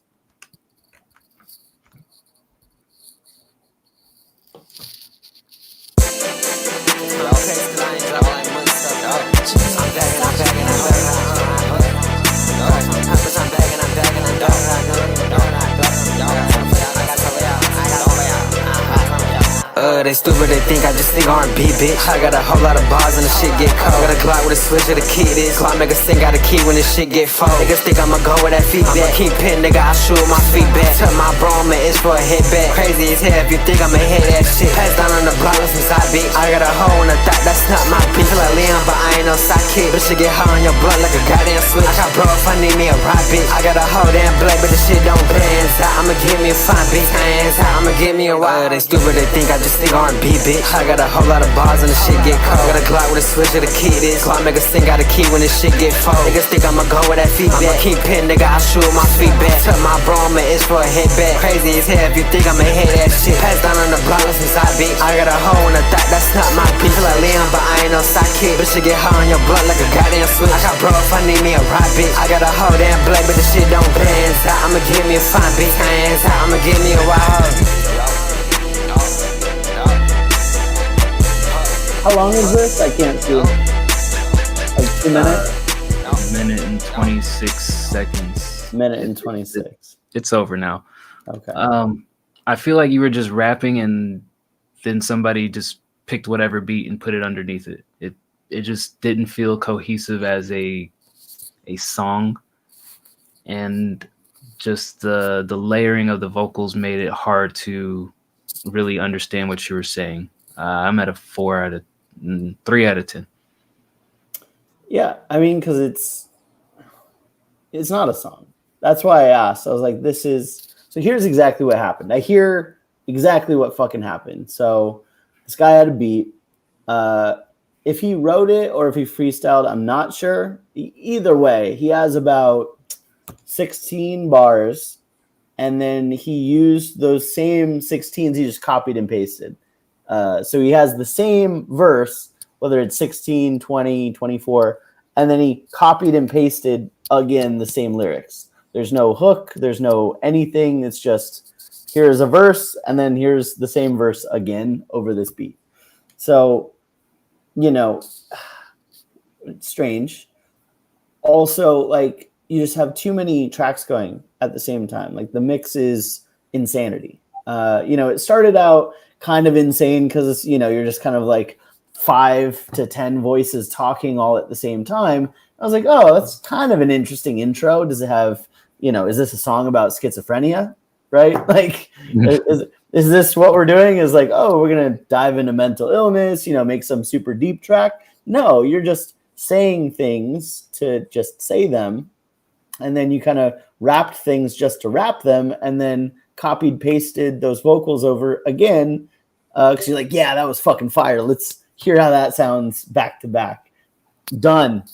They stupid, they think I just sing R&B, bitch. I got a whole lot of bars and the shit get cold. Got a Glock with a switch of the key this. Glock make a sing, got a key when this shit get full. Niggas think I'ma go with that feedback. Keep pin, nigga, I shoot my feet back. Tell my bro I'm an itch for a hit back. Crazy as hell if you think I'ma hit that shit. Pass down on the block with some side bitch. I got a hoe in the thought, that's not my bitch. Feel like Leon, but I ain't no sidekick. Bitch, you get high on your blood like a goddamn switch. I got bro if I need me a ride, bitch. I got a hoe damn black, but the shit don't bands out. I'ma give me a fine bitch. Hands out, I'ma give me a ride. They stupid, they think I just think R&B, bitch. I got a whole lot of bars and the shit get cold. Got a Glock with a switch of the key this. Glock make a sing, got a key when this shit get full. Niggas think I'ma go with that feedback. I'ma keep pin, nigga, I shoot my feet back. Tell my bro I'm an itch for a hit back. Crazy as hell if you think I'ma hit that shit. Pass down on the block with some side bitch. I got a hoe in the thought, that's not my bitch. Feel like Leon, but I ain't no sidekick. Bitch, you get high on your blood like a goddamn switch. I got bro if I need me a ride, bitch. I got a hoe damn black, but the shit don't bands out. I'ma give me a fine bitch. Hands out, I'ma give me a ride. How long is this? I can't see. Like 2 minutes? Minute and 26 seconds. Minute and 26. It's over now. Okay. I feel like you were just rapping and then somebody just picked whatever beat and put it underneath it. It just didn't feel cohesive as a song, and just the layering of the vocals made it hard to really understand what you were saying. I'm at a 3 out of 10. Yeah, I mean, because it's not a song. That's why I asked. I was like, so here's exactly what happened. I hear exactly what fucking happened. So this guy had a beat. If he wrote it or if he freestyled, I'm not sure. Either way, he has about 16 bars, and then he used those same 16s. He just copied and pasted. So he has the same verse, whether it's 16, 20, 24, and then he copied and pasted again the same lyrics. There's no hook. There's no anything. It's just here's a verse, and then here's the same verse again over this beat. So, it's strange. Also, like, you just have too many tracks going at the same time. Like, the mix is insanity. It started out kind of insane because, you're just kind of like 5 to 10 voices talking all at the same time. I was like, oh, that's kind of an interesting intro. Does it have, is this a song about schizophrenia? Right? Like, is this what we're doing? Is like, oh, we're going to dive into mental illness, make some super deep track. No, you're just saying things to just say them. And then you kind of wrapped things just to wrap them, and then copied, pasted those vocals over again. Because you're like, yeah, that was fucking fire. Let's hear how that sounds back to back. Done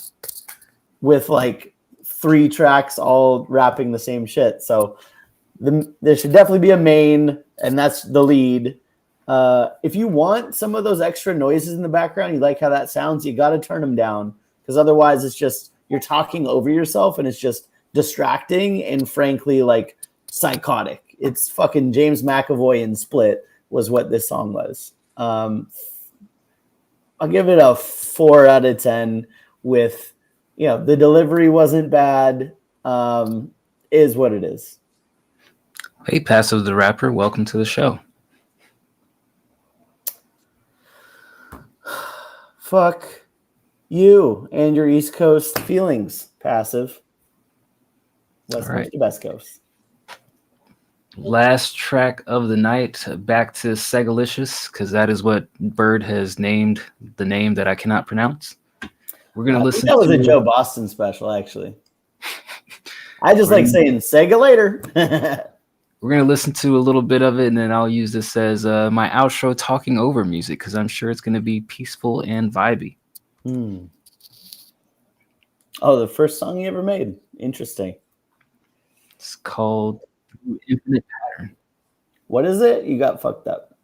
with like 3 tracks all rapping the same shit. So there should definitely be a main, and that's the lead. If you want some of those extra noises in the background, you like how that sounds, you got to turn them down, because otherwise it's just you're talking over yourself and it's just distracting and frankly like psychotic. It's fucking James McAvoy in Split was what this song was. I'll give it a 4 out of 10 with, the delivery wasn't bad. Is what it is. Hey, Passive the Rapper, welcome to the show. Fuck you and your East Coast feelings, Passive. West Coast to West Coast. Last track of the night, back to Segalicious, because that is what Bird has named the name that I cannot pronounce. We're going to listen to... That was a Joe Boston special, actually. I just like saying Sega later. We're going to listen to a little bit of it, and then I'll use this as my outro talking over music, because I'm sure it's going to be peaceful and vibey. Oh, the first song you ever made. Interesting. It's called Through Infinite Pattern. What is it? You got fucked up.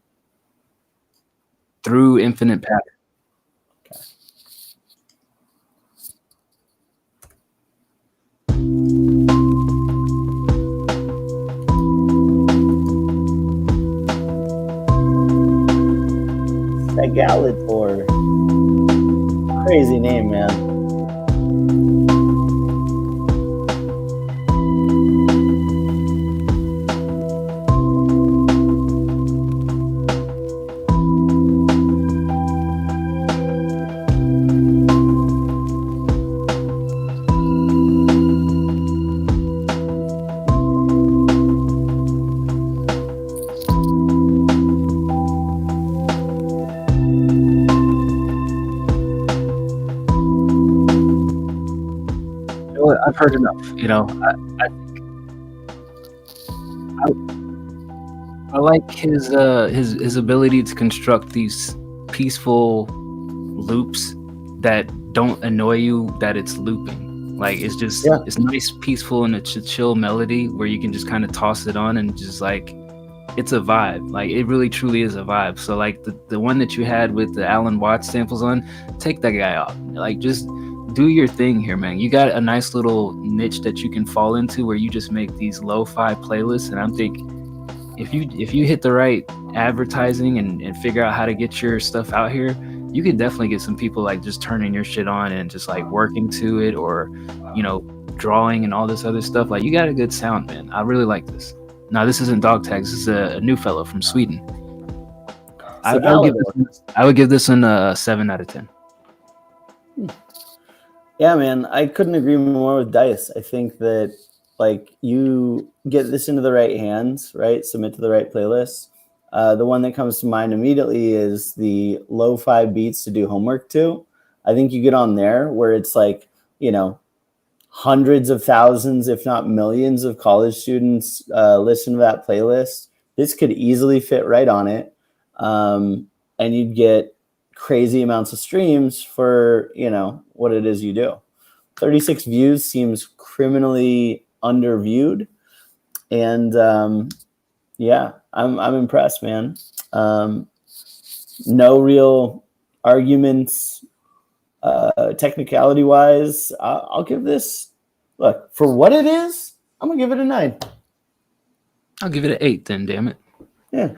Through Infinite Pattern. Okay. Segalitor. Crazy name, man. I've heard enough. You know, I like his ability to construct these peaceful loops that don't annoy you that it's looping. Like it's just it's nice, peaceful, and it's a chill melody where you can just kind of toss it on and just like it's a vibe. Like it really truly is a vibe. So like the one that you had with the Alan Watts samples on, take that guy off. Like just do your thing here, man. You got a nice little niche that you can fall into where you just make these lo-fi playlists, and I'm thinking if you hit the right advertising and figure out how to get your stuff out here, you can definitely get some people like just turning your shit on and just like working to it, or you know, drawing and all this other stuff. Like you got a good sound, man. I really like this. Now this isn't dog tags. This is a new fellow from Sweden. I would give this one a 7 out of 10. Yeah, man, I couldn't agree more with Dice. I think that like you get this into the right hands, right? Submit to the right playlist. The one that comes to mind immediately is the lo-fi beats to do homework to. I think you get on there where it's like, you know, hundreds of thousands, if not millions of college students listen to that playlist. This could easily fit right on it. And you'd get crazy amounts of streams for, you know, what it is you do. 36 views seems criminally underviewed. And yeah, I'm impressed, man. No real arguments technicality wise. I'll give this, look, for what it is, I'm gonna give it a 9. I'll give it an 8 then, damn it. Yeah.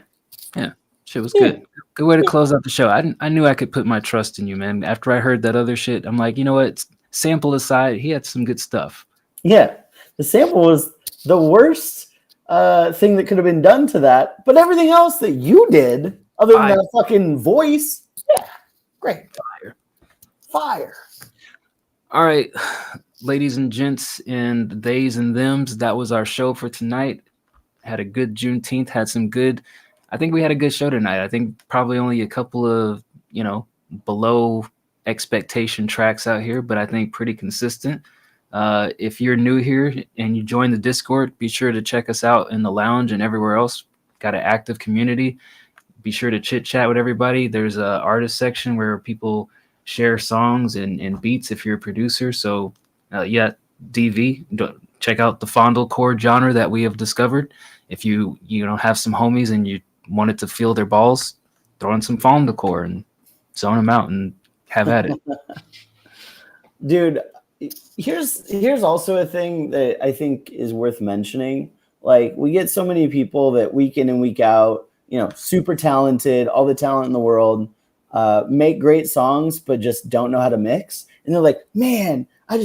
Shit was good. Good way to close out the show. I knew I could put my trust in you, man. After I heard that other shit, I'm like, you know what? Sample aside, he had some good stuff. Yeah. The sample was the worst thing that could have been done to that, but everything else that you did, other than that fucking voice, yeah, great. Fire. All right, ladies and gents and theys and thems, that was our show for tonight. Had a good Juneteenth, I think we had a good show tonight. I think probably only a couple of, you know, below expectation tracks out here, but I think pretty consistent. If you're new here and you join the Discord, be sure to check us out in the lounge and everywhere else. Got an active community. Be sure to chit chat with everybody. There's a artist section where people share songs and beats if you're a producer. So yeah, DV, check out the fondlecore genre that we have discovered. If you don't have some homies and you wanted to feel their balls, throw in some fondlecore and zone them out and have at it. Dude, here's also a thing that I think is worth mentioning. Like we get so many people that week in and week out, you know, super talented, all the talent in the world, make great songs, but just don't know how to mix. And they're like, man, I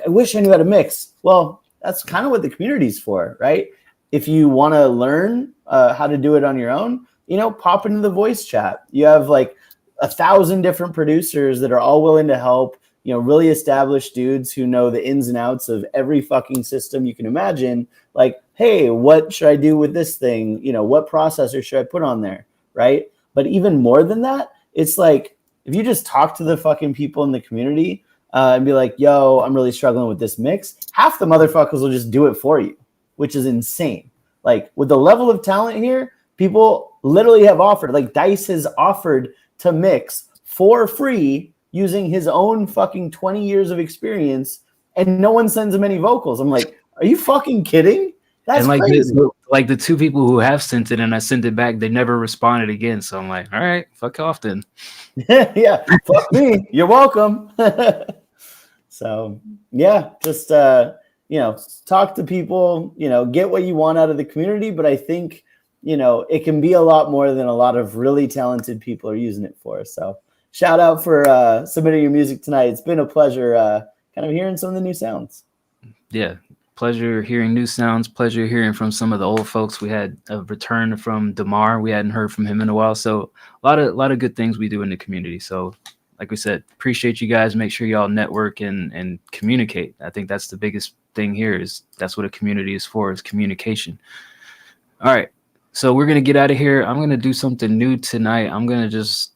wish I knew how to mix. Well, that's kind of what the community's for, right? If you want to learn how to do it on your own, you know, pop into the voice chat. You have like 1,000 different producers that are all willing to help, you know, really established dudes who know the ins and outs of every fucking system you can imagine. Like, hey, what should I do with this thing? You know, what processor should I put on there? Right. But even more than that, it's like, if you just talk to the fucking people in the community and be like, yo, I'm really struggling with this mix, half the motherfuckers will just do it for you, which is insane. Like with the level of talent here, people literally have offered, like Dice has offered to mix for free using his own fucking 20 years of experience, and no one sends him any vocals. I'm like, are you fucking kidding? That's and like crazy. Like the two people who have sent it and I sent it back, they never responded again. So I'm like, all right, fuck off then. Yeah, fuck me. You're welcome. So yeah, just you know, talk to people, you know, get what you want out of the community. But I think, you know, it can be a lot more than a lot of really talented people are using it for. So shout out for submitting your music tonight. It's been a pleasure kind of hearing some of the new sounds. Yeah. Pleasure hearing new sounds. Pleasure hearing from some of the old folks. We had a return from Damar. We hadn't heard from him in a while. So a lot of good things we do in the community. So like we said, appreciate you guys. Make sure y'all network and communicate. I think that's the biggest thing here is that's what a community is for, is communication. All right. So we're going to get out of here. I'm going to do something new tonight. I'm going to just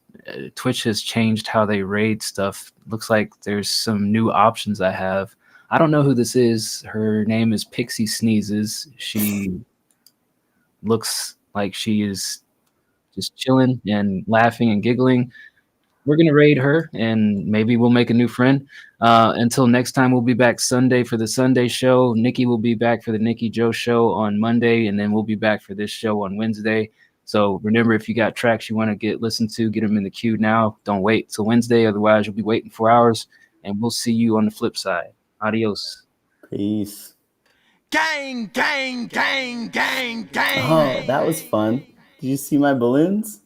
Twitch has changed how they raid stuff. Looks like there's some new options I have. I don't know who this is. Her name is Pixie Sneezes. She looks like she is just chilling and laughing and giggling. We're going to raid her and maybe we'll make a new friend. Until next time, we'll be back Sunday for the Sunday show. Nikki will be back for the Nikki Joe show on Monday, and then we'll be back for this show on Wednesday. So remember, if you got tracks you want to get listened to, get them in the queue now. Don't wait till Wednesday. Otherwise, you'll be waiting 4 hours, and we'll see you on the flip side. Adios. Peace. Gang, gang, gang, gang, gang. Oh, that was fun. Did you see my balloons?